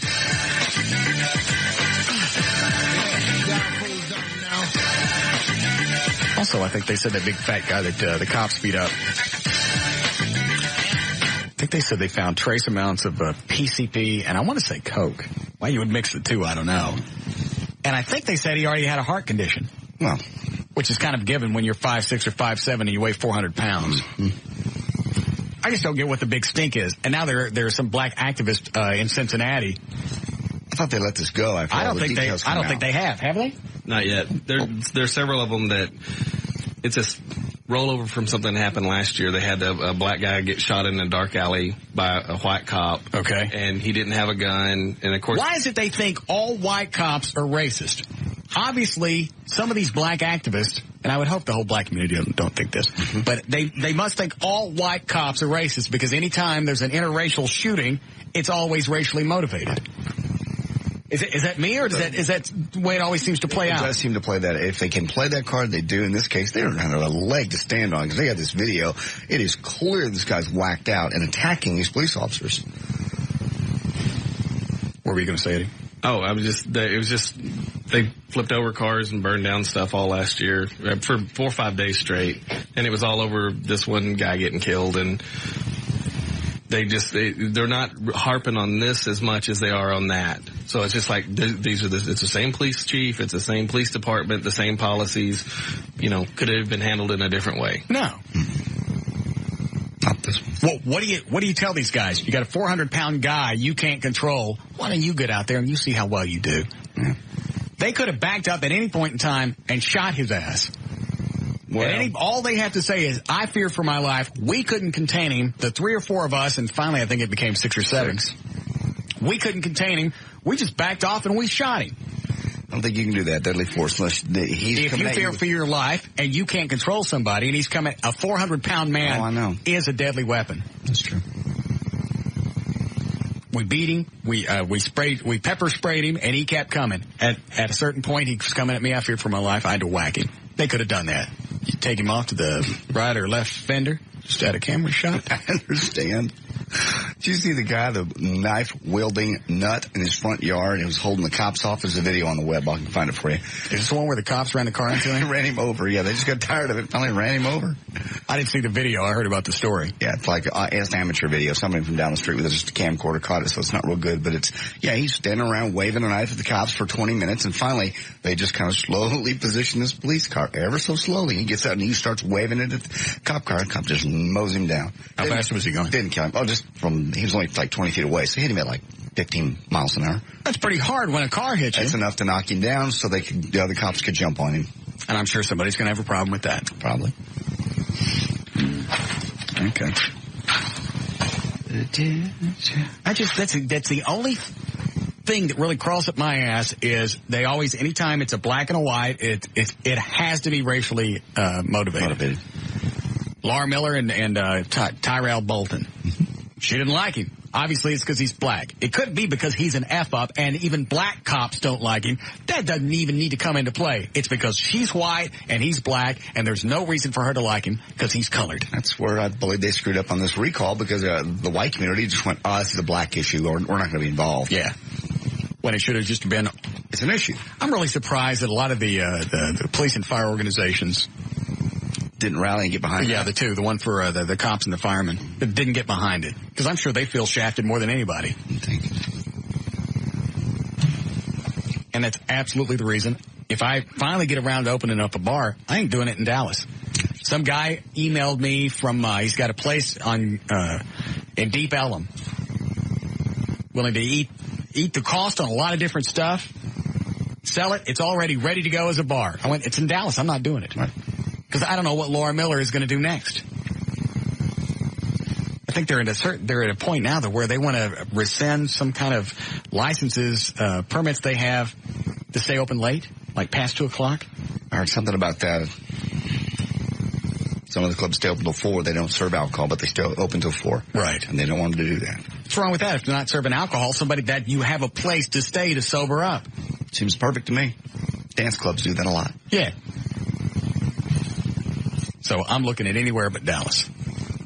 Also, I think they said that big fat guy that the cops beat up. I think they said they found trace amounts of PCP, and I want to say Coke. Why you would mix the two, I don't know. And I think they said he already had a heart condition. Well, which is kind of given when you're 5'6" or 5'7" and you weigh 400 pounds. Mm-hmm. I just don't get what the big stink is. And now there are some black activists in Cincinnati. I thought they let this go. I don't think they have they? Not yet. There's several of them that it's a rollover from something that happened last year. They had a black guy get shot in a dark alley by a white cop. Okay. And he didn't have a gun. And of course, why is it they think all white cops are racist? Obviously, some of these black activists, and I would hope the whole black community don't think this, but they must think all white cops are racist because anytime there's an interracial shooting, it's always racially motivated. Is that me, or is that the way it always seems to play out? It does seem to play that. If they can play that card, they do. In this case, they don't have a leg to stand on because they got this video. It is clear this guy's whacked out and attacking these police officers. What were you going to say, Eddie? Oh, they flipped over cars and burned down stuff all last year for 4 or 5 days straight. And it was all over this one guy getting killed. And they're not harping on this as much as they are on that. So it's just like, it's the same police chief, it's the same police department, the same policies, could it have been handled in a different way? No. Not this one. Well, what do you tell these guys? You got a 400-pound guy you can't control. Why don't you get out there and you see how well you do? Yeah. They could have backed up at any point in time and shot his ass. Well, all they have to say is, I fear for my life. We couldn't contain him. The 3 or 4 of us, and finally I think it became 6 or 7. We couldn't contain him. We just backed off and we shot him. I don't think you can do that. Deadly force. If you fear for your life and you can't control somebody, and he's coming, a 400-pound man is a deadly weapon. That's true. We beat him. We pepper sprayed him, and he kept coming. At a certain point, he was coming at me. I feared for my life. I had to whack him. They could have done that. You take him off to the right or left fender. Just had a camera shot. I understand. Did you see the guy, the knife-wielding nut in his front yard? He was holding the cops off. There's a video on the web. I can find it for you. Is this the one where the cops ran the car into him? Ran him over, yeah. They just got tired of it. Finally ran him over. I didn't see the video. I heard about the story. Yeah, it's like it's an amateur video. Somebody from down the street with just a camcorder caught it, so it's not real good. But he's standing around waving a knife at the cops for 20 minutes, and finally they just kind of slowly position this police car, ever so slowly. He gets out and he starts waving it at the cop car. The cop just mows him down. How fast was he going? Didn't kill him. Oh, he was only like 20 feet away, so he hit him at like 15 miles an hour. That's pretty hard when a car hits you. That's enough to knock him down so the other cops could jump on him. And I'm sure somebody's going to have a problem with that. Probably. Okay. That's the only thing that really crawls up my ass is they always, anytime it's a black and a white, it has to be racially motivated. Laura Miller and Tyrell Bolton. She didn't like him. Obviously, it's because he's black. It could be because he's an F-up, and even black cops don't like him. That doesn't even need to come into play. It's because she's white and he's black, and there's no reason for her to like him because he's colored. That's where I believe they screwed up on this recall because the white community just went, oh, this is a black issue, or we're not going to be involved. Yeah. When it should have just been... It's an issue. I'm really surprised that a lot of the police and fire organizations... didn't rally and get behind it. Yeah, the one for the cops and the firemen, that didn't get behind it. Because I'm sure they feel shafted more than anybody. And that's absolutely the reason. If I finally get around to opening up a bar, I ain't doing it in Dallas. Some guy emailed me from, he's got a place in Deep Ellum. Willing to eat the cost on a lot of different stuff. Sell it. It's already ready to go as a bar. I went, it's in Dallas. I'm not doing it. Right. Because I don't know what Laura Miller is going to do next. I think they're at a point now where they want to rescind some kind of licenses, permits they have to stay open late, like past 2:00. I heard something about that. Some of the clubs stay open till 4. They don't serve alcohol, but they stay open till 4. Right. And they don't want them to do that. What's wrong with that? If they're not serving alcohol, somebody that you have a place to stay to sober up. Seems perfect to me. Dance clubs do that a lot. Yeah. So I'm looking at anywhere but Dallas,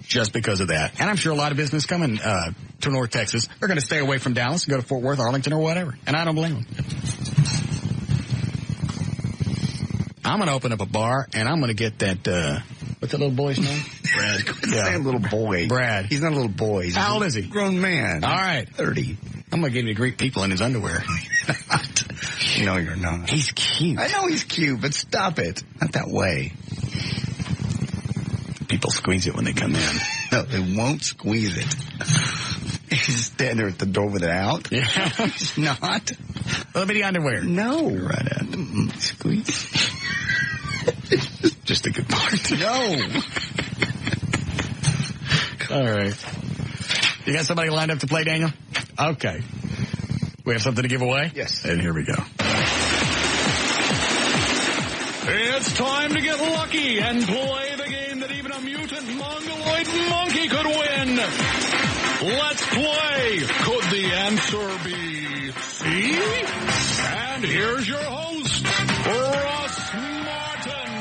just because of that. And I'm sure a lot of business coming to North Texas are going to stay away from Dallas and go to Fort Worth, Arlington, or whatever. And I don't blame them. I'm going to open up a bar, and I'm going to get that, what's that little boy's name? Brad. Quit saying little boy. Brad. He's not a little boy. He's How old is he? Grown man. All right. 30. I'm going to get him to greet people in his underwear. No, you're not. He's cute. I know he's cute, but stop it. Not that way. People squeeze it when they come in. No, they won't squeeze it. He's standing there at the door with it out. Yeah. He's not. Little bitty underwear. No. Right at them. Squeeze. Just a good part. No. All right. You got somebody lined up to play, Daniel? Okay. We have something to give away? Yes. And here we go. It's time to get lucky and play the game that even a mutant mongoloid monkey could win. Let's play. Could the answer be C? And here's your host, Russ Martin.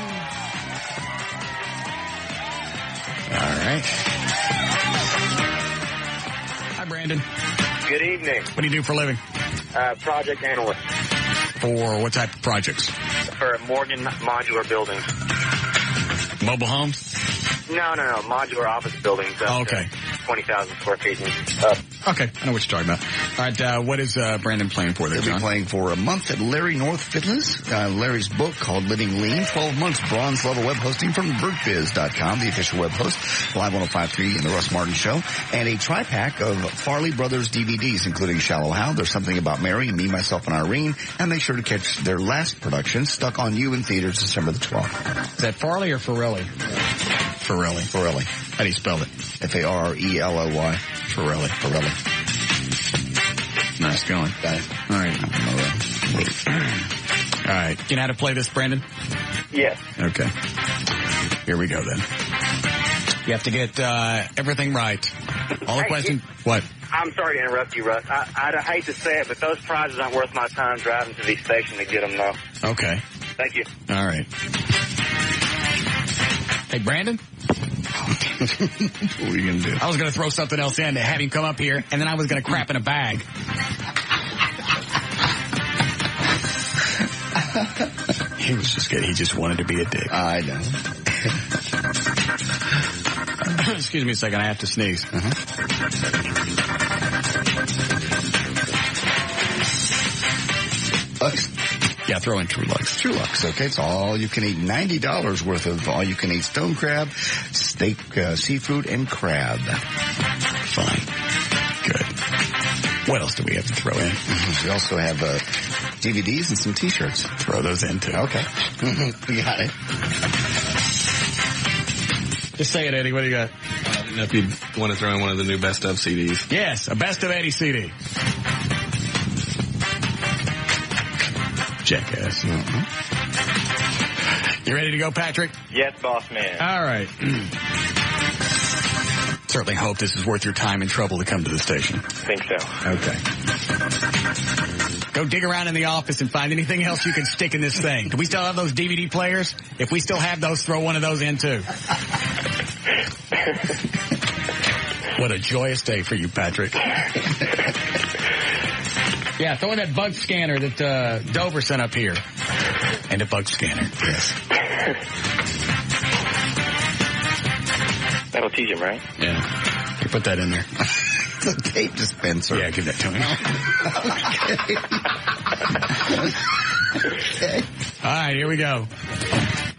All right. Hi, Brandon. Good evening. What do you do for a living? Project analyst For what type of projects? for Morgan Modular Buildings. Mobile homes? No, modular office buildings. Okay. 20,000 square feet and up. Okay, I know what you're talking about. All right, what is Brandon playing for there, They'll John? be playing for a month at Larry North Fitness. Larry's book called Living Lean, 12 months bronze level web hosting from BertBiz.com, the official web host, Live 105.3 in the Russ Martin Show, and a tri-pack of Farley Brothers DVDs, including Shallow Hal, There's Something About Mary, Me, Myself, and Irene, and make sure to catch their last production, Stuck on You, in theaters December the 12th. Is that Farley or Farrelly? Farrelly. How do you spell it? Farrelly. Farrelly. Nice going. Got it. All right. All right. You know how to play this, Brandon? Yes. Okay. Here we go, then. You have to get everything right. All the questions. What? I'm sorry to interrupt you, Russ. I'd hate to say it, but those prizes aren't worth my time driving to the station to get them, though. Okay. Thank you. All right. Hey, Brandon? What are you going to do? I was going to throw something else in to have him come up here, and then I was going to crap in a bag. He just wanted to be a dick. I know. Excuse me a second, I have to sneeze. Yeah, throw in True Lux. True Lux, okay. It's all you can eat. $90 worth of all you can eat stone crab, steak, seafood, and crab. Fine. Good. What else do we have to throw in? We also have DVDs and some T-shirts. Throw those in, too. Okay. We got it. Just say it, Eddie. What do you got? I don't know if you want to throw in one of the new Best Of CDs. Yes, a Best of Eddie CD. Jackass. You ready to go, Patrick? Yes, boss man. All right. certainly hope this is worth your time and trouble to come to the station. I think so. Okay. Go dig around in the office and find anything else you can stick in this thing. Do we still have those DVD players? If we still have those, throw one of those in too. What a joyous day for you, Patrick. Yeah, throw in that bug scanner that Dover sent up here. And a bug scanner, yes. That'll teach him, right? Yeah. You put that in there. The tape dispenser. Yeah, give that to him. Okay. All right, here we go.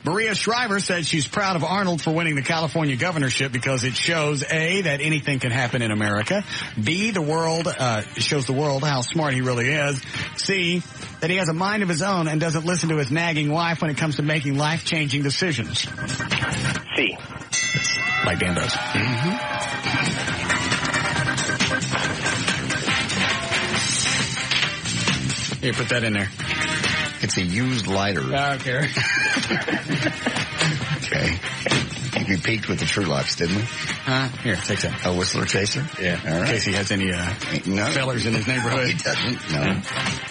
Maria Shriver said she's proud of Arnold for winning the California governorship because it shows, A, that anything can happen in America, B, shows the world how smart he really is, C, that he has a mind of his own and doesn't listen to his nagging wife when it comes to making life-changing decisions. C. Like Dan does. Here, put that in there. It's a used lighter. I don't care. Okay. I think we peaked with the True Locks, didn't we? Here, take that. A Whistler Chaser? Yeah. All right. In case he has any fellers in his neighborhood. He doesn't. No.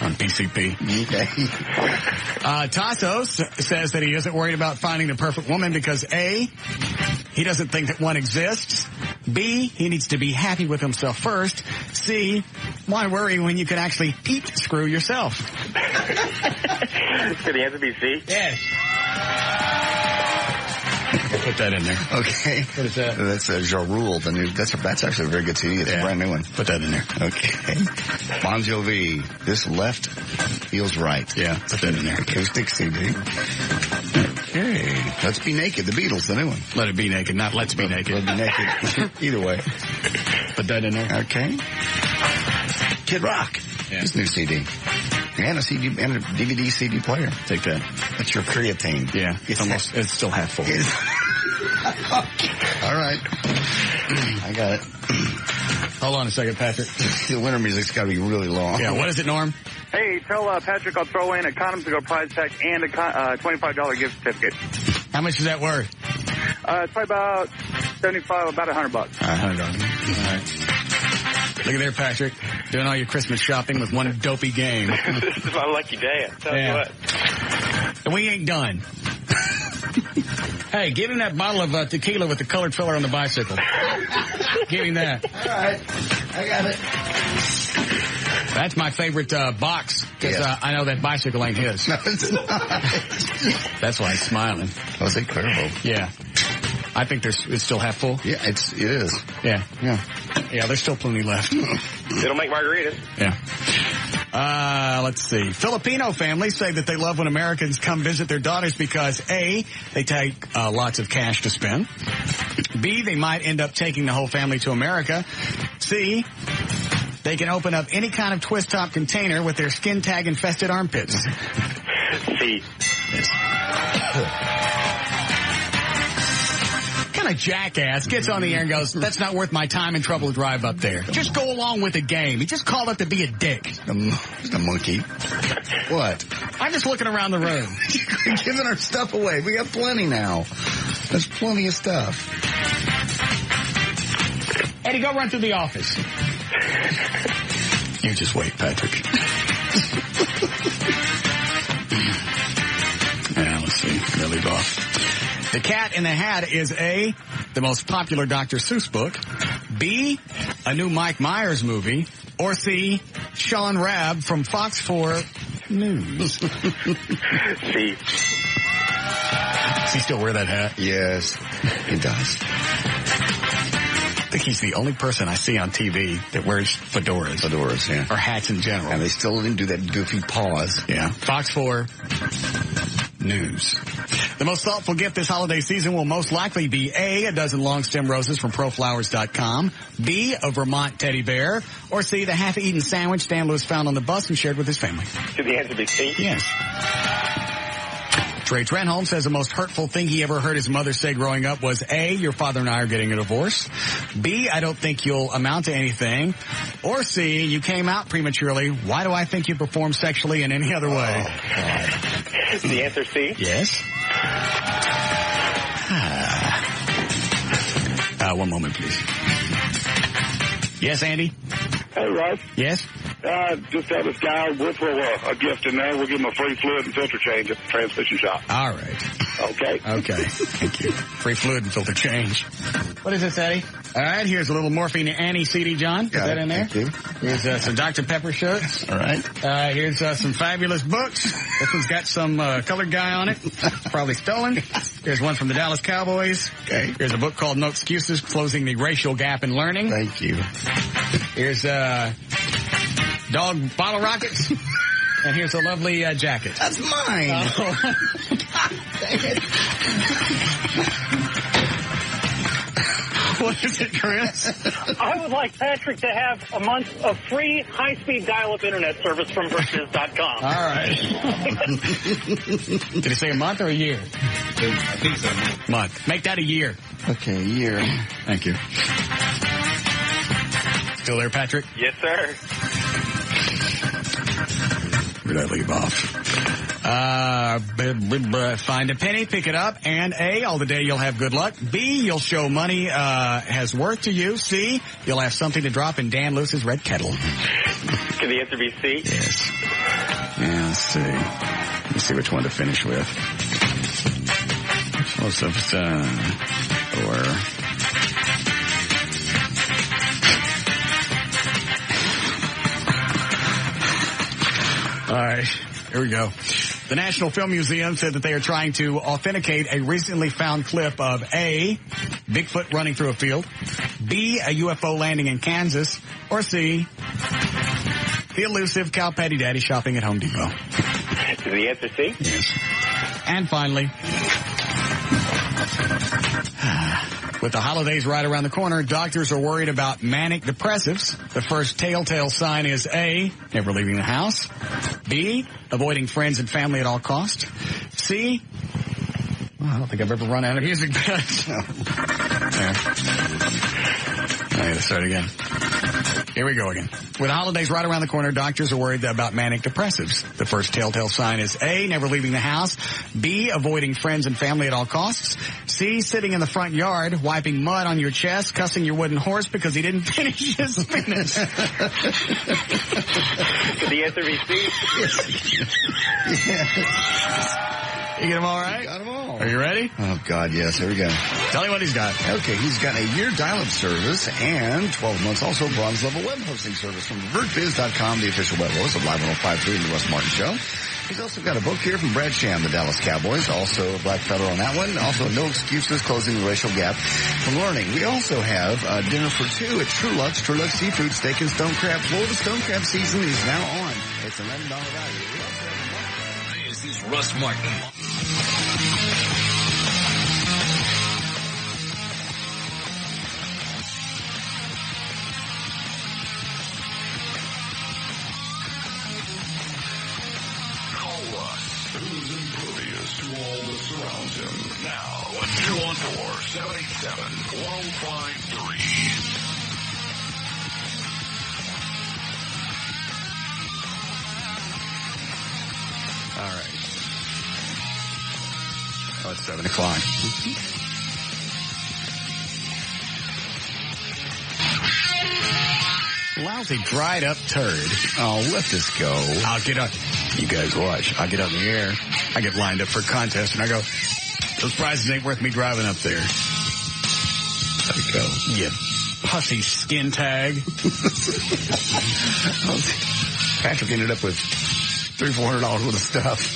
On PCP. Okay. Tassos says that he isn't worried about finding the perfect woman because A, he doesn't think that one exists. B, he needs to be happy with himself first. C, why worry when you can actually screw yourself? Could the answer be C? Yes. Put that in there. Okay. What is that? That's Ja Rule, the new. That's actually a very good CD. It's a brand new one. Put that in there. Okay. Bon Jovi, This Left Feels Right. Yeah, put that in there. Acoustic CD. Okay. Let's Be Naked, the Beatles, the new one. Let It Be Naked, not Let's Be Naked. Let Be Naked. Either way. Put that in there. Okay. Kid Rock. Yeah. His new CD. And a CD and a DVD CD player. Take that. That's your creatine. Yeah. It's still half full. All right. I got it. Hold on a second, Patrick. The winter music's got to be really long. Yeah, what is it, Norm? Hey, tell Patrick I'll throw in a condoms to go prize pack and a $25 gift certificate. How much is that worth? It's probably about $75, about $100. $100. All right. Look at there, Patrick. Doing all your Christmas shopping with one dopey game. This is my lucky day. I'll tell you what. And we ain't done. Hey, give him that bottle of tequila with the colored filler on the bicycle. Give him that. All right. I got it. That's my favorite box, because I know that bicycle ain't his. No, it's not. That's why he's smiling. Was it Cuervo? Yeah. I think it's still half full. Yeah, it is. Yeah. There's still plenty left. It'll make margaritas. Yeah. Let's see. Filipino families say that they love when Americans come visit their daughters because A, they take lots of cash to spend. B, they might end up taking the whole family to America. C, they can open up any kind of twist-top container with their skin tag-infested armpits. C. Kind of jackass gets on the air and goes, that's not worth my time and trouble to drive up there. Just go along with the game. He just called up to be a dick. Just a monkey. What? I'm just looking around the room. You're giving our stuff away. We got plenty now. There's plenty of stuff. Eddie, go run through the office. You just wait, Patrick. Yeah, let's see. They'll leave off. The Cat in the Hat is A, the most popular Dr. Seuss book, B, a new Mike Myers movie, or C, Sean Rabb from Fox 4 News. C. Does he still wear that hat? Yes, he does. I think he's the only person I see on TV that wears fedoras. Fedoras, yeah. Or hats in general. And they still didn't do that goofy pause. Yeah. Fox 4 News. The most thoughtful gift this holiday season will most likely be A, a dozen long stem roses from proflowers.com, B, a Vermont teddy bear, or C, the half-eaten sandwich Stan Lewis found on the bus and shared with his family. Could the answer be C? Yes. Trey Trenholm says the most hurtful thing he ever heard his mother say growing up was A, your father and I are getting a divorce, B, I don't think you'll amount to anything, or C, you came out prematurely. Why do I think you perform sexually in any other way? Is the answer C? Yes. One moment, please. Yes, Andy? Hey, Russ. Yes? Just tell this guy we'll throw a gift in there. We'll give him a free fluid and filter change at the transmission shop. All right. Okay. Okay. Thank you. Free fluid and filter change. What is this, Eddie? All right, here's a little Morphine Annie CD, John. Put that in there. Thank you. Here's some Dr. Pepper shirts. All right. Here's some fabulous books. This one's got some colored guy on it. Probably stolen. Here's one from the Dallas Cowboys. Okay. Here's a book called No Excuses, Closing the Racial Gap in Learning. Thank you. Here's Dog Bottle Rockets. And here's a lovely jacket. That's mine. Oh. Dang it. What is it, Chris? I would like Patrick to have a month of free high-speed dial-up internet service from Versus.com. All right. Did he say a month or a year? I think so. Month. Make that a year. Okay, a year. Thank you. Still there, Patrick? Yes, sir. Where'd I leave off? Find a penny, pick it up, and A, all the day you'll have good luck. B, you'll show money has worth to you. C, you'll have something to drop in Dan Lewis's red kettle. Can the answer be C? Yes. Yeah, let's see. Let's see which one to finish with. Most of it's, All right, here we go. The National Film Museum said that they are trying to authenticate a recently found clip of A, Bigfoot running through a field, B, a UFO landing in Kansas, or C, the elusive Cow Patty Daddy shopping at Home Depot. Is the answer C? Yes. And finally, with the holidays right around the corner, doctors are worried about manic depressives. The first telltale sign is A, never leaving the house. B, avoiding friends and family at all costs. C, well, I don't think I've ever run out of music. There. I gotta start again. Here we go again. With the holidays right around the corner, doctors are worried about manic depressives. The first telltale sign is A, never leaving the house. B, avoiding friends and family at all costs. C, sitting in the front yard, wiping mud on your chest, cussing your wooden horse because he didn't finish his spinach. Could the answer be C? Yes. You get them all right? Got them all. Are you ready? Oh, God, yes. Here we go. Tell me what he's got. Okay, he's got a year dial-up service and 12 months also bronze level web hosting service from VertBiz.com, the official web host of Live 105.3 and the Russ Martin Show. He's also got a book here from Brad Sham, the Dallas Cowboys. Also a black feather on that one. Also No Excuses, Closing the Racial Gap from Learning. We also have dinner for two at Trulux Seafood, Steak and Stone Crab. Florida Stone Crab season is now on. It's an $11 value. We also have This is Russ Martin. Who's impervious to all that surrounds him. Now, 214-787-1053. All right. Oh, it's 7 o'clock. Lousy dried up turd. Oh, let this go. I'll get up. You guys watch. I'll get up in the air. I get lined up for a contest and I go, those prizes ain't worth me driving up there. Let it go. You pussy skin tag. Patrick ended up with $300-400 worth of stuff.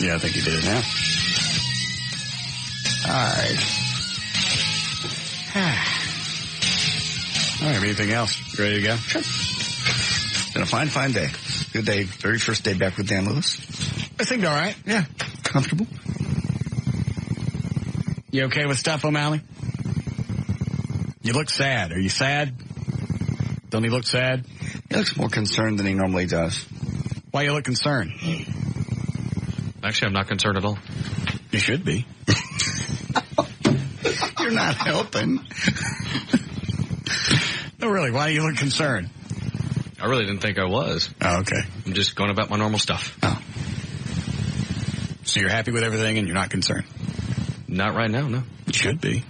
Yeah, I think he did. Yeah. All right. All right, anything else? You ready to go? Sure. Been a fine day. Good day. Very first day back with Dan Lewis. I seemed all right. Yeah. Comfortable. You okay with stuff, O'Malley? You look sad. Are you sad? Don't he look sad? He looks more concerned than he normally does. Why you look concerned? Actually, I'm not concerned at all. You should be. You're not helping. No, really. Why do you look concerned? I really didn't think I was. Oh, okay. I'm just going about my normal stuff. Oh. So you're happy with everything and you're not concerned? Not right now, no. You should be.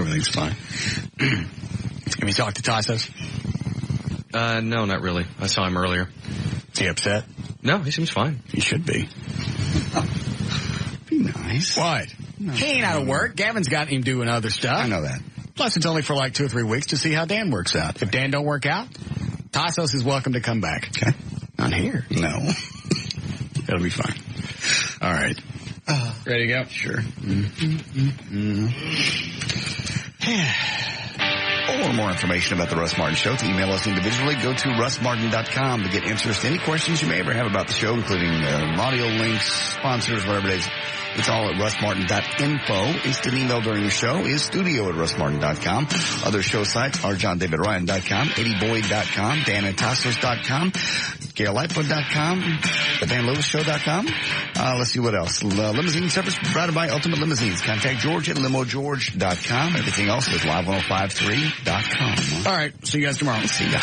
everything's fine. Have you talked to Tassos? No, not really. I saw him earlier. Is he upset? No, he seems fine. He should be. Be nice. What? No. He ain't out of work. Gavin's got him doing other stuff. I know that. Plus, it's only for like 2 or 3 weeks to see how Dan works out. If Dan don't work out, Tassos is welcome to come back. Okay. Not here. No. It'll be fine. All right. Ready to go? Sure. For more information about the Russ Martin Show, to email us individually, go to russmartin.com to get answers to any questions you may ever have about the show, including audio links, sponsors, whatever it is. It's all at russmartin.info. Instant email during the show is studio@russmartin.com. Other show sites are johndavidryan.com, eddieBoyd.com, danandtassos.com, KLLI.com, thedanlewisshow.com. Let's see what else. Limousine service provided by Ultimate Limousines. Contact George at limogeorge.com. Everything else is live1053.com. All right. See you guys tomorrow. See ya.